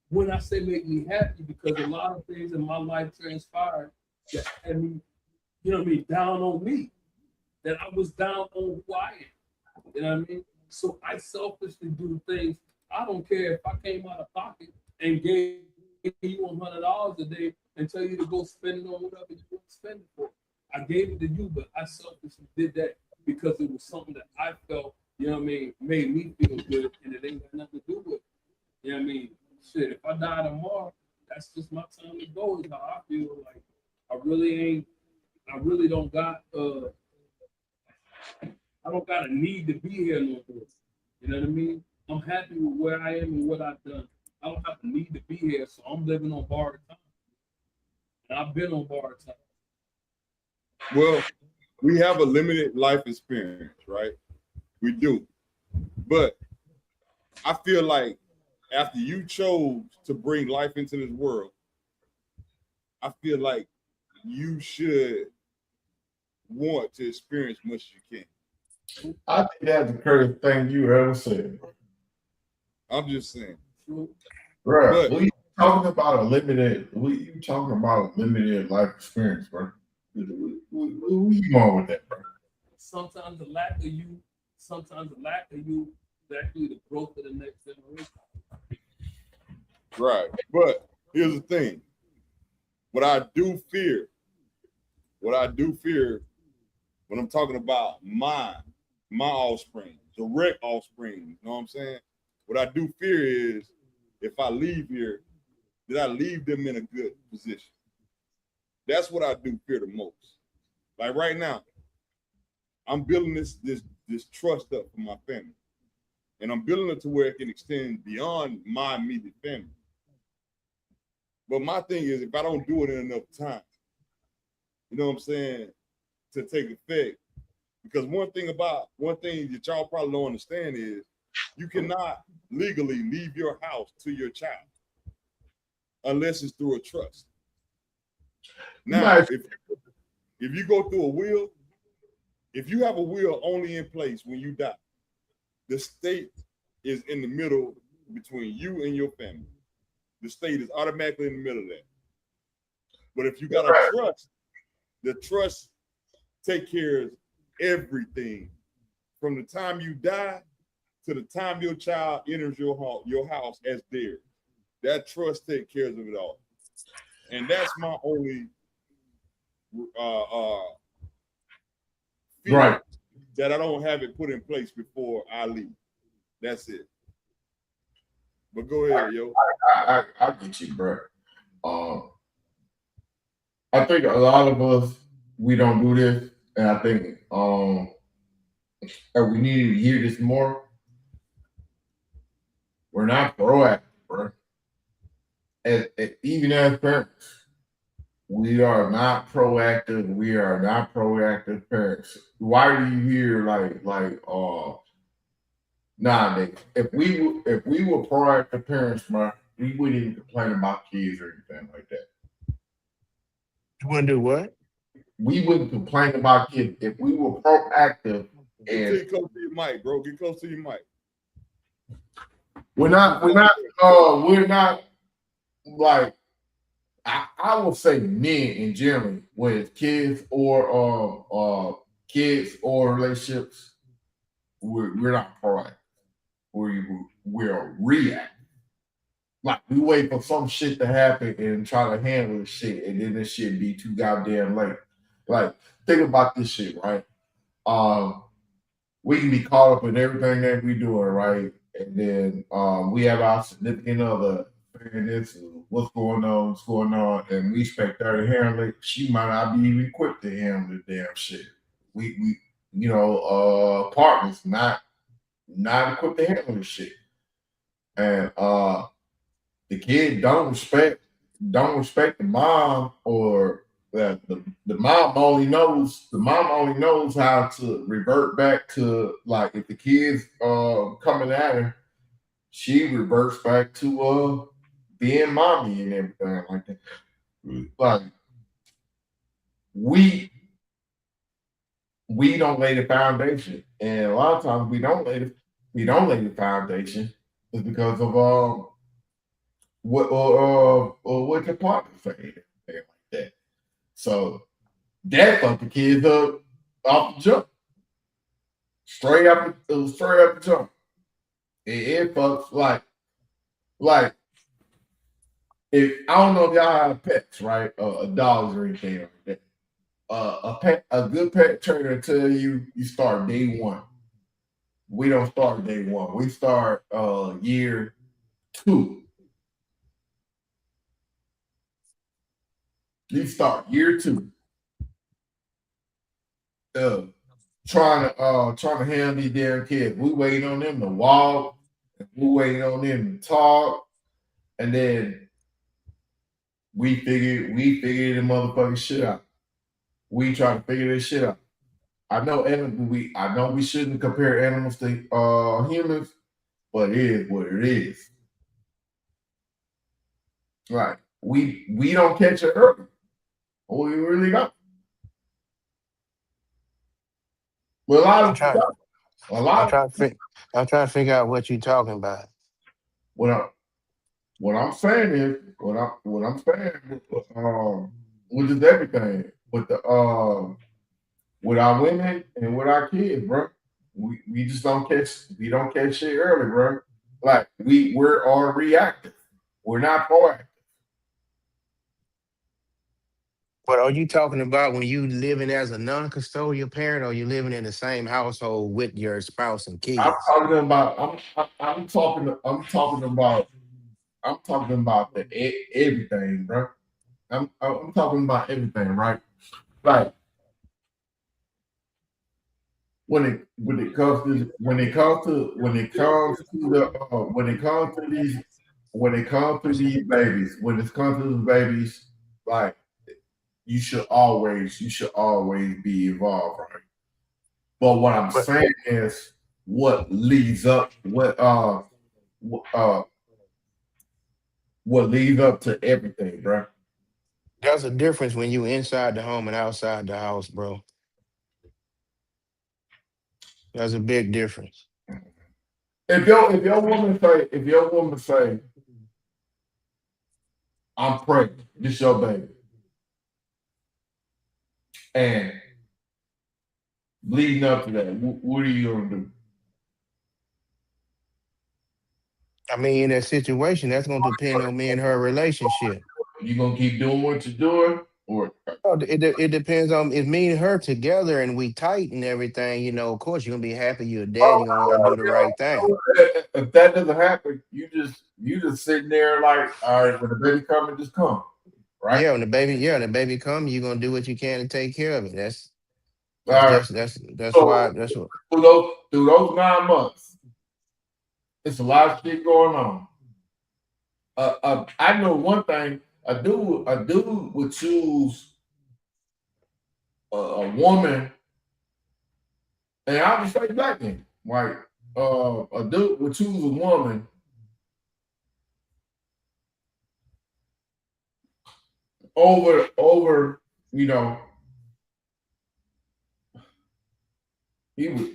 when I say make me happy, because a lot of things in my life transpired that had me, you know what I mean, down on me, that I was down on who I am. You know what I mean? So I selfishly do things. I don't care if I came out of pocket and gave you $100 a day and tell you to go spend it on whatever you want to spend it for. I gave it to you, but I selfishly did that because it was something that I felt, you know what I mean, made me feel good, and it ain't got nothing to do with it. You know what I mean? Shit, if I die tomorrow, that's just my time to go. Is how I feel like I really don't got I don't got a need to be here no more. You know what I mean? I'm happy with where I am and what I've done. I don't have to need to be here, so I'm living on borrowed time. And I've been on borrowed time. Well, we have a limited life experience, right? We do. But I feel like after you chose to bring life into this world, I feel like you should want to experience much as you can. I think that's the craziest thing you ever said. I'm just saying. Bro, we talking about a limited life experience, bro. Where you going with that, bro? Sometimes the lack of you is actually the growth of the next generation. Right. But here's the thing. What I do fear when I'm talking about my offspring, direct offspring, you know what I'm saying? What I do fear is if I leave here, did I leave them in a good position? That's what I do fear the most. Like right now, I'm building this trust up for my family. And I'm building it to where it can extend beyond my immediate family. But my thing is, if I don't do it in enough time, you know what I'm saying, to take effect, because one thing that y'all probably don't understand is you cannot legally leave your house to your child unless it's through a trust. Now, if you go through a will, if you have a will only in place when you die, the state is in the middle between you and your family. The state is automatically in the middle of that. But if you got a trust, the trust take care of everything from the time you die to the time your child enters your house as theirs. That trust takes care of it all. And that's my only fear, that I don't have it put in place before I leave. That's it. But go ahead, yo. I get you, bro. I think a lot of us, we don't do this, and I think we need to hear this more. We're not proactive, bro. Even as parents, we are not proactive. We are not proactive parents. Why do you hear nowadays? If we were proactive parents, man, we wouldn't even complain about kids or anything like that. You want to do what? We wouldn't complain about kids if we were proactive. Get close to your mic, bro. Get close to your mic. We're not like, I would say men in general with kids or relationships, we're not proactive. We're reactive. Like we wait for some shit to happen and try to handle the shit, and then this shit be too goddamn late. Like, think about this shit, right? We can be caught up in everything that we doing, right? And then we have our significant other and this what's going on, and we expect her to handle it. She might not be even equipped to handle the damn shit. We partners not equipped to handle the shit. And the kid don't respect the mom, or the mom only knows how to revert back to, like, if the kid's coming at her, she reverts back to being mommy and everything like that. Like, we don't lay the foundation, and a lot of times we don't lay the foundation is because of what your partner say, like that. So that fucked the kids up off the jump, straight up the jump. It fucks like. If I don't know if y'all have pets, right? Dogs or anything like that. A good pet trainer tell you start day one. We don't start day one. We start year 2. You start year 2. Trying to handle these damn kids. We waiting on them to walk, we waiting on them to talk, and then we figured the motherfucking shit out. We try to figure this shit out. I know we shouldn't compare animals to humans, but it is what it is. Right. We don't catch it early. We really don't. Well, I'm trying to figure out what you're talking about. What I'm saying is with just everything, with the with our women and with our kids, bro. We just don't catch shit early, bro. Like we're all reactive. We're not proactive. But are you talking about when you living as a non-custodial parent, or you living in the same household with your spouse and I'm kids? talking about everything, bro. I'm talking about everything, right? Like when it comes to these babies, like you should always be involved, right? But what I'm saying is what leads up to everything, bro. There's a difference when you inside the home and outside the house, bro. There's a big difference. If your woman say, I'm pregnant, this your baby, and leading up to that, what are you gonna do? I mean, in that situation, that's gonna depend on me and her relationship. You gonna keep doing what you're doing, or It depends on if me and her together and we tight and everything. Of course, you're gonna be happy you're a dad. You're gonna want to do the right thing. if that doesn't happen, you just sitting there like, all right, when the baby come, just come, right? Yeah, when the baby come, you're gonna do what you can to take care of it. That's So, why through those 9 months, it's a lot of shit going on. I know one thing. A dude would choose a woman, and I'll just say black man, right? A dude would choose a woman over, he would.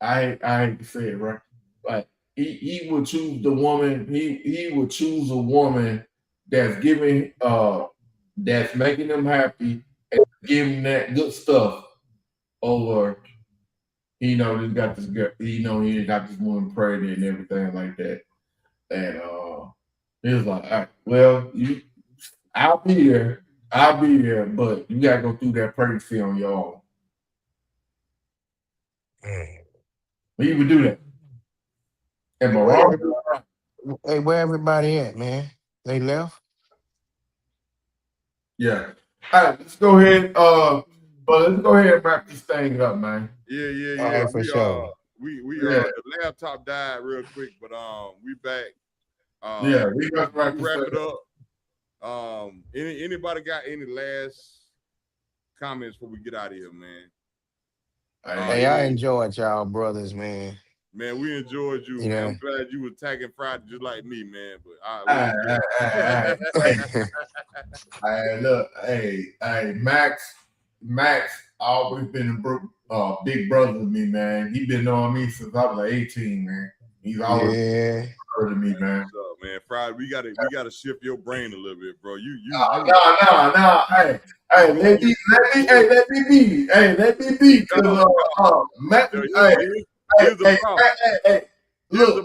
I hate to say it, right? Like he would choose the woman. He would choose a woman that's giving that's making them happy and giving that good stuff over. Just got this girl. He got this woman pregnant and everything like that. And he was like, all right, well, I'll be there, but you gotta go through that pregnancy on your own. He would do that. And where everybody at, man? They left? Yeah. All right, let's go ahead. Let's go ahead and wrap this thing up, man. Yeah. All right, for sure. The laptop died real quick, but we back. We got to wrap it up. Anybody got any last comments before we get out of here, man? Hey, I enjoyed y'all brothers, man. Man, we enjoyed you. Man. I'm glad you were attacking Friday just like me, man. But Max always been a big brother to me, man. He been knowing me since I was like 18, man. He's always brother to me, man. What's up, man? Friday, we gotta shift your brain a little bit, bro. No. Hey, let me be. Max, here's the problem. Look,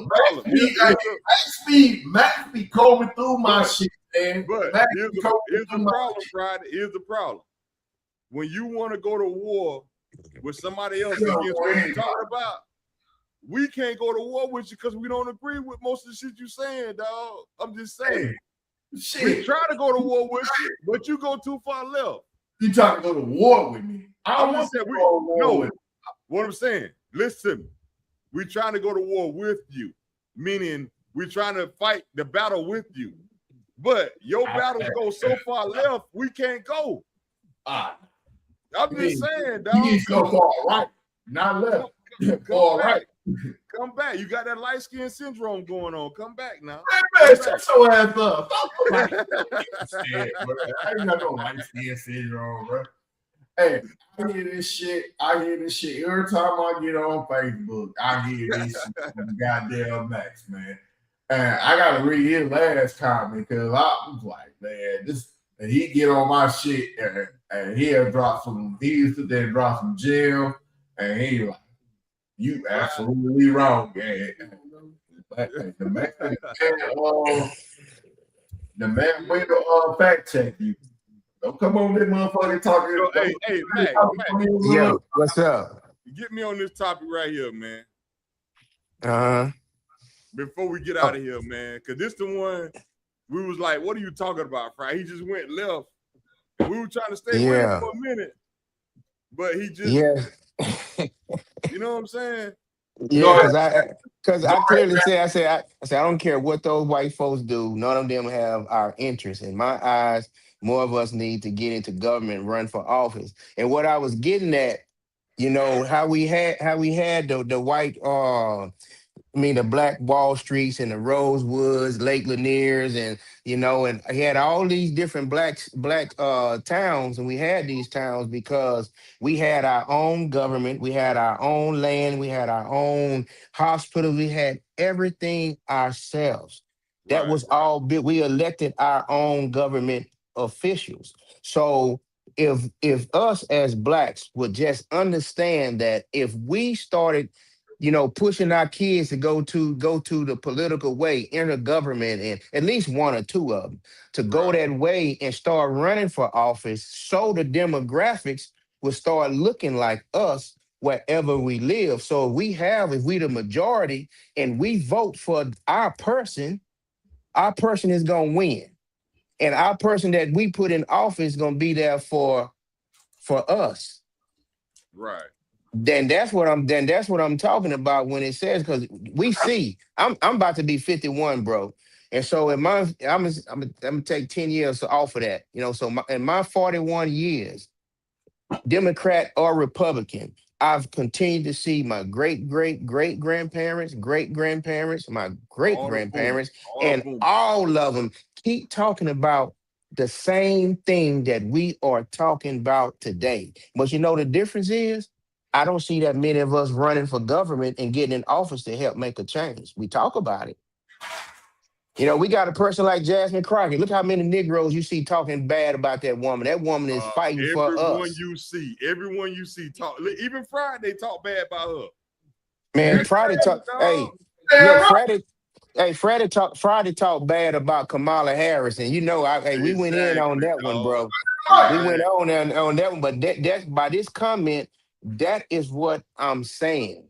Max be combing through my shit, man. But here's the problem, Friday. Here's the problem. When you want to go to war with somebody else against what you're talking about, we can't go to war with you because we don't agree with most of the shit you're saying, dog. I'm just saying. We Shit, try to go to war with you, but you go too far left. you trying to go to war with me? I don't I'm want just to saying, go to war no, with what I'm saying, listen to me. We trying to go to war with you, meaning we're trying to fight the battle with you. But your battles go so far left, we can't go. Ah, I'm you just mean- saying, you dog. need so far right, not left. Come All back. right. Come back. You got that light skin syndrome going on. Come back now. Man, shut your ass up. Shit, bro. I ain't got no light skin syndrome, bro. Hey, I hear this shit. Every time I get on Facebook. I hear this shit from goddamn Max, man. And I gotta read his last comment because I was like, man, this. And he get on my shit and he'll drop some. He used to then drop some gem, and he like, you absolutely wrong, man. The man will fact check you. Don't come on this motherfucker talking. So, hey, Mac, Yo, what's up? get me on this topic right here, man. Uh-huh. Before we get out of here, man, because this the one we was like, what are you talking about, Fry? He just went left. We were trying to stay with him for a minute, but he just, you know what I'm saying? Yeah, because I clearly said, I said I don't care what those white folks do. None of them have our interests. In my eyes, more of us need to get into government, and run for office. And what I was getting at, you know, how we had the white the Black Wall Streets and the Rosewoods, Lake Lanier's, and you know, and he had all these different black towns, and we had these towns because we had our own government, we had our own land, we had our own hospital, we had everything ourselves. That was all built. We elected our own government officials. So if us as blacks would just understand that if we started pushing our kids to go to the political way, enter government, and at least one or two of them to go that way and start running for office, so the demographics will start looking like us wherever we live. So if we the majority and we vote for our person is gonna win, and our person that we put in office is gonna be there for us. Right. Then that's what I'm talking about when it says, because we see I'm about to be 51, bro. And so I'm gonna take 10 years off of that. So in my 41 years, Democrat or Republican, I've continued to see my great grandparents, my great grandparents, and all of them keep talking about the same thing that we are talking about today. But the difference is, I don't see that many of us running for government and getting in office to help make a change. We talk about it. We got a person like Jasmine Crockett. Look how many Negroes you see talking bad about that woman. That woman is fighting for us. Everyone you see talk. Even Friday talk bad about her. Man, Friday talk. Hey, look, Friday talk bad about Kamala Harris, and we went in on that one, bro. We went on that one, but that's by this comment. That is what I'm saying.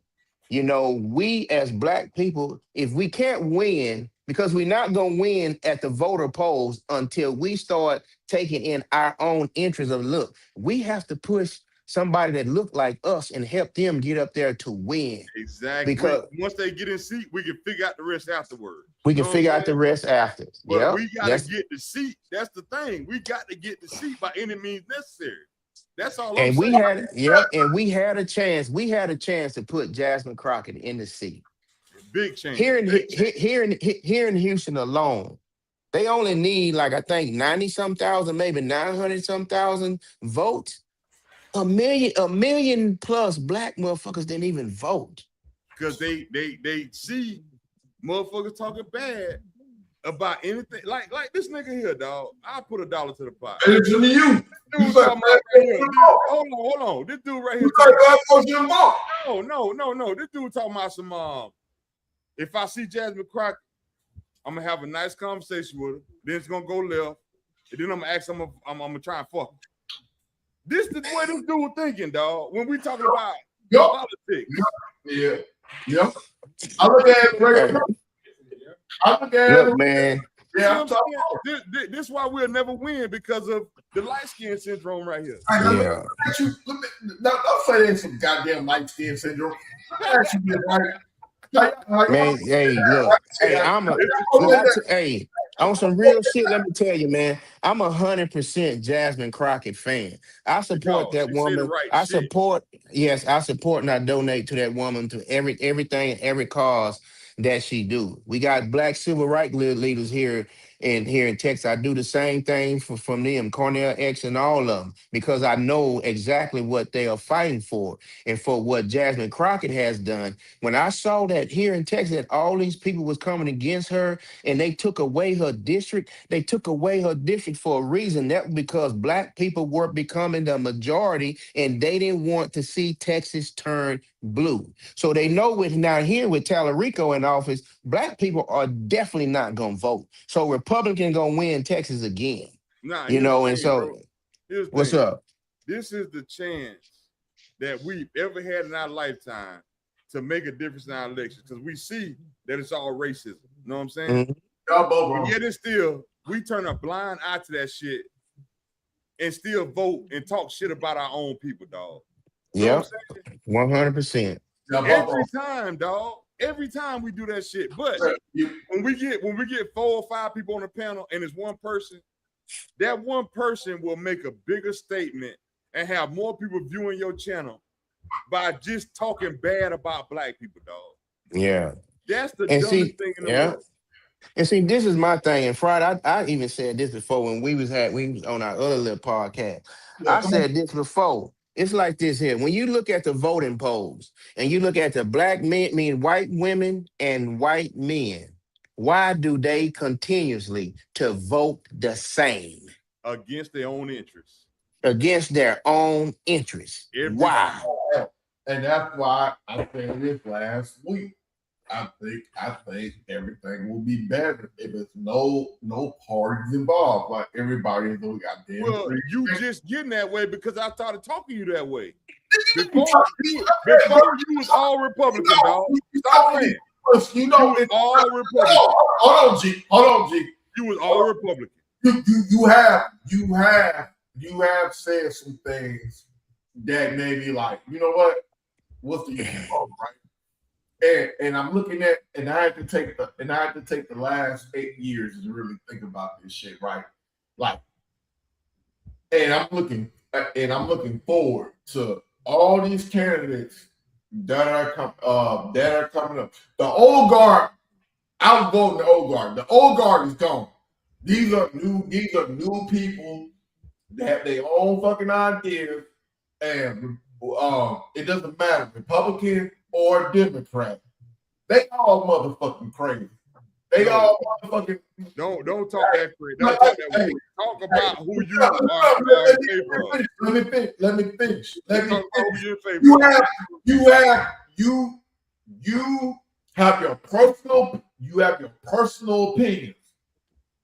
We as black people, if we can't win, because we're not going to win at the voter polls until we start taking in our own interests of, look, we have to push somebody that look like us and help them get up there to win. Exactly. Because once they get in seat, we can figure out the rest afterwards. We can figure out the rest after. But we got to get the seat. That's the thing. We got to get the seat by any means necessary. That's all I'm saying. And we had a chance. We had a chance to put Jasmine Crockett in the seat. Big chance. Here in Houston alone, they only need I think 90-some thousand, maybe 900-some thousand votes. A million plus black motherfuckers didn't even vote. Because they see motherfuckers talking bad about anything. Like this nigga here, dog. I'll put $1 to the pot. Listen to you. Hold on. This dude right here. No. This dude talking about some if I see Jasmine Crockett, I'm gonna have a nice conversation with her. Then it's gonna go left. And then I'm gonna ask him, I'm gonna try and fuck her. This is what this dude thinking, dog. When we talking about politics. Yeah. I look at it right. Look, man. Yeah, You know what I'm saying? This is why we'll never win because of the light skin syndrome right here. Yeah. Don't say there's some goddamn light skin syndrome. Man, hey, look, hey, hey, on some real shit, let me tell you, man, I'm 100% Jasmine Crockett fan. I support that woman. I support and I donate to that woman to everything, every cause that she do. We got black civil rights leaders here in Texas. I do the same thing from them, Cornell X and all of them, because I know exactly what they are fighting for and for what Jasmine Crockett has done. When I saw that here in Texas, that all these people was coming against her and they took away her district, for a reason. That because black people were becoming the majority and they didn't want to see Texas turn blue. So they know with now here with Tallarico in office, black people are definitely not gonna vote. So Republican gonna win Texas again. Nah, you know, and so what's up? This is the chance that we've ever had in our lifetime to make a difference in our elections because we see that it's all racism. You know what I'm saying? And yet it's still, we turn a blind eye to that shit and still vote and talk shit about our own people, dog. Yeah, 100%. Every time, dog. Every time we do that shit. But when we get 4 or 5 people on the panel and it's one person, that one person will make a bigger statement and have more people viewing your channel by just talking bad about black people, dog. Yeah. That's the dumbest thing in the world. And see, this is my thing. And Friday, I even said this before when we was on our other little podcast. I said this before. It's like this here. When you look at the voting polls and you look at the black men, white women and white men, why do they continuously to vote the same? Against their own interests. Against their own interests. Why? And that's why I said this last week. I think everything will be better if it's no parties involved. Like everybody is doing goddamn. Well, you just getting that way because I started talking to you that way. Before you was all Republican, dog. Stop playing. You know, it's all Republican. Hold on, G. You was all Republican. You have said some things that made me like, you know what? What's the issue, right? And I'm looking at, and I had to take the last 8 years to really think about this shit, right? Like, and I'm looking forward to all these candidates that are coming up. The old guard, I was voting the old guard. The old guard is gone. These are new people that have their own fucking ideas, and it doesn't matter, Republican or Democrat. They all motherfucking crazy. They all motherfucking don't talk that crazy. Don't talk that way. Talk about who you are in favor of. Let me finish. You have your personal opinions.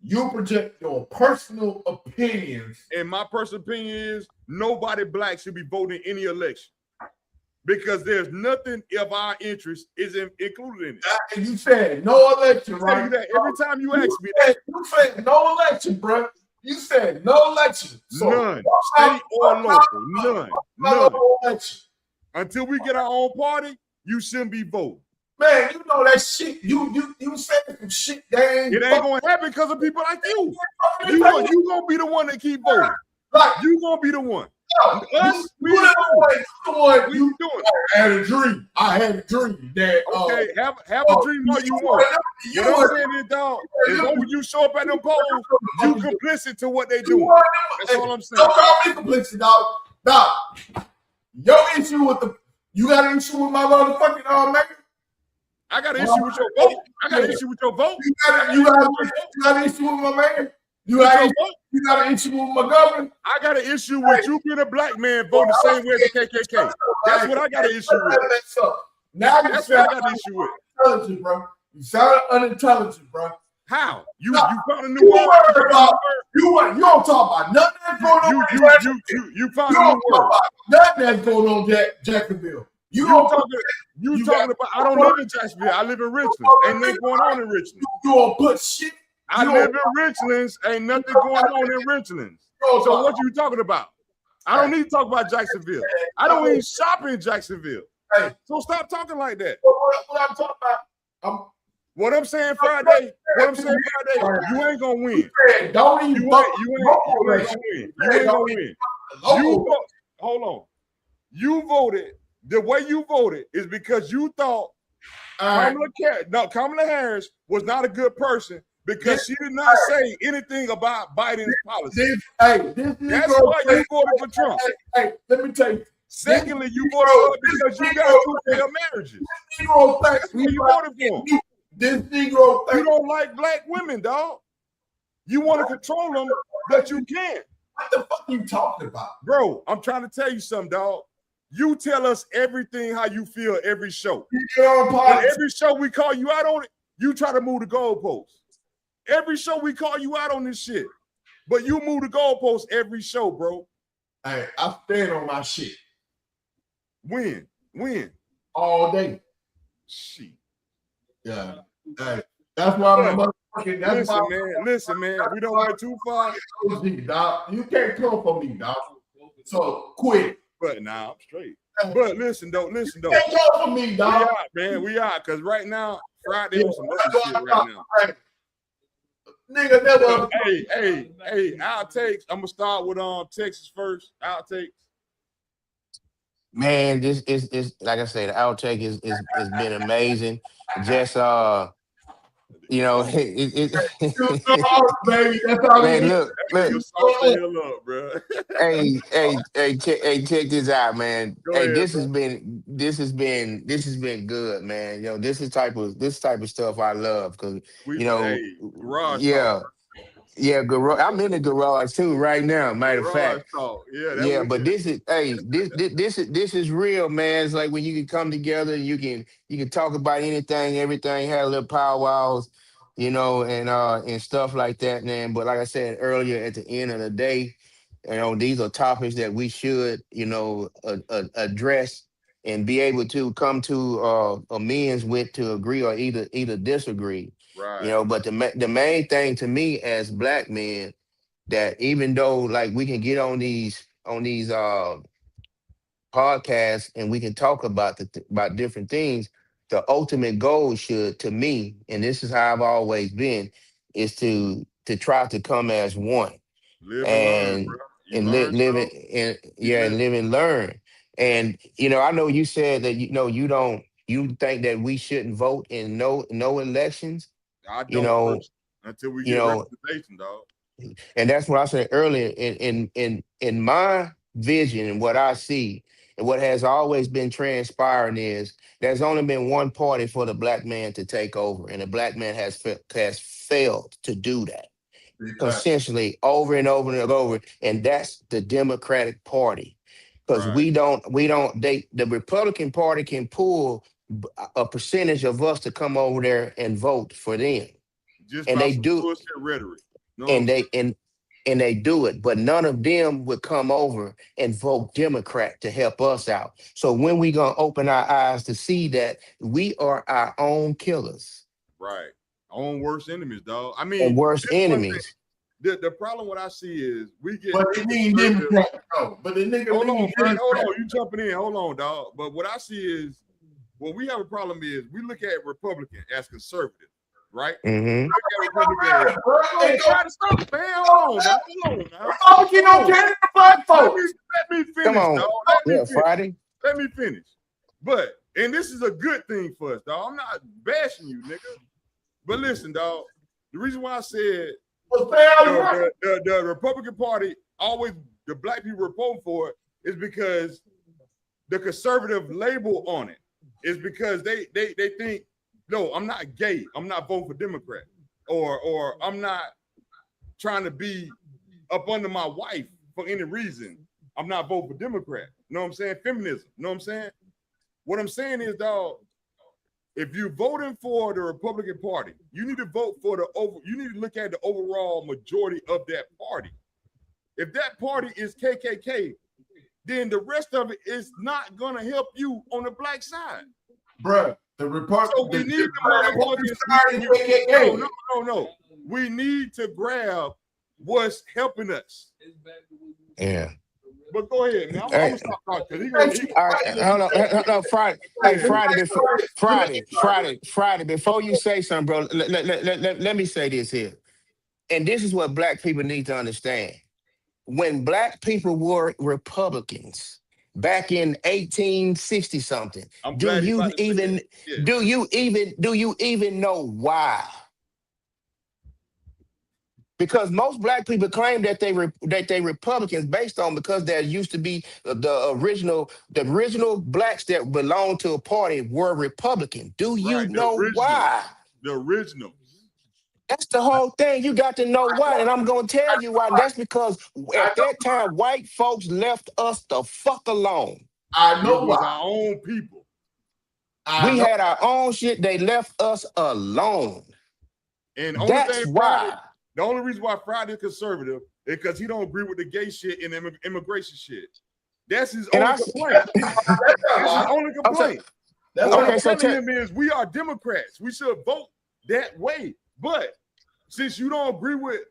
You project your personal opinions. And my personal opinion is nobody black should be voting in any election. Because there's nothing of our interest is included in it. And you said no election, right? That every time you ask me that. You said no election, bro. You said no election. So none. State or local. None. Election. Until we get our own party, you shouldn't be voting. Man, you know that shit. You said some shit that it ain't gonna happen because of people like you. You gonna be the one that keep voting. Like, you gonna be the one. Us, we the one you doing. I had a dream that okay, have a dream all you want. You know what I'm saying, is, dog? As long as you show up at them polls, you complicit to what they doing. That's all I'm saying. Don't call me complicit, dog. Dog. Your issue with you got an issue with my motherfucking man. I got an issue with your vote. I got an issue with your vote. You got an issue with my man. You got an issue with my government. I got an issue with you being a black man voting the same way as the KKK. That's what I got an issue with. Now that's what I got an issue with. Unintelligent, bro. You sound unintelligent, bro. How? You found a new word. You don't talk about nothing that's going on. You found a new word. Nothing that's going on, Jacksonville. You talking about? I don't live in Jacksonville. I live in Richmond. Ain't nothing going on in Richmond. You don't put shit I live in Richlands. Ain't nothing going on in Richlands. So what you talking about? I don't need to talk about Jacksonville. I don't even shop in Jacksonville. Hey. So stop talking like that. What I'm talking about? What I'm saying Friday, you ain't gonna win. Don't even You ain't gonna win. You ain't gonna win. Hold on. You voted. The way you voted is because you thought Kamala Harris was not a good person because she did not say anything about Biden's policy. That's why you voted for Trump. Hey, let me tell you. Secondly, you voted for because you got 2 failed marriages. That's why you voted for him. This Negro you don't like black women, dog. You want to control them, but you can't. What the fuck are you talking about? Bro, I'm trying to tell you something, dog. You tell us everything how you feel every show. Every show we call you out on it, you try to move the goalposts. Every show we call you out on this shit. But you move the goalposts every show, bro. Hey, I stand on my shit. When? All day. Shit. Yeah. Hey, that's why I'm motherfucking. Listen, man. We don't go too far. Dog. You can't come for me, dog. So quit. But nah, I'm straight. But listen though. You can't come for me, dog. We are, because right now, Friday on some other shit right now. Nigga never. Hey, outtakes. I'm gonna start with Texas first. Outtakes. Man, this is like I said, the outtake is been amazing. Just you know, man, look, bro. hey, check this out, man. This has been good, man. You know, this type of stuff I love because Yeah, garage. I'm in the garage too right now. Matter of fact, But this is real, man. It's like when you can come together, and you can talk about anything, everything, have a little powwows, and stuff like that, man. But like I said earlier, at the end of the day, these are topics that we should, address and be able to come to amends with, to agree or either disagree. Right. But the main thing to me as black men, that even though like we can get on these podcasts and we can talk about about different things, the ultimate goal should, to me, and this is how I've always been, is to try to come as one. Live and live and learn. And I know you said that you think that we shouldn't vote in no elections. I don't until we get representation, dog. And that's what I said earlier. In my vision and what I see and what has always been transpiring is there's only been one party for the black man to take over, and the black man has failed to do that consistently over and over and over, and that's the Democratic Party. Because the Republican Party can pull a percentage of us to come over there and vote for them. And they do bullshit rhetoric. And they do it, but none of them would come over and vote Democrat to help us out. So when we gonna open our eyes to see that we are our own killers? Right. Our own worst enemies, dog. I mean, and worst enemies. The problem what I see is we get. But they mean Democrat, though. But the nigga. Hold on, you jumping in. Hold on, dog. But what I see is, what we have a problem is we look at Republican as conservative, right? Mm-hmm. Let me finish. Come on. Dog. Friday. Let me finish. But this is a good thing for us, dog. I'm not bashing you, nigga. But listen, dog. The reason why I said the Republican Party always, the black people are voting for it, is because the conservative label on it is because they think, no, I'm not gay, I'm not voting for Democrat, or I'm not trying to be up under my wife for any reason, I'm not voting for Democrat. You know what I'm saying? Feminism. You know what I'm saying? What I'm saying is, dog, if you're voting for the Republican Party, you need to vote for you need to look at the overall majority of that party. If that party is KKK, then the rest of it is not gonna help you on the black side. Bruh, the Republican. So we need the motherfuckers. No. We need to grab what's helping us. Yeah. But go ahead, man. I'm gonna stop talking. All right, hold on. Friday. Hey, Friday. Before you say something, bro, let me say this here. And this is what black people need to understand. When black people were Republicans back in 1860 something, do you even know why? Because most black people claim that they Republicans based on because there used to be the original blacks that belonged to a party were Republican. Do you know why? The original. That's the whole thing. You got to know why, and I'm gonna tell you why. And that's because at that time, white folks left us the fuck alone. I know why. Our own people. We had our own shit. They left us alone. And that's why. The only reason why Friday is conservative is because he don't agree with the gay shit and immigration shit. That's his only complaint. That's his only complaint. What I'm telling him is we are Democrats. We should vote that way. But since you don't agree with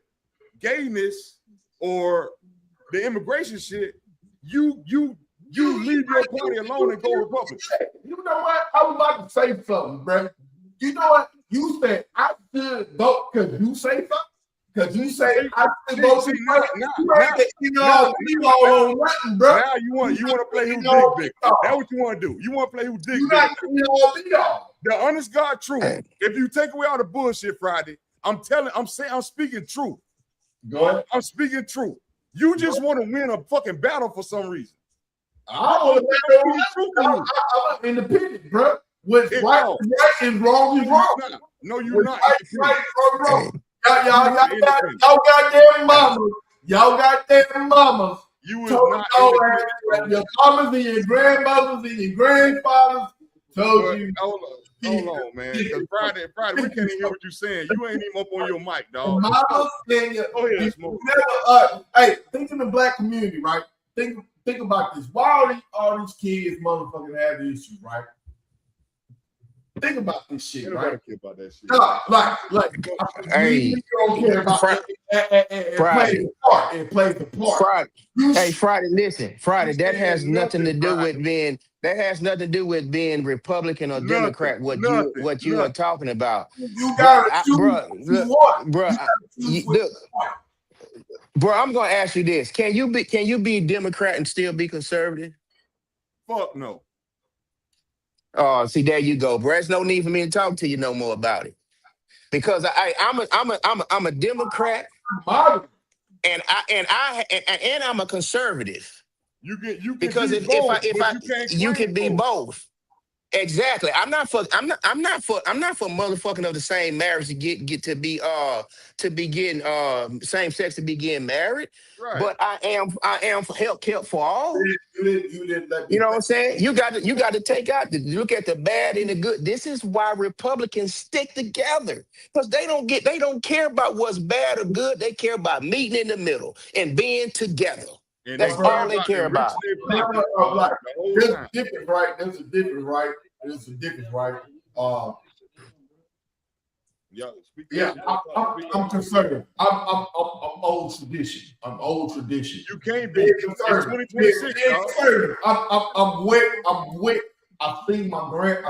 gayness or the immigration shit, you leave your party alone and go Republican. You know what? I was about to say something, bro. You know what? You said I should vote because you say something. Because you say I should vote. Now you want to play who dig big. That's what you want to do. You want to play who dig big. The honest God truth. If you take away all the bullshit Friday, I'm speaking truth. Go ahead. I'm speaking truth. You just want to win a fucking battle for some reason. I'm independent, bro. What's right is wrong is wrong. No, you're not. Right, wrong. Y'all goddamn mamas. Y'all goddamn mamas. You was not your mamas and your grandmothers and your grandfathers told you. Hold on, man. Because Friday, we can't even hear what you're saying. You ain't even up on your mic, dog. Mamas and your hey, think in the black community, right? Think about this. Why all these kids motherfucking have issues, right? Think about this shit, right? Care about that shit. Hey, don't care about it plays the part. Friday, listen, Friday, that has nothing to do with being Republican or Democrat. What you are talking about? You gotta choose bro, I'm gonna ask you this: Can you be Democrat and still be conservative? Fuck no. Oh, see, there you go, bro. There's no need for me to talk to you no more about it, because I'm a Democrat, and I'm a conservative. You can because you can be both. Exactly. I'm not for motherfucking of the same marriage to get to be getting same sex to be getting married. Right. But I am for help for all. You know what I'm saying? You got to take out look at the bad and the good. This is why Republicans stick together, because they don't care about what's bad or good. They care about meeting in the middle and being together. And that's all they care about. There's a difference, right? There's a difference, right? I'm conservative. I'm old tradition. You can't be. It's 2026. I'm with. I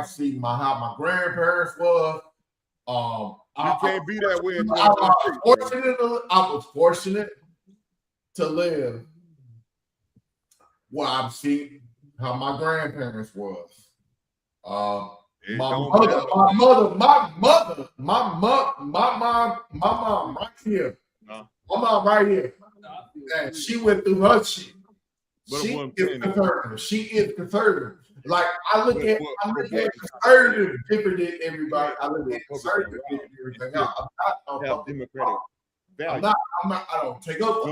see how my grandparents was. You can't be that way. I was fortunate to live where I've seen how my grandparents was. My mom right here. My mom right here. And she went through her shit. She is conservative. Like I look at conservative different than everybody. I look at conservative different than everything. I'm not democratic. I don't take up.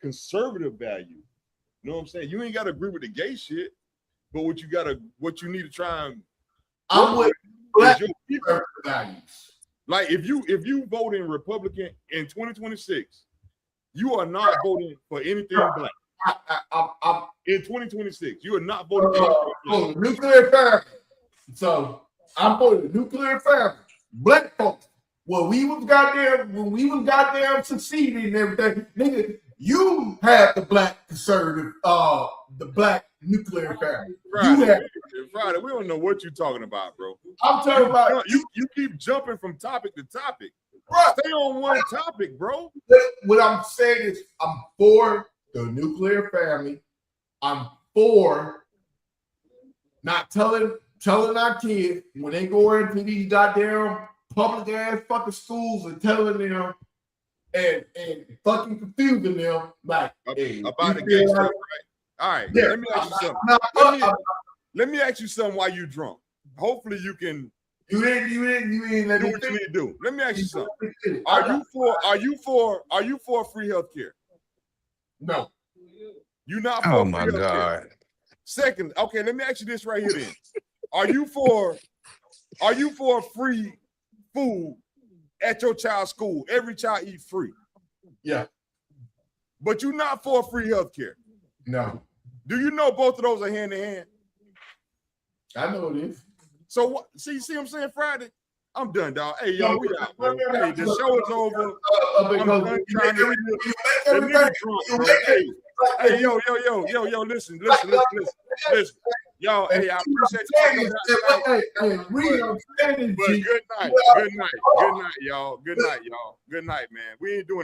Conservative value. You know what I'm saying? You ain't got to agree with the gay shit, but what you need to try and. I'm with black values. Like if you vote in Republican in 2026, you are not voting for anything black. In 2026, you are not voting for anything black. Nuclear family. So I'm for the nuclear family. Black folks. When we was goddamn succeeding and everything, nigga, you had the black conservative, the black nuclear family. Friday, we don't know what you're talking about, bro. I'm talking about you keep jumping from topic to topic. Bro, stay on one topic, bro. What I'm saying is I'm for the nuclear family. I'm for not telling our kids when they go into these goddamn public ass fucking schools and telling them and fucking confusing them like hey, about the gay stuff, right? All right, yeah, let me ask you something. Let me ask you something while you drunk. Hopefully you can. You ain't let do me what you need to do. Let me ask you something. Are you for free healthcare? No. You're not for Oh free my healthcare. God. Second, okay, let me ask you this right here then. Are you for free food at your child's school? Every child eat free. Yeah. But you're not for free healthcare. No. Do you know both of those are hand in hand? I know it is. So what? See what I'm saying, Friday? I'm done, dog. Hey, yo, we out, bro. Hey, the show is over. I'm done trying to let me drunk, bro. Hey, yo, listen. Y'all, hey, I appreciate you. But good night, y'all. Good night, man. We ain't doing it.